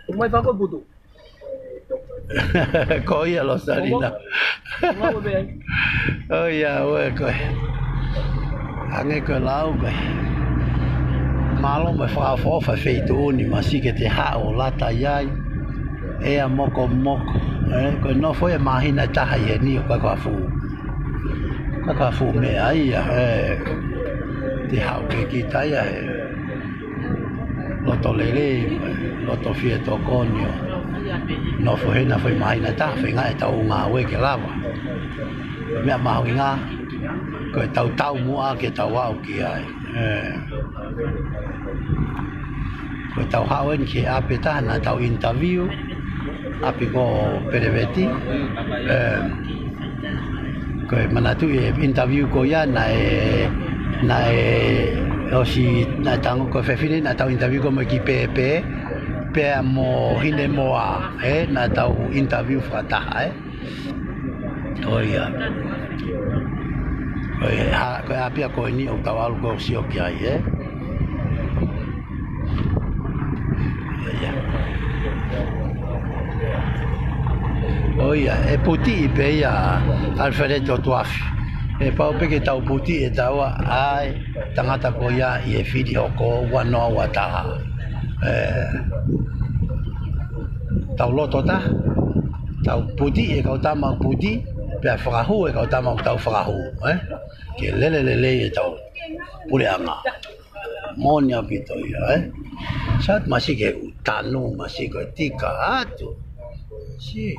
Umay pa ko buto. Ko iya lo sarina. Oh iya, we ko. Ange ko lau ko. Malo me fa fofa feito ni masike te ha o lata yai. E a moko ko no foi mahina taha ye ni ka fu me ai te hau ke ki taia loto lele loto fieto konio no foi na foi mahina taha foi ngai tau ngā we ke lava mea mahu ngā ko tau mua ke tau au ki ai ko tau hau en ki ape taha na tau interview api ko pereveti ko manatu e interview ko ya na osi na tango ko fefine na tau interview ko mo ki pe mo hine moa na tau interview fata oia ko api ko ni o tau algo si o ki ai Oh iya, e puti pe ia Alfredo Tuafi. E pau pe ke tau puti e tau ai tangata ko ia i e whiri hoko wanoa wataha. Tau loto ta, tau puti e kau tama puti, pe a whakahu e kau tama tau whakahu. Ke lele e tau pule anga. Monia pito ia, Saat masih ke utanu, masih ke tika atu. Si.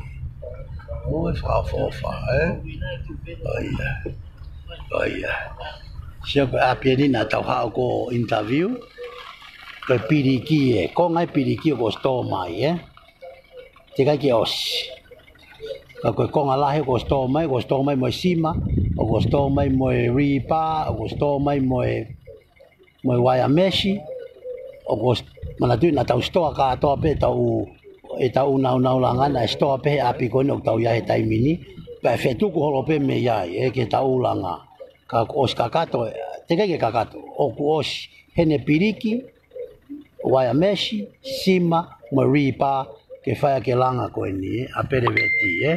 Mooi fofa, Oh iya. Siapa api ni nak tahu aku interview ke piriki ko ngai piriki ko stomai Jika kios. Ko ngalahe ko stomai mo sima, ko stomai mo ripa, ko stomai mo wayamesi, ko manatu na tahu stoa ka to pe tahu e tau nau langa na stoa pe api ko no tau ya tai mini pa fetu ko holo pe me ya ke tau langa ka os kakato te ke kakato o ku os hene piriki wayamesi sima maripa ke fa ke langa ko ni a pereveti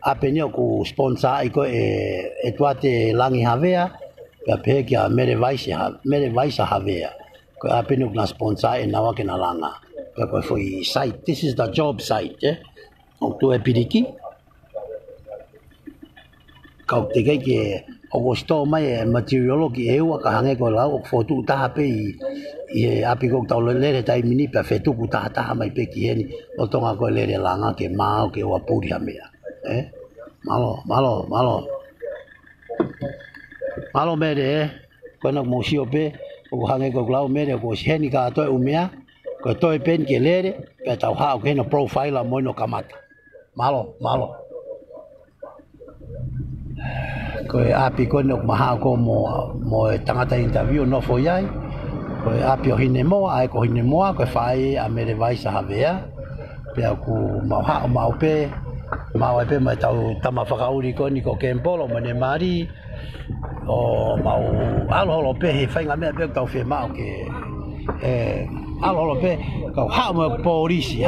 api ni ku sponsor iko e tuate langi havea ka pe ke mere vaisa havea ko apenu na sponsor e nawa ke na langa ko foi site, this is the job site o tu e piriki ka te ke o sto mai materiologi e wa ka hange ko la o fotu ta pe i api ko ta le tai mini pe fetu ku ta mai pe ki ni o tonga ko le langa ke ma o ke wa puri amea malo mere ko na mo si ope o hange ko glau mere ko heni ka to umea ko to pen ke lere pe tau ha ke no profile mo no kamata malo ko api ko no maha ko mo tangata interview no foi ai ko api o hine mo ai ko hine mo ko fai a mere vai sa havea pe ku mau pe mai tau tama whakauri ko ni ko kempolo mane mari o mau alo pe he fainga me pe tau fe mau ke alo pe ka ha mo polisi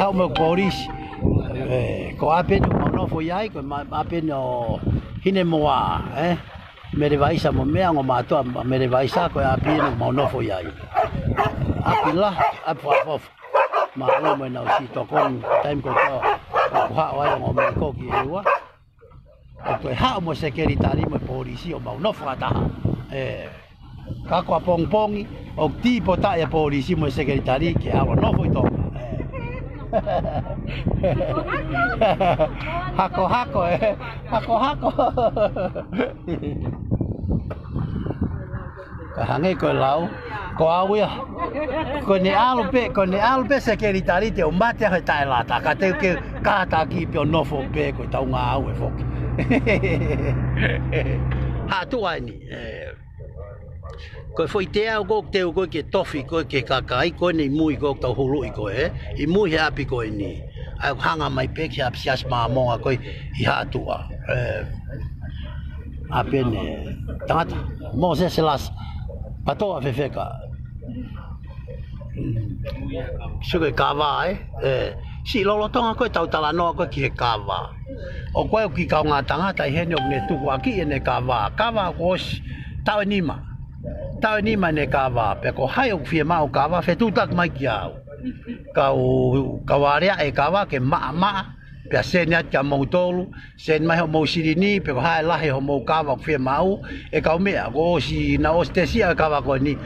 Ko ape no no fo yai ko ape no hine moa me le vai sa mo me ngo ma to me le vai sa ko ape no no fo yai ape la ape fa ma lo me na si to kon time ko to ha wa ngo me ko ki wa ko ha mo security mo polisi o ma no fa ta ka ko pong pongi o tipo ta ya polisi mo secretary ke a no foi to hako ka hange ko lau ko awia ko ne alu pe secretary te o mate ha tai la ta ka te ke ka ta ki pe no fo pe ko ta nga au e fo ha tu ani ko foi te au ko te ko ke tofi ko ke kakai ko nei mui ko ta hulu ko I mui he api ko ni au hanga mai pe ke apsias ma mo ko I ha tua apene tata mo se las pato a fefeka suge kava si lolo tonga ko tau tala no ko ki kava o ko ki ka nga tanga tai he ne tu ko ki ne kava ko tau ni ma ne kava pe ko hai o fie ma o kava fe tu tak mai kia ka waria e kava ke ma pe se ne ka mo tolu sen mai ho mo sirini pe ko hai la he ho mo kava fie mau e ka me go si na ostesia kava ko ni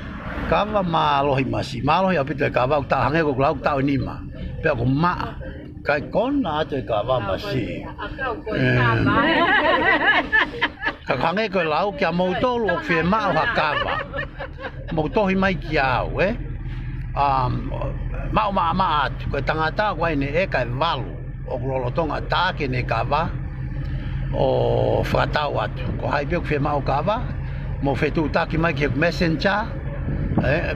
kava ma lo hi masi ma lo ya pe kava ta hange ko lau ta ni ma pe ko ma kai kon na te kava masi ka hange ko lau kia mo tolu fie mau ha kava mo tohi mai ki au ma ko tangata ko ne e kai valu o lo tonga ta ke ne kava o fata wat ko hai be fe mau kava mo fe tu ta ki mai ki messenger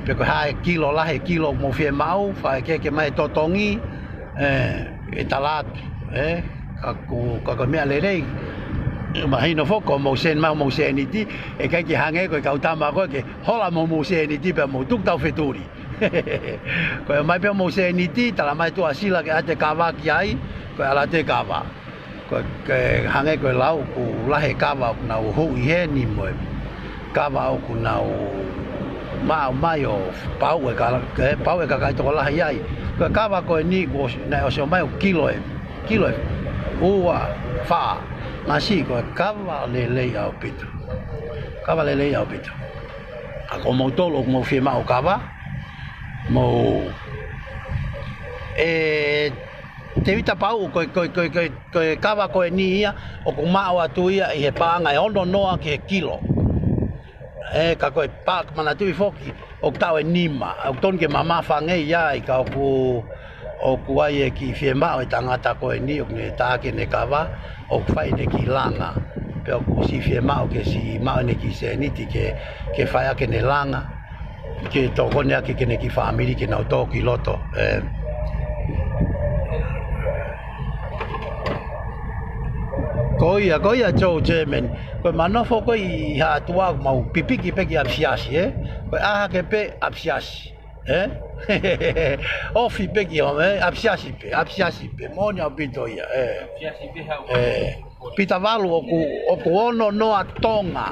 pe ko hai kilo la he kilo mo fe mau fa ke mai totongi e talat ka me ale imagino foco mo sen ni ti e kai ki hange ko ka utama ko ke hola mo sen ni ti pe mo tuk tau feturi ko mai pe mo sen ni ti tala mai tu asila ke ate kava ki ai ko ala te kava ko ke hange ko lau ku la he kava na ho I he ni mo kava ku na ma yo pau e ka ka to la ai ko kava ko ni ko na o so mai kilo ua fa Masih ko kava lele au pito. Ako mo tolo mo firma o kava. Mo te vita pau ko kava ko ni ia o ko mau atu ia I he panga e ono noa ke kilo. Ka ko pa mana tu foki o tau e nima. O ton ke mama fange ia I ka o kuai ki firma o tangata ko ni o ne ta ke ne kava o fai ne ki langa pe o si firma o ke si ma ne ki se ni ti ke fai ke ne langa ke to ko ne ke ne ki family ke na to ki loto koia cho jemen ko manofo ko I ha tua mau pipiki pe ki apsiasi ko a ke pe apsiasi Ofi peki o apsiasi pe monia bitoia pita valu o ono noa tonga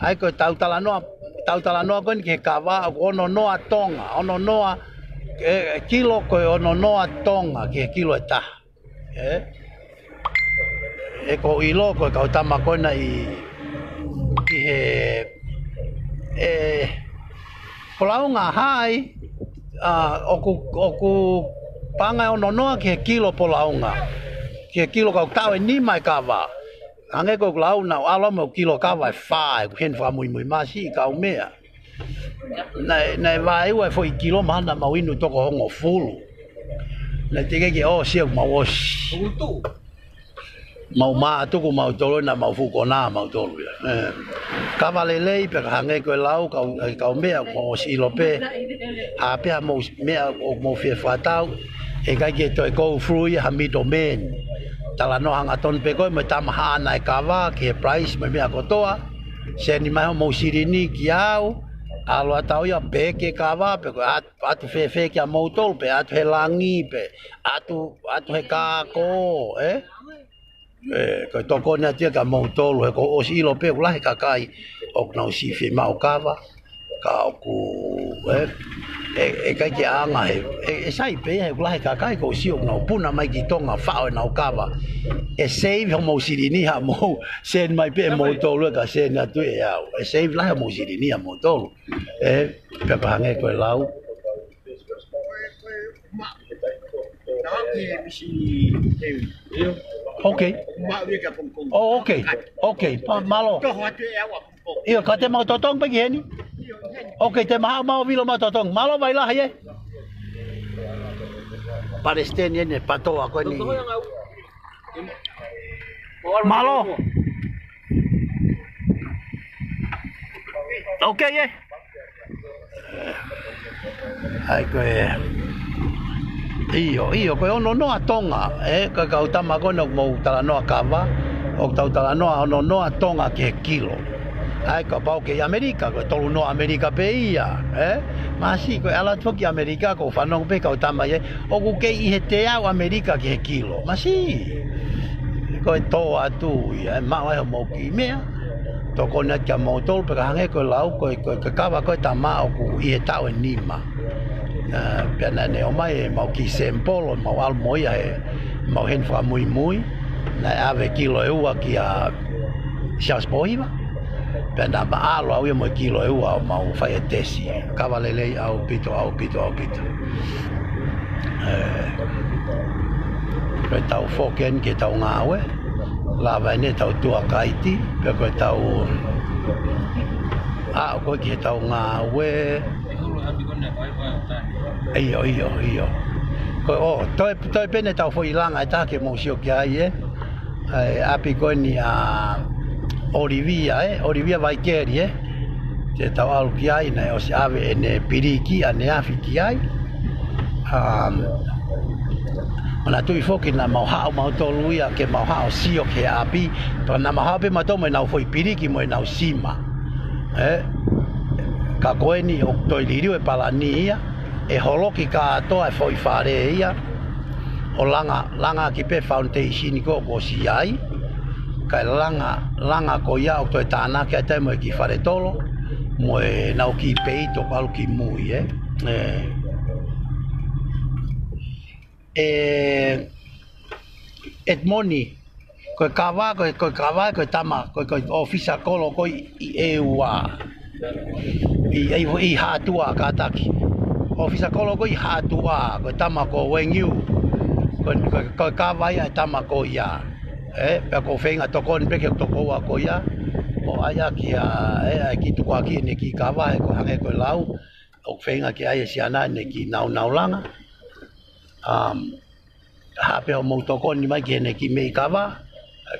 ai ko tautala noa ko ke kava ono noa tonga ono noa kilo ko ono noa tonga ke kilo eta ko ilo ko ka tama ko na I polaunga hai oku panga ono noa ke kilo polaunga ke kilo ka tau ni mai kava ange ko lau na ala mo kilo kava fa hen fa muy masi ka umea na vai wa foi kilo mana mawinu to ko ngo fulu na tege ke o sia ma was mau ma tu ko mau tolo na mau fu ko na mau tolo kava lele pe hange ko lau ka umea ko si lope a pe mo fe fatau e ka ke to ko frui ha mi domain tala no hanga ton pe ko me tama na kava ke price me ko toa se ni mai mo sirini ki au alo tau ia pe ke kawa pe ko atu fe ke motor pe atu he langi pe atu he kako ko toko na tia ka motor ko o si lo pe la he kakai o no si fe mau kawa ka ku kai ke anga he sai pe he la he kakai ko si o no puna mai ki tonga fa o no kawa save mo sirini ha mo sen mai pe motor ka sen na tu ya save la mo sirini ha motor pe pa nge ko lau okay oh okay pa malo iyo ka te mau totong pa geni okay te mau vilo mau totong malo vai la ye Palestinian ne pato ako ni malo okay ye ai ko iyo ko ono no atonga ka utama ko no mo tala no akava o tala no atonga ke kilo ai ka pau ke Amerika ko tolu no Amerika pe ia masi ko ala to ki Amerika ko fanong pe ka utama ye o ku ke i te au Amerika ke kilo masi ko to atu ia ma wa mo ki mea to ko na ka mo tol pe ka hange ko lau ko ka ko tama o ku i ta o nima pena ne o mai mau ki sempolo mau al moia mau hen fra muy na ave kilo ua ki a sias poiva pena ba alo au mo kilo ua mau fai tesi cavalele au pito pe tau foken ke tau ngawe la vane tau tua kaiti pe ko tau ko ke tau ngawe iyo ko toi pene tau foi langa ta ke mo sio ki ai api ko ni a Olivia Vaikeri te tau al ki ai na o se ave ene piriki ane afi ki ai mana tu foki na mau toluia ke mau sio ke api to na mau pe mato mo na foi piriki mo na sima ka koeni o toi lirio e palania holoki ka toa foi fare ia o langa ki pe foundation ko si ai ka langa ko ia o toi tana ke te mo ki fare tolo mo na ki pe to pal ki mui Edmoni ko kava ko tama ko ofisa kolo ko eua i hatua kataki ofisa kolo ko i hatua ko tama ko wengiu ko kava ya tama ko ya pe ko fenga to kon pe ke to ko ko ya o aya ki ki to ki ne ki kava ko hange ko lau o fenga ki ai siana ne ki nau langa hape o mo to kon ni mai ki ne ki me kava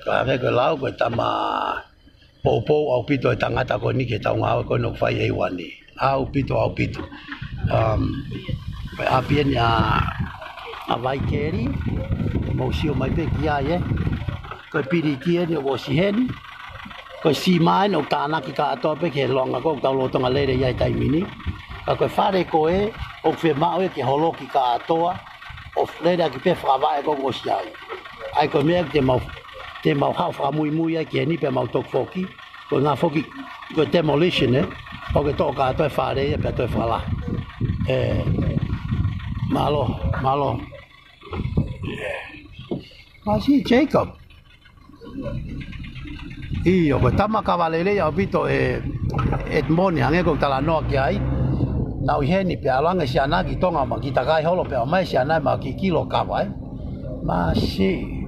ko hange ko lau ko tama popo au pito tangata ko ni ke tau ngau ko no fai e wani au pito apien ya avai keri mo sio mai pe kia ko piri kia ni o si heni ko si mai no tana ki ka to pe ke longa ko tau lo tonga lere ya tai mini ko fare ko o fe mau ke holo ki ka toa o lere ki pe frava ko go si ai ko me te mau hau fra muy ki ni pe mau tok foki ko na foki ko demolition o ke toka to fare pe to fala malo Masi Jacob iyo ko tama cavalele ya bito Edmoni hange ko tala no ki ai na uheni pe alanga siana ki tonga ma ki takai holo pe mai siana ma ki kilo kava Masi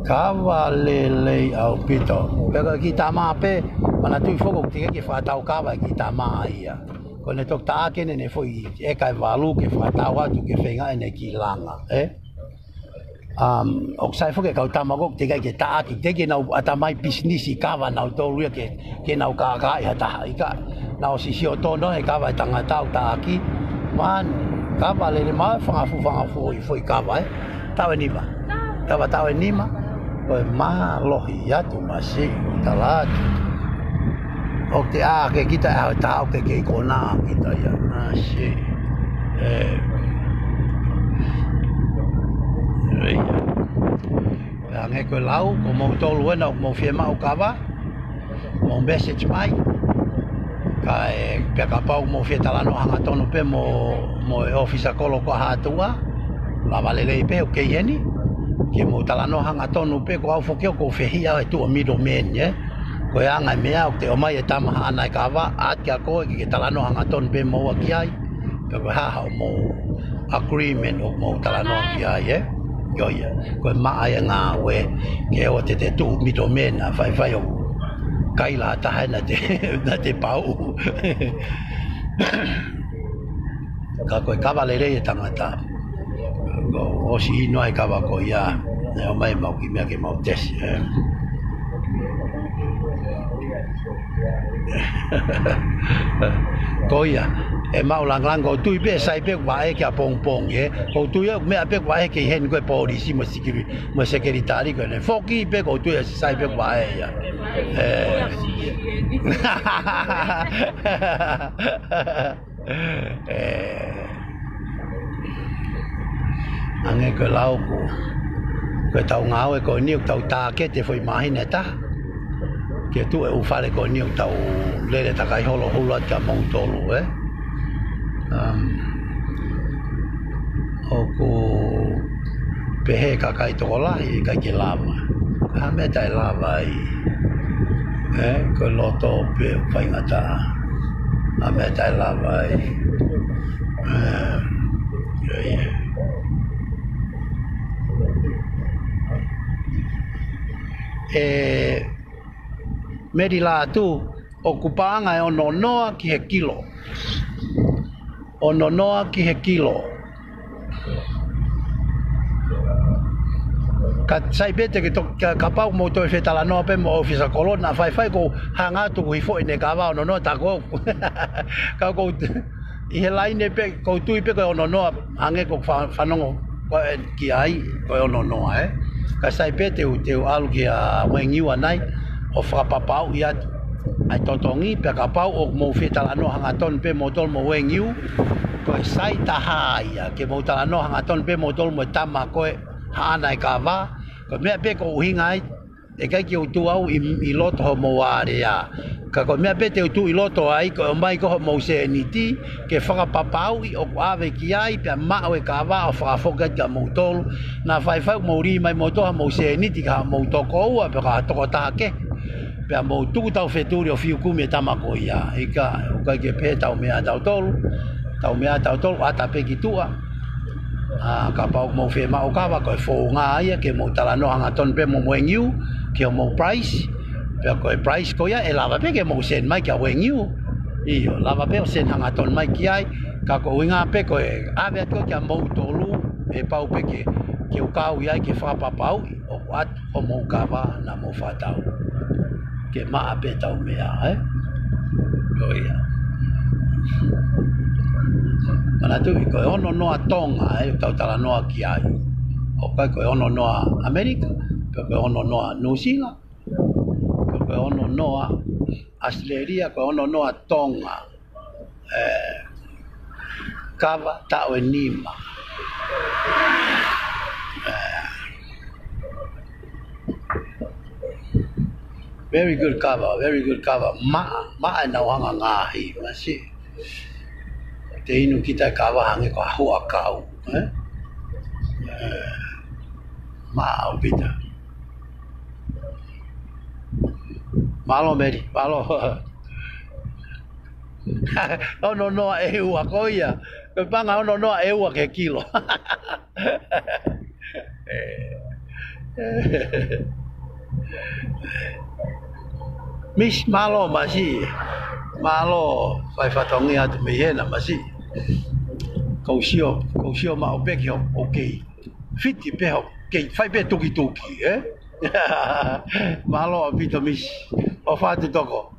cavalele au bito pe ki tama pe mana tu fogo ki fa tau kava ki tama ia ko ne tok ta ke ne foi kai valu ke fa tau atu ke fenga ne ki langa o sai fo ke ka tamago te ke ta ki te ke na atamai business ka va na to ru ke na ka ya ta ika na o si o to no e ka va tanga ta ki man ka va le ma fa fu foi ka va ta ni ba ta ni ma o ma lo ya tu ma si ta la o te a ke kita a ta o ke kona kita ya si nge ko lau ko mo tolu na mo firma o kava mo message mai ka pe ka pau mo fie talano hanga tonu pe mo office kolo ko hatua la valele pe o ke yeni ke mo talano hanga tonu pe ko au fokio ko fehia e tu middle man ye ko anga mea o te o mai e tama ana kava at ka ko ke talano hanga tonu pe mo ki ai pe ko ha mo agreement o mo talano ki ai ye yo ya ko ma ai nga we ke o te tu middle man a vai o kai la ta na te pau ka ko kavalere e tangata ko o si no ai kava ko ya o mai mau ki me ke mau tes ko ya e mau lang ko tu be sai be wa e ka pong pong ye ko tu ye me be wa e ke hen ko polisi mo secretary ko ne foki be ko tu sai be wa e ya ange ko lau ko tau ngau e ko ni tau ta ke te foi mai neta ke tu e u fale ko ni tau lele ta kai holo holo ka mo tolu o ko pehe ka kai to la i ka ke lava ha me tai lava i ko loto pe fai ngata ha me tai lava i meri la tu okupanga e ono noa ki he kilo ono noa ki he kilo ka sai bete ke to ka pau mo to fe tala no pe mo ofisa kolona fai ko hanga tu hi fo ne ka va ono no ta ko ka ko i he line pe ko tu pe ko ono no hange ko fa no ko ki ai ko ono no ka sai bete u te alu ki a wengi wa nai o fra papau ia ai totongi pe ka pau o mo fe tala no hanga ton pe mo tol mo wengi ko sai ta ha ia ke mo tala no hanga ton pe mo tol mo tama ko ha nai ka va ko me pe ko hingai e kai ki tu au i loto mo area ka ko me pe te tu i loto ai ko mai ko mo se niti ke fra papau i o ave ki ai pe ma o ka va o fra foga ka mo tol na fai mo ri mai mo to mo se niti ka mo to ko a pe ka to ta ke pe mo tu tau feturi o fiu ku me tama ko ia e ka o ka ke pe tau me tau tol ata pe ki tua ka pau mo fe ma o ka va ko fo nga ia ke mo tala no anga ton pe mo wengiu ke mo price pe ko price ko ia e lava pe ke mo sen mai ka wengiu i lava pe sen anga ton mai ki ai ka ko winga pe ko ave ko ke mo tolu e pau pe ke o ka u ia ke fa pa pau o at o mo ka va na mo fa tau ke ma pe tau mea o ia mana tu ko ono no atonga tau tala no ki ai o ka ko ono no America ko ono no New Zealand ko ono no Australia ko ono no Tonga kava ta o nima very good cover ma na wanga ngahi masi te inu kita kawa hange ko hua kau ma obita malo meri malo no e u akoia pe panga no e u ke kilo mis malo masi malo fai fatongi atu me yena masi kausio ma obekio okay fiti pe okay fai pe tuki malo abito mis o fatu toko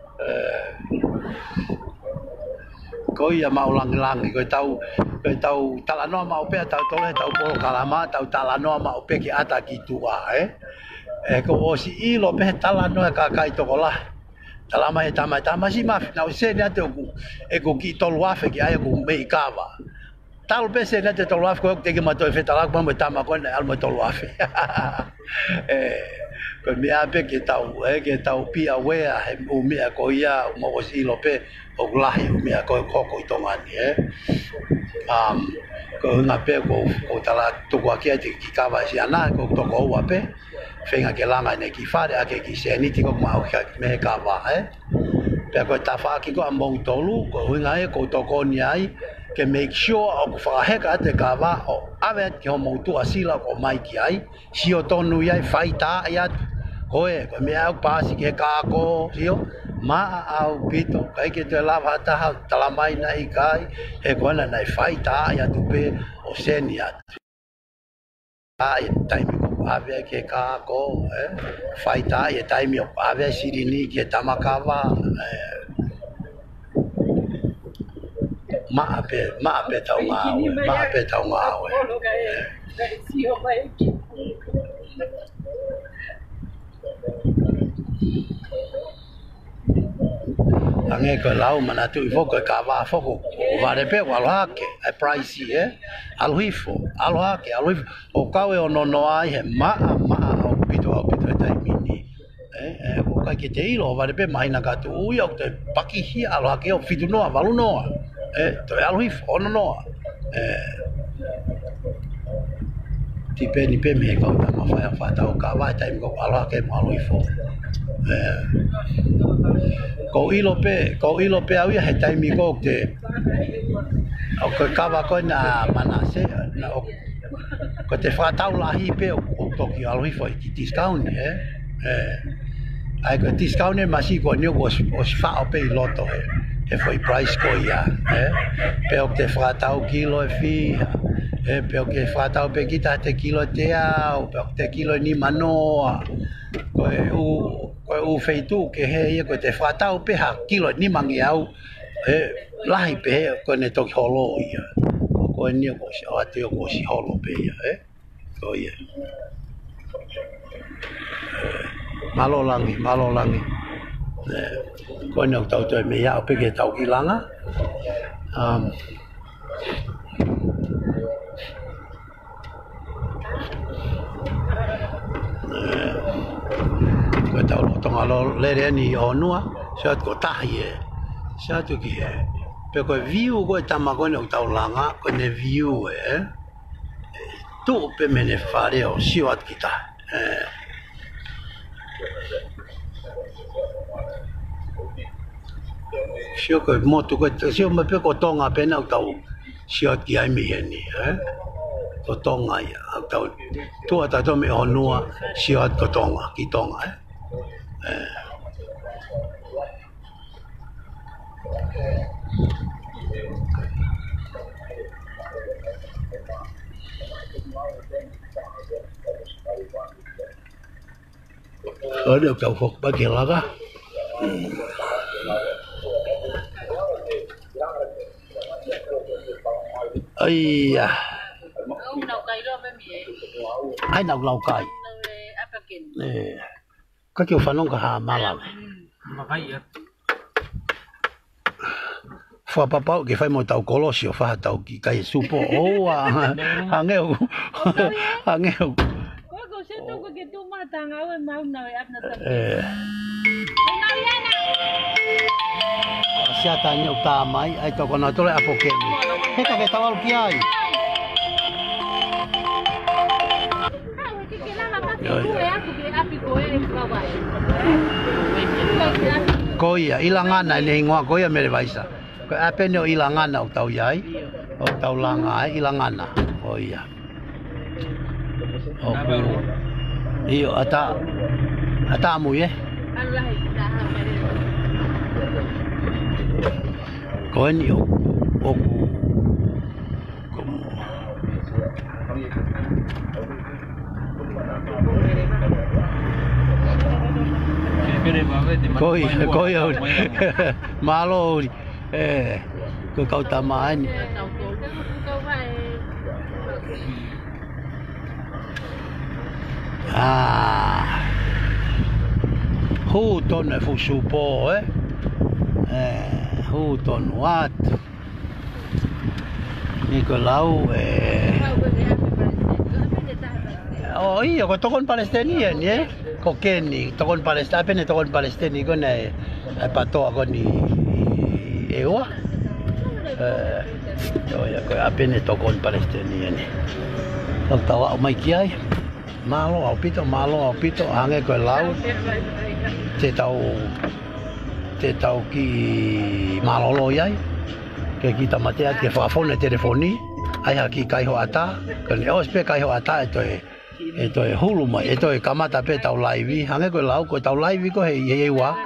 ko ia mau lang ko tau talano mau pe tau tole tau polo kalama tau talano mau pe ki ata ki tua ko o si ilo pe talano ka kai toko la Talama e tama si mafi na o se ne te ko ki tolu afe ki ai ko me kava. Tal pese ne te tolu afe ko te ki mato e feta la ko mo tama ko ne almo tolu afe. Ko me ape ke tau pia wea he o me ko ia mo o si lope o lahi o me ko ko tongani ko nga pe ko tala to ko ki te ki kava si ana ko to ko wa pe fenga ke langa ne ki fare ake ki se ni ti ko ma o me kava pe ko ta fa ki ko mo tolu ko nga e ko to ko ni ai ke make sure o fa heka te kava o ave ki ho mo tu asila ko mai ki ai si o tonu ia faita ia koe ko me au pasi ke ka ko sio ma au pito kai ke te lava ta talamai na i kai e kona na faita ia tu pe o senia ai time ko ave ke ka ko faita ia time o ave sirini ke tamakava ma ape tau ngā ange ko lau mana tu i foko ka va foko va de pe wa hake a price alhifo o kawe o no ai he ma o pito tai mini o ka ke te ilo va de pe mai na ka tu o te paki hi alhake o fitu no valu no to alhifo no ti pe ni pe me ko ta ma fa ta o ka va tai ko alhake mo alhifo ko ilo pe au he taimi ko te o ko kava ko na manase na ko te fatau la hi pe o toki alui foi ki discount ai ko discount ma si ko nyo o fa o pe loto e foi price ko ia pe o te fatau kilo e fi pe o ke fatau pe kita te kilo te au pe te kilo ni manoa ko o feitu ke he ko te fatau pe ha kilo ni mangi au lahi pe ko ne toki holo ia ko ni ko si ate ko si holo pe ia ko ia malolangi ko ne tau te me ia pe ke tau ki langa ko tau tonga lo lere ni onua sa ko tahi sa tu ki pe ko view ko tama ko no tau langa ko ne view tu pe mene fare o si wat kita sio ko moto ko sio me pe ko tonga pe no tau si wat ki ai mi ni ko tonga ia tau tu ata to me onua si wat ko tonga ki tonga ada kau fok bagi laga ai ai nau lau kai có chiều phản ông cả hà mà làm pha pa pa cái phải một tàu cổ lô siêu pha tàu cái super ô hàng nghèo xa ta nhiều ta máy ai tàu còn nói tôi lại áp cái hết cả cái tàu kia ai koia ilangana ni ngoa koia mere vaisa ko apeno ilangana o tau yai o tau langa ilangana koia o io ata mu ye ko ni o coi malo cô câu tama anh hu ton fu supo hu ton wat ni ko lau oh iya ko tokon Palestinian ko keni tokon Palestina pene tokon Palestini ko na pato ako ni ewa ya ko apene tokon Palestinian tak tawa mai kiai malo au pito hange ko lau te tau ki malolo yai ke kita matea ke fafone telefoni ai haki kai ho ata kan ospe kai ho ata eto e hulu mai eto e kamata pe tau live hange ko lau ko tau live ko he wa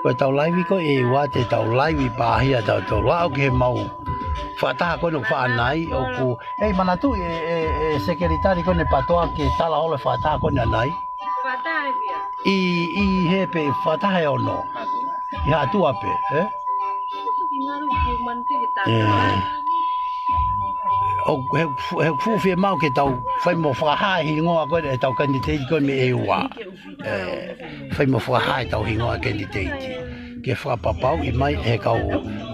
ko tau live ko e wa te tau live pa hia tau lau ke mau fata ko no fa nai o ku mana tu secretary ko ne patoa ke tala ole fata ko nai fata i hepe fata he ono ya tu ape o fu fe mau ke tau fai mo fa ha hi ngoa ko tau candidate ko me e wa fai mo fa ha tau hi ngoa candidate ke fra papau i mai e kau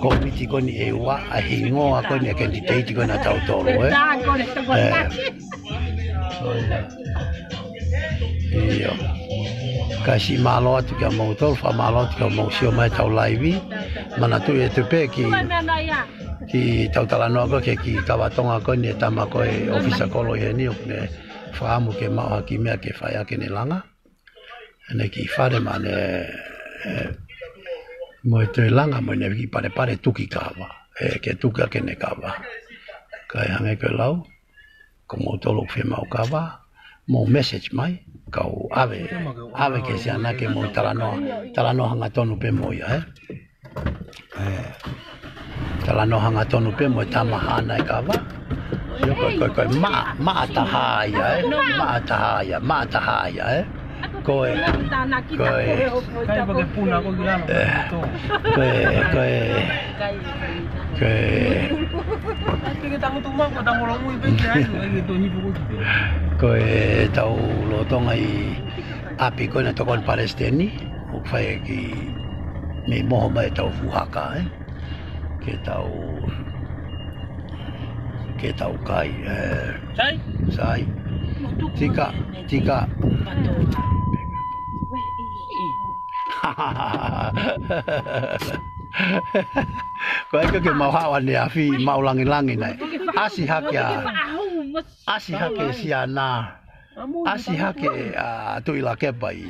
komiti ko ni e wa a hi ngoa ko ni candidate ko na tau toro iyo kasi malo atu ka motor fa malo atu ka mo sio mai tau live mana tu e te pe ki tau talano ko ke ki kawatonga ko ni tama ko e ofisa kolo ye ni ne faamu ke ma ki me ke fa ya ke ne langa ne ki fare mane mo te langa mo ne ki pare tuki kawa ke tuka ke ne kawa kai hange ko lau ko mo tolo fe mau kawa mo message mai kau ave ke siana ke mo talano hanga tonu pe mo ya talano hanga tonu pe mo tamahana kawa yo ko ma tahaya ko tau lotong ai api ko na tokon Palestini o fai ki me mo mai tau fuhaka ke tau kai sai tika ko ai ke mau hawan ya fi mau langin nai asi hake siana asi hake tu ila ke pai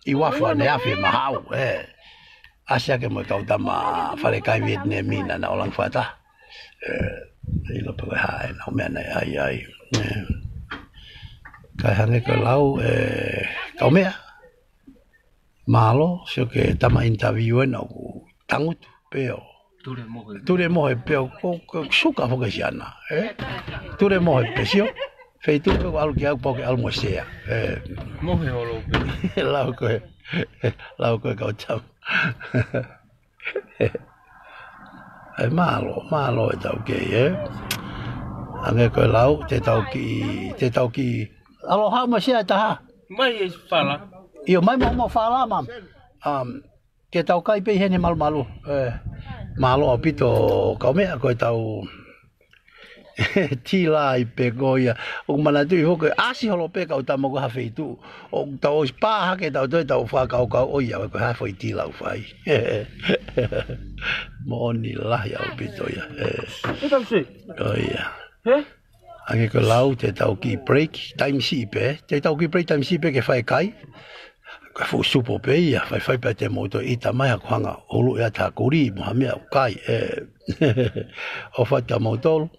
i wafa ne afi mahau asi hake mo tau tama fare kai vietnamina na olang fata ilo pa ha na mena ai kai hange ko lau kau mea malo sio ke tama interview na tangut peo ture mo peo ko suka fo ke siana ture mo pesio feito ko algo que algo que almocea mo he holo lau ko kau cham malo tau ke ange ko lau te tau ki aloha mo sia ta mai fala io mai mo fala mam ke tau kai pe hene malu malo apito kau me ko tau tila i pe goia o mana tu ho ke asi holo pe ka tamo ko ha feitu o tau spa ha ke tau fa ka o ia ko ha foi tila u fai mo ni la ya apito ya o ia ange ko lau te tau ki break time si pe te tau ki break time si pe ke fai kai ka fu supo pe ia fai pe te moto ita mai ha hanga olu ya ta kuri mo me kai o fa ta moto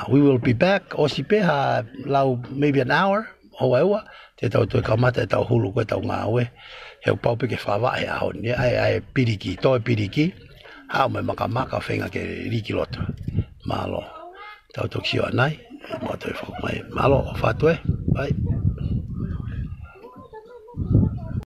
we will be back osipe ha lau maybe an hour however te tau to kamata tau hulu ko tau ngawe he pau pe ke fa va ya hon ai piriki ha me makamaka fenga ke rikiloto malo tau toksio nai mo te fo mai malo fa to bye